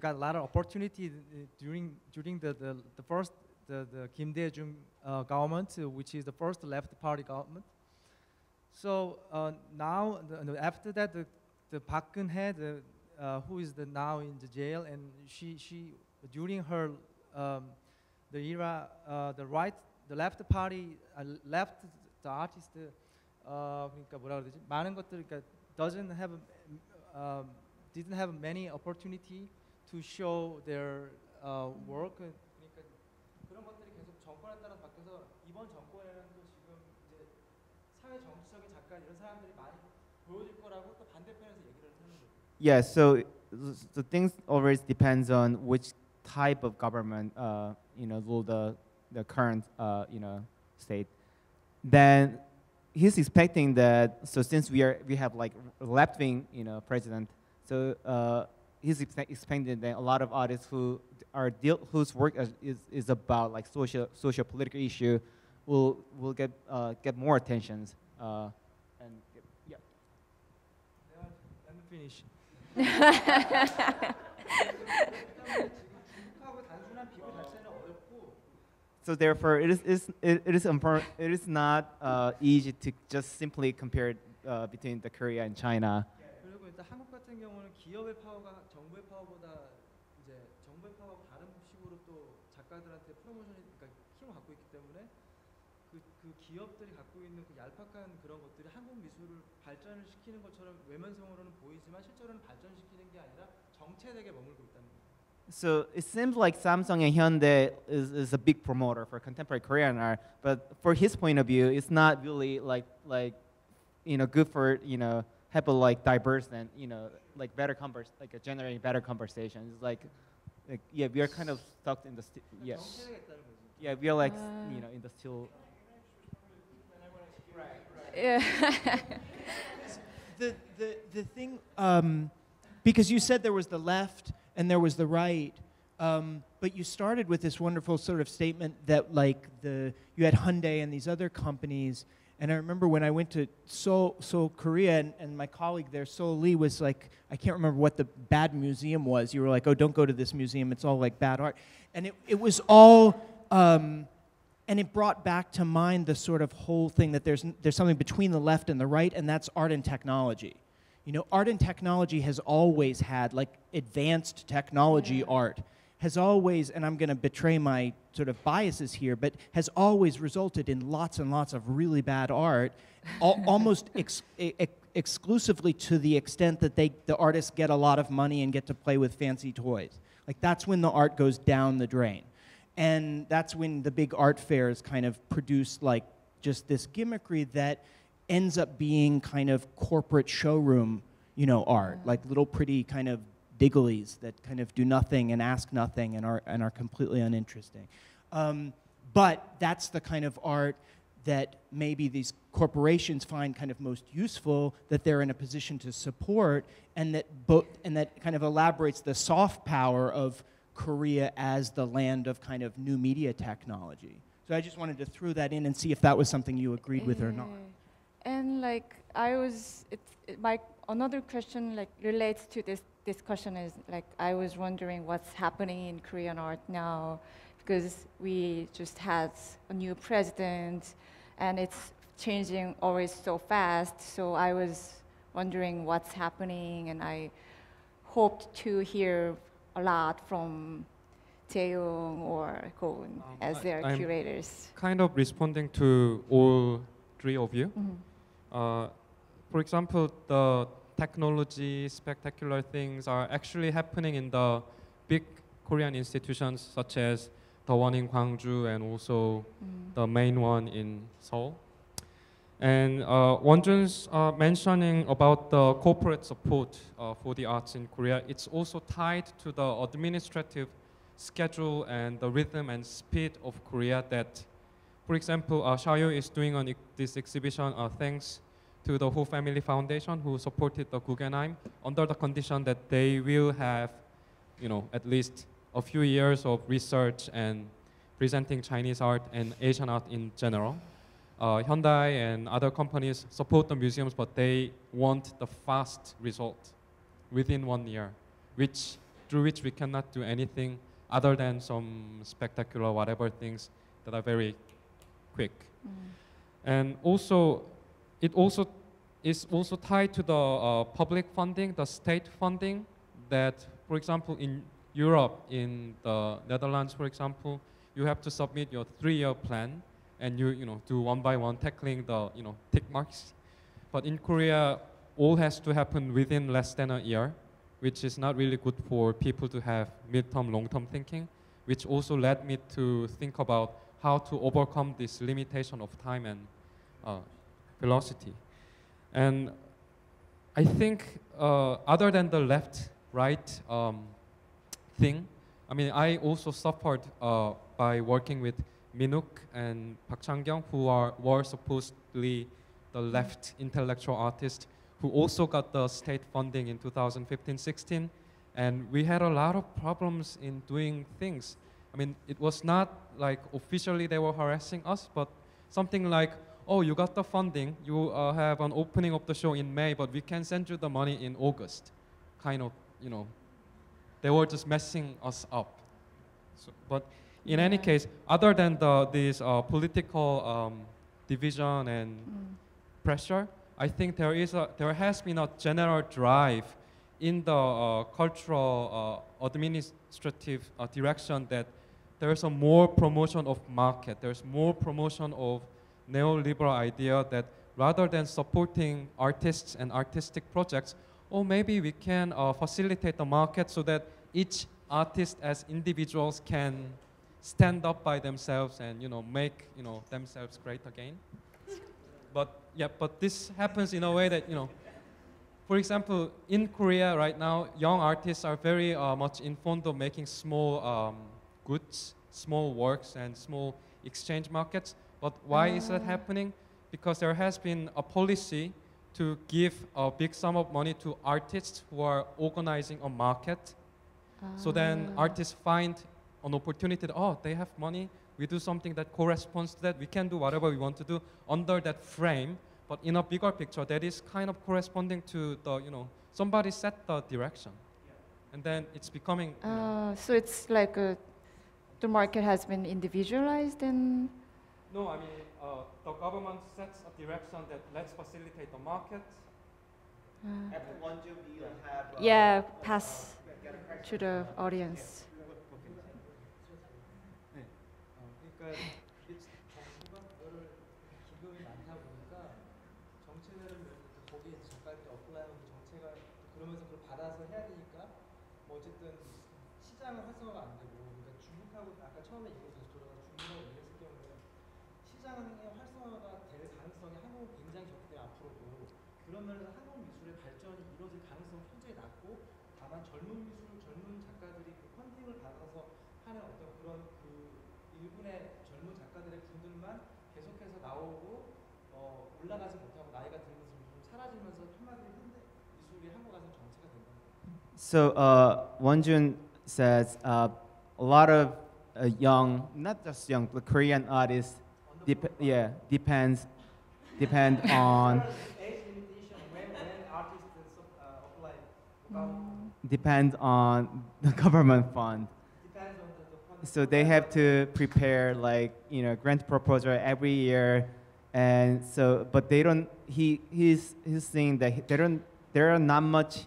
got a lot of opportunity during the first the Kim Dae-jung government, which is the first left party government. So now after that the Park Geun-hye, who is now in the jail, and she during her the era the left party left the artist 그러니까 뭐라 그러지 많은 것들 그러니까 didn't have many opportunity to show their work. 그러니까 그런 것들이 계속 정권에 따라 바뀌어서 이번 정권에는 또 지금 이제 사회 정치적인 작가 이런 사람들이 많이 보여질 거라고 또 반대편에서 얘기를 하는 거죠. Yeah, so the things always depends on which type of government rule the current state. Then he's expecting that. So since we have like left wing president, so he's expecting that a lot of artists who whose work is about like social political issue will get more attentions. And yeah. Let me finish. So therefore, it is not easy to just simply compare between the Korea and China. 그리고 일단 한국 같은 경우는 기업의 파워가 정부의 파워보다 이제 정부의 파워가 다른 식으로 또 작가들한테 프로모션이 그러니까 힘을 갖고 있기 때문에 그 기업들이 갖고 있는 그 얄팍한 그런 것들이 한국 미술을 발전을 시키는 것처럼 외면성으로는 보이지만 실제로는 발전시키는 게 아니라 정체되게 머물고 있다는 거예요. So it seems like Samsung and Hyundai is a big promoter for contemporary Korean art, but for his point of view, it's not really like good for have a diverse and better generating better conversations. It's like yeah, we are kind of stuck in the yeah, we are in the still. Yeah. The thing, because you said there was the left and there was the right, but you started with this wonderful sort of statement that you had Hyundai and these other companies, and I remember when I went to Seoul, Korea, and my colleague there, Seoul Lee, was like, I can't remember what the bad museum was. You were like, oh, don't go to this museum, it's all like bad art. And it was all, and it brought back to mind the sort of whole thing that there's something between the left and the right, and that's art and technology. Art and technology has always had, advanced technology art has always, and I'm going to betray my sort of biases here, but has always resulted in lots and lots of really bad art, almost exclusively to the extent that the artists get a lot of money and get to play with fancy toys. That's when the art goes down the drain. And that's when the big art fairs kind of produce just this gimmickry that ends up being kind of corporate showroom, art, like little pretty kind of digglies that kind of do nothing and ask nothing and are completely uninteresting. But that's the kind of art that maybe these corporations find kind of most useful, that they're in a position to support, and that kind of elaborates the soft power of Korea as the land of kind of new media technology. So I just wanted to throw that in and see if that was something you agreed with or not. And my another question relates to this discussion is I was wondering what's happening in Korean art now, because we just had a new president and it's changing always so fast. So I was wondering what's happening, and I hoped to hear a lot from Jae-young or Goon as their curators. Kind of responding to all three of you. For example, the technology, spectacular things are actually happening in the big Korean institutions, such as the one in Gwangju and also the main one in Seoul. And Wonjun's mentioning about the corporate support for the arts in Korea, it's also tied to the administrative schedule and the rhythm and speed of Korea that, for example, Shayo is doing this exhibition thanks to the Ho Family Foundation, who supported the Guggenheim under the condition that they will have, at least a few years of research and presenting Chinese art and Asian art in general. Hyundai and other companies support the museums, but they want the fast result within 1 year, through which we cannot do anything other than some spectacular whatever things that are very quick. And also, it is also tied to the public funding, the state funding, that, for example, in Europe, in the Netherlands, for example, you have to submit your 3-year plan, and you do one by one, tackling the tick marks. But in Korea, all has to happen within less than a year, which is not really good for people to have mid-term, long-term thinking, which also led me to think about how to overcome this limitation of time and velocity. And I think other than the left-right thing, I mean, I also suffered by working with Minuk and Park Chang-kyung, who were supposedly the left intellectual artists, who also got the state funding in 2015-16. And we had a lot of problems in doing things. I mean, it was not like officially they were harassing us, but something like, oh, you got the funding, you have an opening of the show in May, but we can send you the money in August. Kind of, they were just messing us up. So, but in any case, other than this political division and pressure, I think there has been a general drive in the cultural administrative direction that there's a more promotion of market, there's more promotion of neoliberal idea that rather than supporting artists and artistic projects, or maybe we can facilitate the market so that each artists as individuals can stand up by themselves and make themselves great again. But this happens in a way that for example, in Korea right now, young artists are very much informed of making small goods, small works, and small exchange markets. But why is that happening? Because there has been a policy to give a big sum of money to artists who are organizing a market. So then artists find an opportunity that, they have money, we do something that corresponds to that, we can do whatever we want to do under that frame. But in a bigger picture, that is kind of corresponding to the, somebody set the direction. And then it's becoming... So it's like the market has been individualized and... No, I mean, the government sets a direction that let's facilitate the market. After one job, you'll have... yeah, pass to the audience. 그러니까 이게 정부가 그거를 기금이 많다 보니까 정책을 거기에 작가한테 어플라이하는 정책을 그러면서 그걸 받아서 해야 되니까 뭐 어쨌든 시장 활성화가 안 되고 그러니까 중국하고 아까 처음에 얘기해서 돌아가 중국하고 얘기했을 경우에 시장의 활성화가 될 가능성이 한국은 굉장히 적기 때문에 앞으로도 그런 면에서 한국 미술의 발전이 이루어질 가능성은 굉장히 낮고 다만 젊은 작가들이 그 펀딩을 받아서 하는 어떤 그런 일본의 젊은 작가들의 분들만 계속해서 나오고 올라가지 못하고 나이가 들면서 좀 사라지면서 한마디로 현대 미술이 한국 가서 정체가 된다. So Wonjun says a lot of young, not just young, but Korean artists, depend on depend on the government fund. So they have to prepare grant proposal every year, and so but they don't. He's saying that there are not much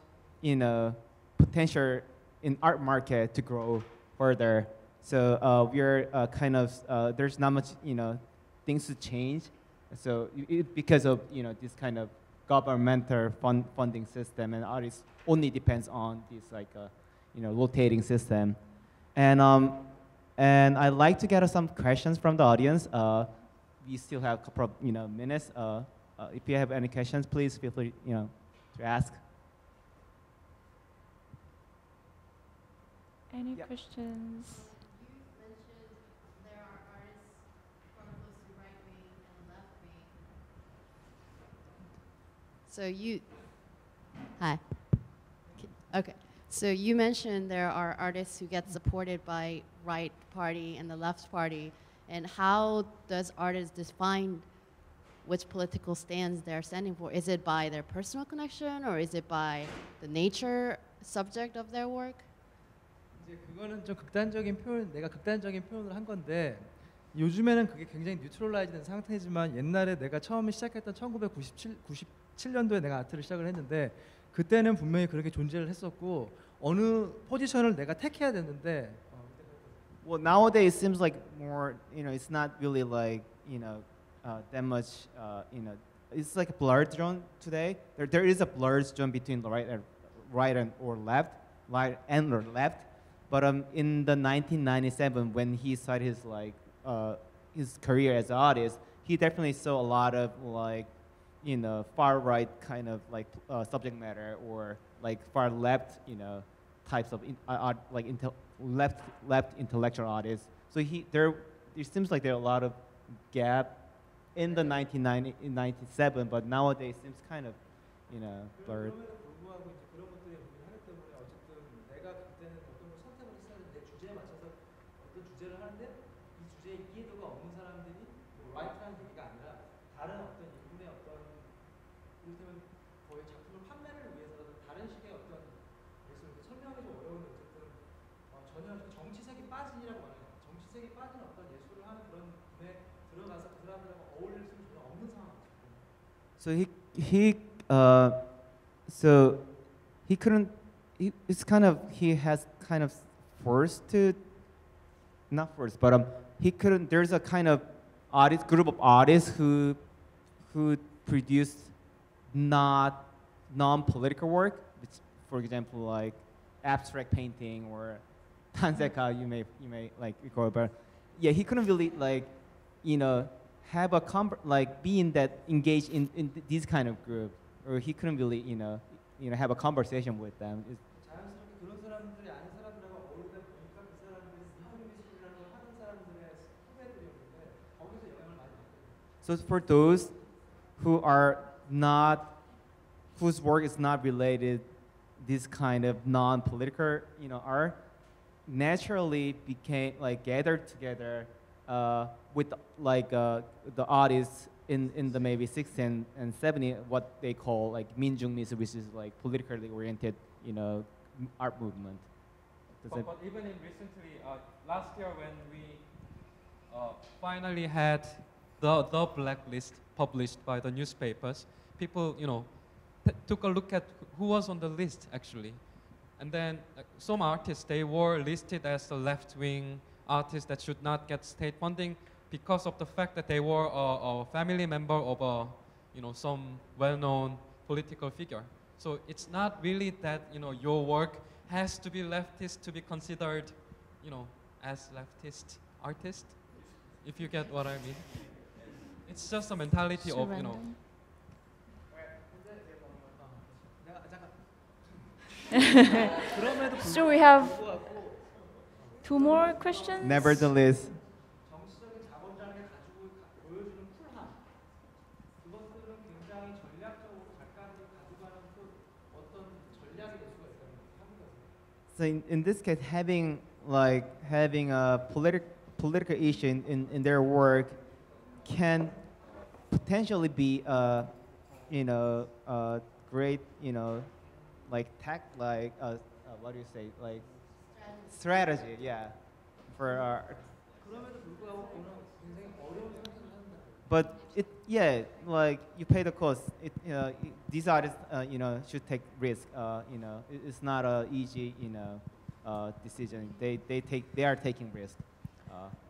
potential in art market to grow further. So we're kind of there's not much things to change. So because of this kind of governmental funding system, and artists only depends on this rotating system, and I'd like to get some questions from the audience. We still have a couple of minutes. If you have any questions, please feel free to ask. Any questions? You mentioned there are artists from close to right wing and left wing. So hi. Okay. So you mentioned there are artists who get supported by right party and the left party, and how does artists define which political stands they're standing for? Is it by their personal connection, or is it by the nature subject of their work? 이제 그거는 좀 내가 극단적인 표현을 한 건데 요즘에는 그게 굉장히 뉴트럴라이즈된 상태지만 옛날에 내가 처음에 시작했던 1997년도에 내가 아트를 시작을 했는데 그때는 분명히 그렇게 존재를 했었고 어느 포지션을 내가 택해야 됐는데 Well, nowadays it seems like more, it's not really that much, it's like a blurred zone today. There is a blurred zone between the right and or left. But in the 1997, when he started his career as an artist, he definitely saw a lot of far right kind of subject matter or far left, types of left intellectual artists. So it seems like there are a lot of gap in the 1997, but nowadays it seems kind of blurred. So he couldn't. He has kind of forced to, not forced, but he couldn't. There's a kind of group of artists who produce not non-political work, which, for example, like abstract painting or Tanseka, you may like recall, but yeah, he couldn't really like, have a be in that engaged in this kind of group, or he couldn't really have a conversation with them. 자연스럽게 그런 사람들이 아닌 사람들하고 어울리다 보니까 그 사람들이 사회미술이라는 걸 하는 사람들의 후배들이었는데 거기서 영향을 많이 받거든요. So for those who are not, whose work is not related, this kind of non-political, art, naturally became like gathered together with like the artists in the maybe 60s and 70s, what they call like 민중미술, which is like politically oriented, art movement. But even in recently, last year when we finally had the blacklist published by the newspapers, people, took a look at who was on the list actually. And then some artists, they were listed as the left-wing artists that should not get state funding because of the fact that they were a family member of a, some well-known political figure. So it's not really that, your work has to be leftist to be considered, as leftist artist, if you get what I mean. It's just a mentality of, So we have 2 more questions. Nevertheless, 정치적인 자본장에 가지고 보여주는 쿨함, 그것들은 굉장히 전략적으로 작가들이 가져가는 그 어떤 전략이 될 수가 있다는 합니다. so in this case, having a political issue in their work can potentially be great, like what do you say, like strategy, yeah, for art. 그럼에도 불구하고 그는 굉장히 어려운 선택을 한다. But like you pay the cost. These artists, should take risk. It's not a easy, decision. They are taking risk.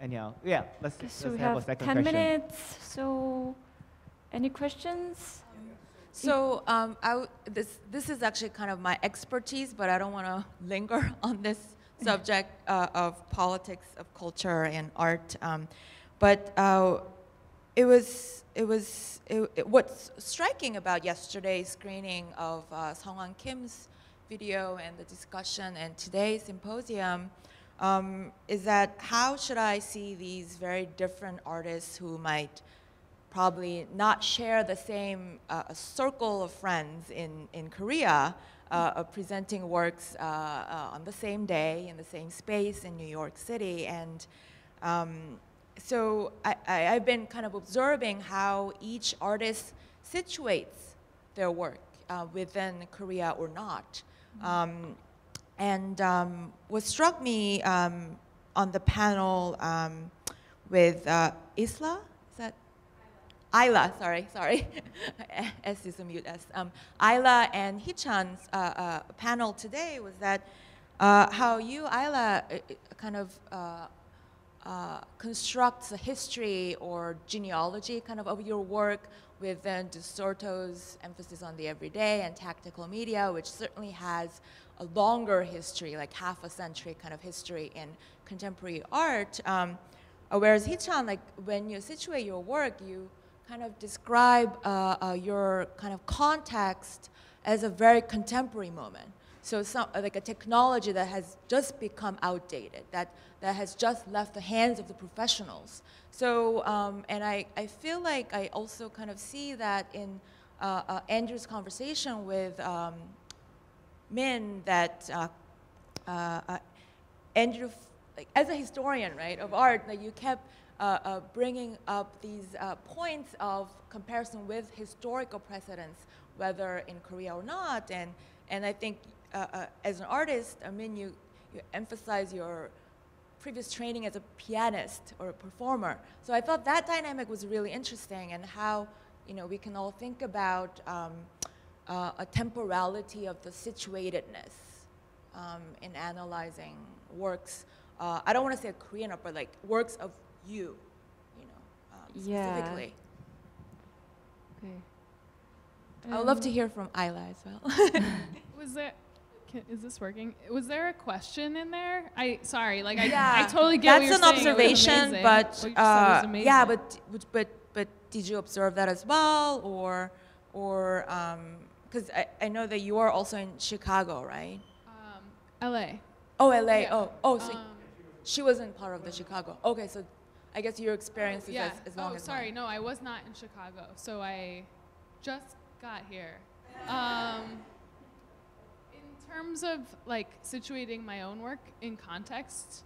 Anyhow, yeah. Let's So we have a have second 10 question. minutes. So, any questions? So this is actually kind of my expertise, but I don't want to linger on this subject of politics, of culture, and art. But what's striking about yesterday's screening of Sung-Hwan Kim's video and the discussion and today's symposium is that how should I see these very different artists who might probably not share the same circle of friends in Korea, presenting works on the same day in the same space in New York City. And so I've been kind of observing how each artist situates their work within Korea or not. And what struck me on the panel with Isla, is that? Ayla, sorry. S is a mute S. Ayla and Hee-chan's panel today was that how you, Ayla, kind of constructs a history or genealogy kind of your work within Distorto's emphasis on the everyday and tactical media, which certainly has a longer history, like half a century kind of history in contemporary art. Whereas Hee-chan, like when you situate your work, you kind of describe your kind of context as a very contemporary moment. So like a technology that has just become outdated, that has just left the hands of the professionals. So, and I feel like I also kind of see that in Andrew's conversation with Min, that Andrew, like, as a historian, right, of art, that you kept bringing up these points of comparison with historical precedents, whether in Korea or not. And I think as an artist, I mean, you emphasize your previous training as a pianist or a performer. So I thought that dynamic was really interesting, and how we can all think about a temporality of the situatedness in analyzing works. I don't want to say Korean art, but like works of you, specifically. Okay. I would love to hear from Ayla as well. Was there? Is this working? Was there a question in there? Sorry, like I Yeah, totally get what you're that's saying. an observation, It was but amazing. What you just said was amazing. yeah, but did you observe that as well, or because I know that you are also in Chicago, right? LA. Oh, LA. Yeah. So she wasn't part of the Chicago. Okay, so I guess your experience is as long as sorry, mine. no, I was not in Chicago, so I just got here. In terms of like situating my own work in context,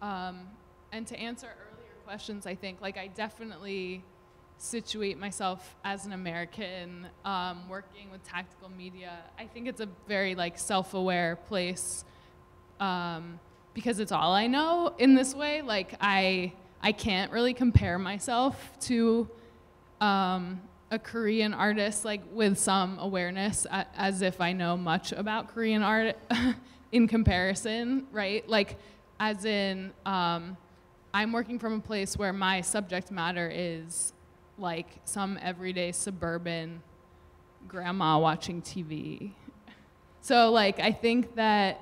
and to answer earlier questions, I think like I definitely situate myself as an American working with tactical media. I think it's a very like self-aware place because it's all I know in this way. Like I can't really compare myself to a Korean artist like with some awareness as if I know much about Korean art in comparison, right? Like as in I'm working from a place where my subject matter is like some everyday suburban grandma watching TV. So like I think that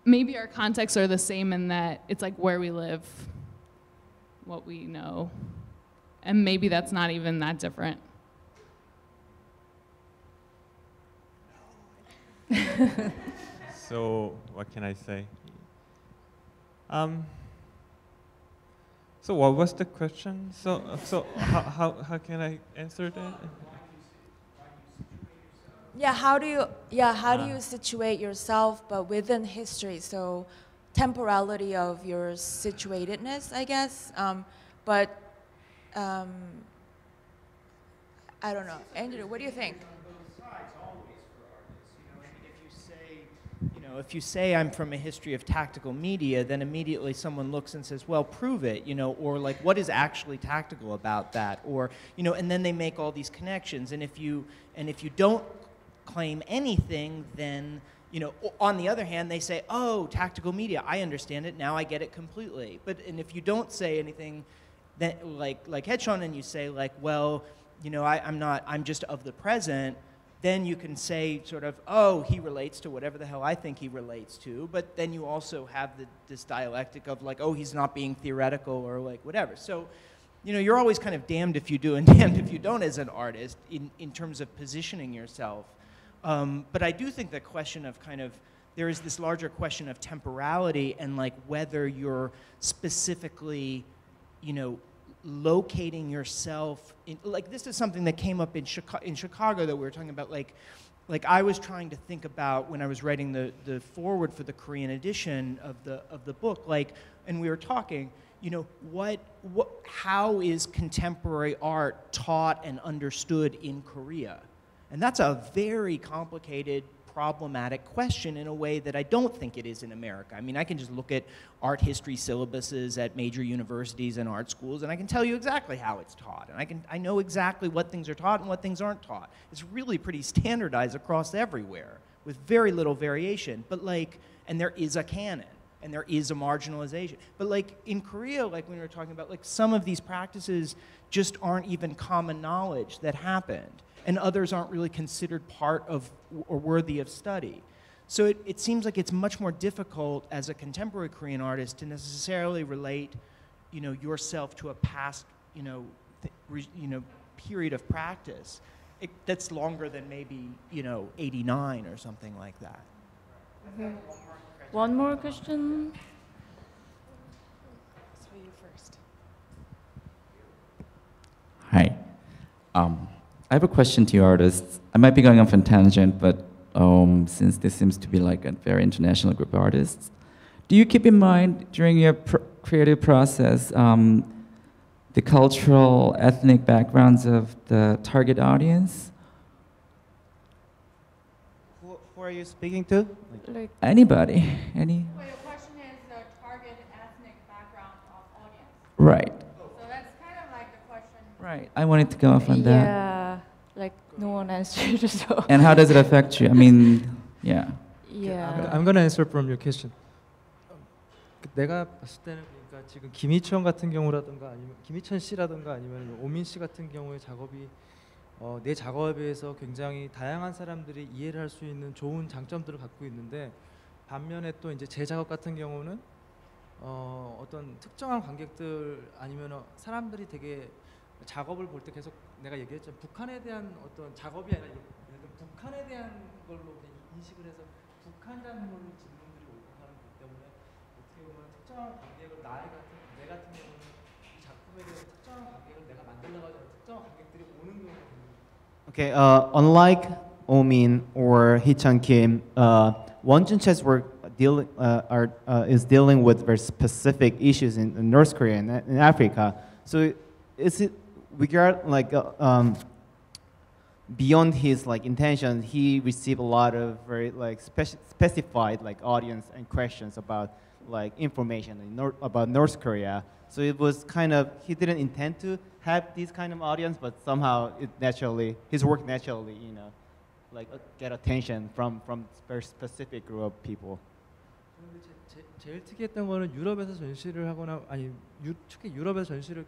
maybe our contexts are the same in that it's like where we live, what we know, and maybe that's not even that different. So what can I say? So what was the question? So how can I answer that? Yeah, how do you situate yourself, but within history? So temporality of your situatedness, I guess. But I don't know, Andrew, what do you think? If you say I'm from a history of tactical media, then immediately someone looks and says, well, prove it, or like, what is actually tactical about that? Or, and then they make all these connections. And if you don't claim anything, then, on the other hand, they say, oh, tactical media, I understand it, now I get it completely. And if you don't say anything, then like Hedshon, and you say like, well, I'm just of the present, then you can say sort of, oh, he relates to whatever the hell I think he relates to, but then you also have this dialectic of like, oh, he's not being theoretical or like whatever. So, you're always kind of damned if you do and damned if you don't as an artist in terms of positioning yourself. But I do think the question of there is this larger question of temporality and like whether you're specifically, locating yourself in, like this is something that came up in Chicago that we were talking about, like I was trying to think about when I was writing the foreword for the Korean edition of the book, like, and we were talking, how is contemporary art taught and understood in Korea? And that's a very complicated, problematic question in a way that I don't think it is in America. I mean, I can just look at art history syllabuses at major universities and art schools, and I can tell you exactly how it's taught. And I know exactly what things are taught and what things aren't taught. It's really pretty standardized across everywhere with very little variation. But like, and there is a canon, and there is a marginalization. But like in Korea, like when we were talking about, like some of these practices just aren't even common knowledge that happened, and others aren't really considered part of or worthy of study. So it seems like it's much more difficult as a contemporary Korean artist to necessarily relate, yourself to a past, period of practice that's longer than maybe, 89 or something like that. Okay. One more question. So you first. Hi. I have a question to you artists. I might be going off on tangent, but since this seems to be like a very international group of artists, do you keep in mind during your creative process the cultural, ethnic backgrounds of the target audience? Who are you speaking to? Like anybody, any? Well, your question is the target ethnic background of audience. Right. So that's kind of like the question. Right. I wanted to go off on that. Yeah, like no one answered. So. And how does it affect you? I mean, yeah. Yeah. I'm gonna answer from your question. 내가 봤을 때는 그러니까 지금 김희천 같은 경우라든가 아니면 김희천 씨라든가 아니면 오민 씨 같은 경우의 작업이 내 작업에 비해서 굉장히 다양한 사람들이 이해를 할 수 있는 좋은 장점들을 갖고 있는데 반면에 또 이제 제 작업 같은 경우는 어떤 특정한 관객들 아니면 사람들이 되게 작업을 볼 때 계속 내가 얘기했지만 북한에 대한 어떤 작업이 아니라 예를 들면 북한에 대한 걸로 인식을 해서 북한이라는 걸로 질문들이 오고 하는 거기 때문에 어떻게 보면 특정한 관객을 내 같은 경우는 이 작품에 대해서 특정한 관객을 내가 만들려고 하지 않는 특정한 관객들이 오는 경우가 Okay, unlike Omin or Hee-chan Kim, Won Jun-che's work is dealing with very specific issues in North Korea and in Africa. So is it beyond his intention, he received a lot of very specified audience and questions about information about North Korea. So it was he didn't intend to have this kind of audience, but somehow his work naturally, get attention from very specific group of people. 제일 특이했던 거는 유럽에서 전시를 하거나 특히 유럽에서 전시를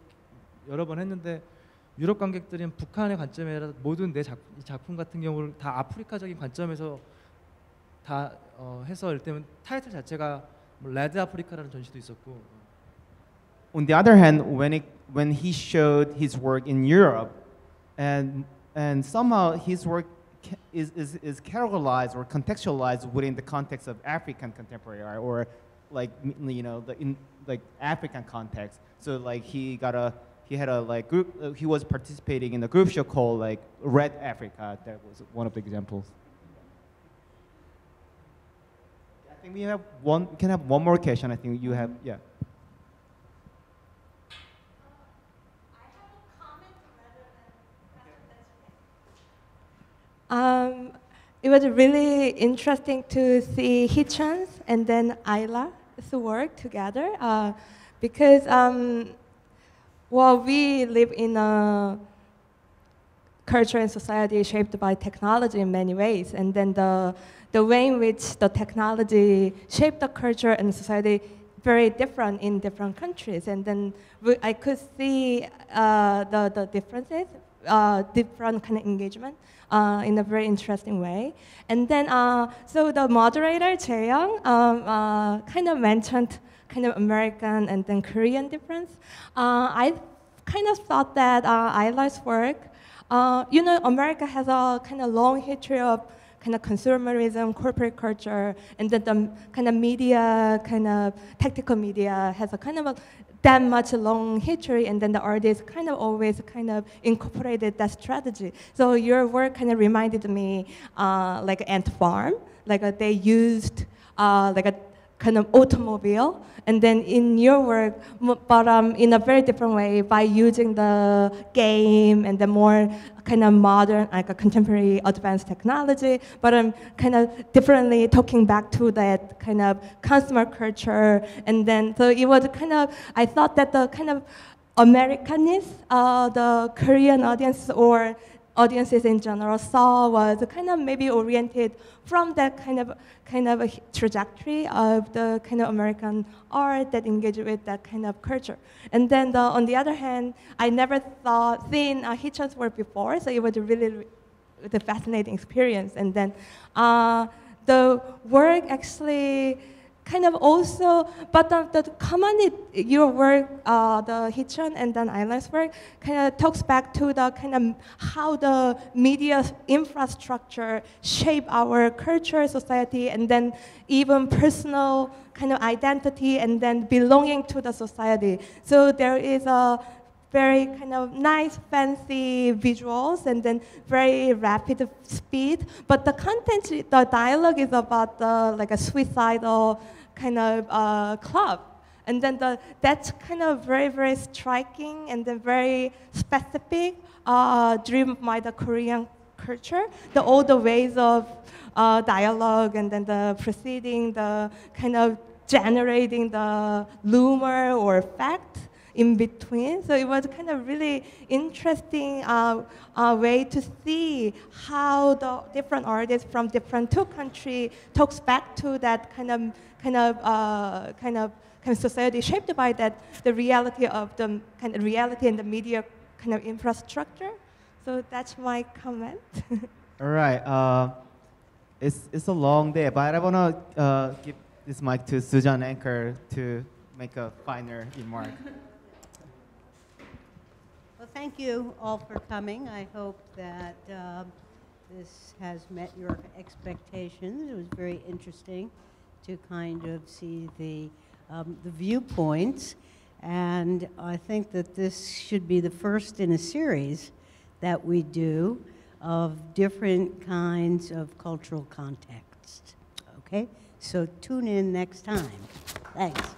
여러 번 했는데 유럽 관객들은 북한의 관점이 아니라 모든 이 작품 같은 경우를 다 아프리카적인 관점에서 다 해서 일단 타이틀 자체가 레드 아프리카라는 전시도 있었고. On the other hand, when he showed his work in Europe, and somehow his work is categorized or contextualized within the context of African contemporary art, or African context. So he had a group. He was participating in a group show called Red Africa. That was one of the examples. I think we can have one more question. I think you have, yeah. It was really interesting to see Hee-chan's and then Isla's work together because we live in a culture and society shaped by technology in many ways, and then the way in which the technology shaped the culture and society very different in different countries, and then I could see the differences, different kind of engagement in a very interesting way. And then, so the moderator, Jae-young, kind of mentioned kind of American and then Korean difference. I kind of thought that Isla's work, America has a kind of long history of kind of consumerism, corporate culture, and then the kind of media, kind of tactical media has a kind of that much long history, and then the artists kind of always kind of incorporated that strategy. So your work kind of reminded me like Ant Farm, they used like a kind of automobile, and then in your work, but in a very different way by using the game and the more kind of modern, like a contemporary advanced technology, but kind of differently talking back to that kind of consumer culture. And then, so it was kind of, I thought that the kind of Americanness the Korean audience or audiences in general saw was kind of maybe oriented from that kind of a trajectory of the kind of American art that engaged with that kind of culture. And then on the other hand, I never seen Hee-chan's work before, so it was really the fascinating experience. And then the work actually kind of also, but the common your work, the Hee-chan and then Isla's work, kind of talks back to the kind of how the media infrastructure shape our culture, society, and then even personal kind of identity, and then belonging to the society. So there is a very kind of nice, fancy visuals, and then very rapid speed. But the content, the dialogue is about like a suicidal kind of club. And then that's kind of very, very striking and then very specific, driven by the Korean culture. All the ways of dialogue and then the proceeding, the kind of generating the rumor or fact in between. So it was kind of really interesting way to see how the different artists from different two countries talks back to that kind of society shaped by that, the reality of the kind of reality and the media kind of infrastructure. So that's my comment. All right. It's a long day, but I want to give this mic to Sujan Anchor to make a final remark. Well, thank you all for coming. I hope that this has met your expectations. It was very interesting to kind of see the viewpoints, and I think that this should be the first in a series that we do of different kinds of cultural context. Okay? So tune in next time. Thanks.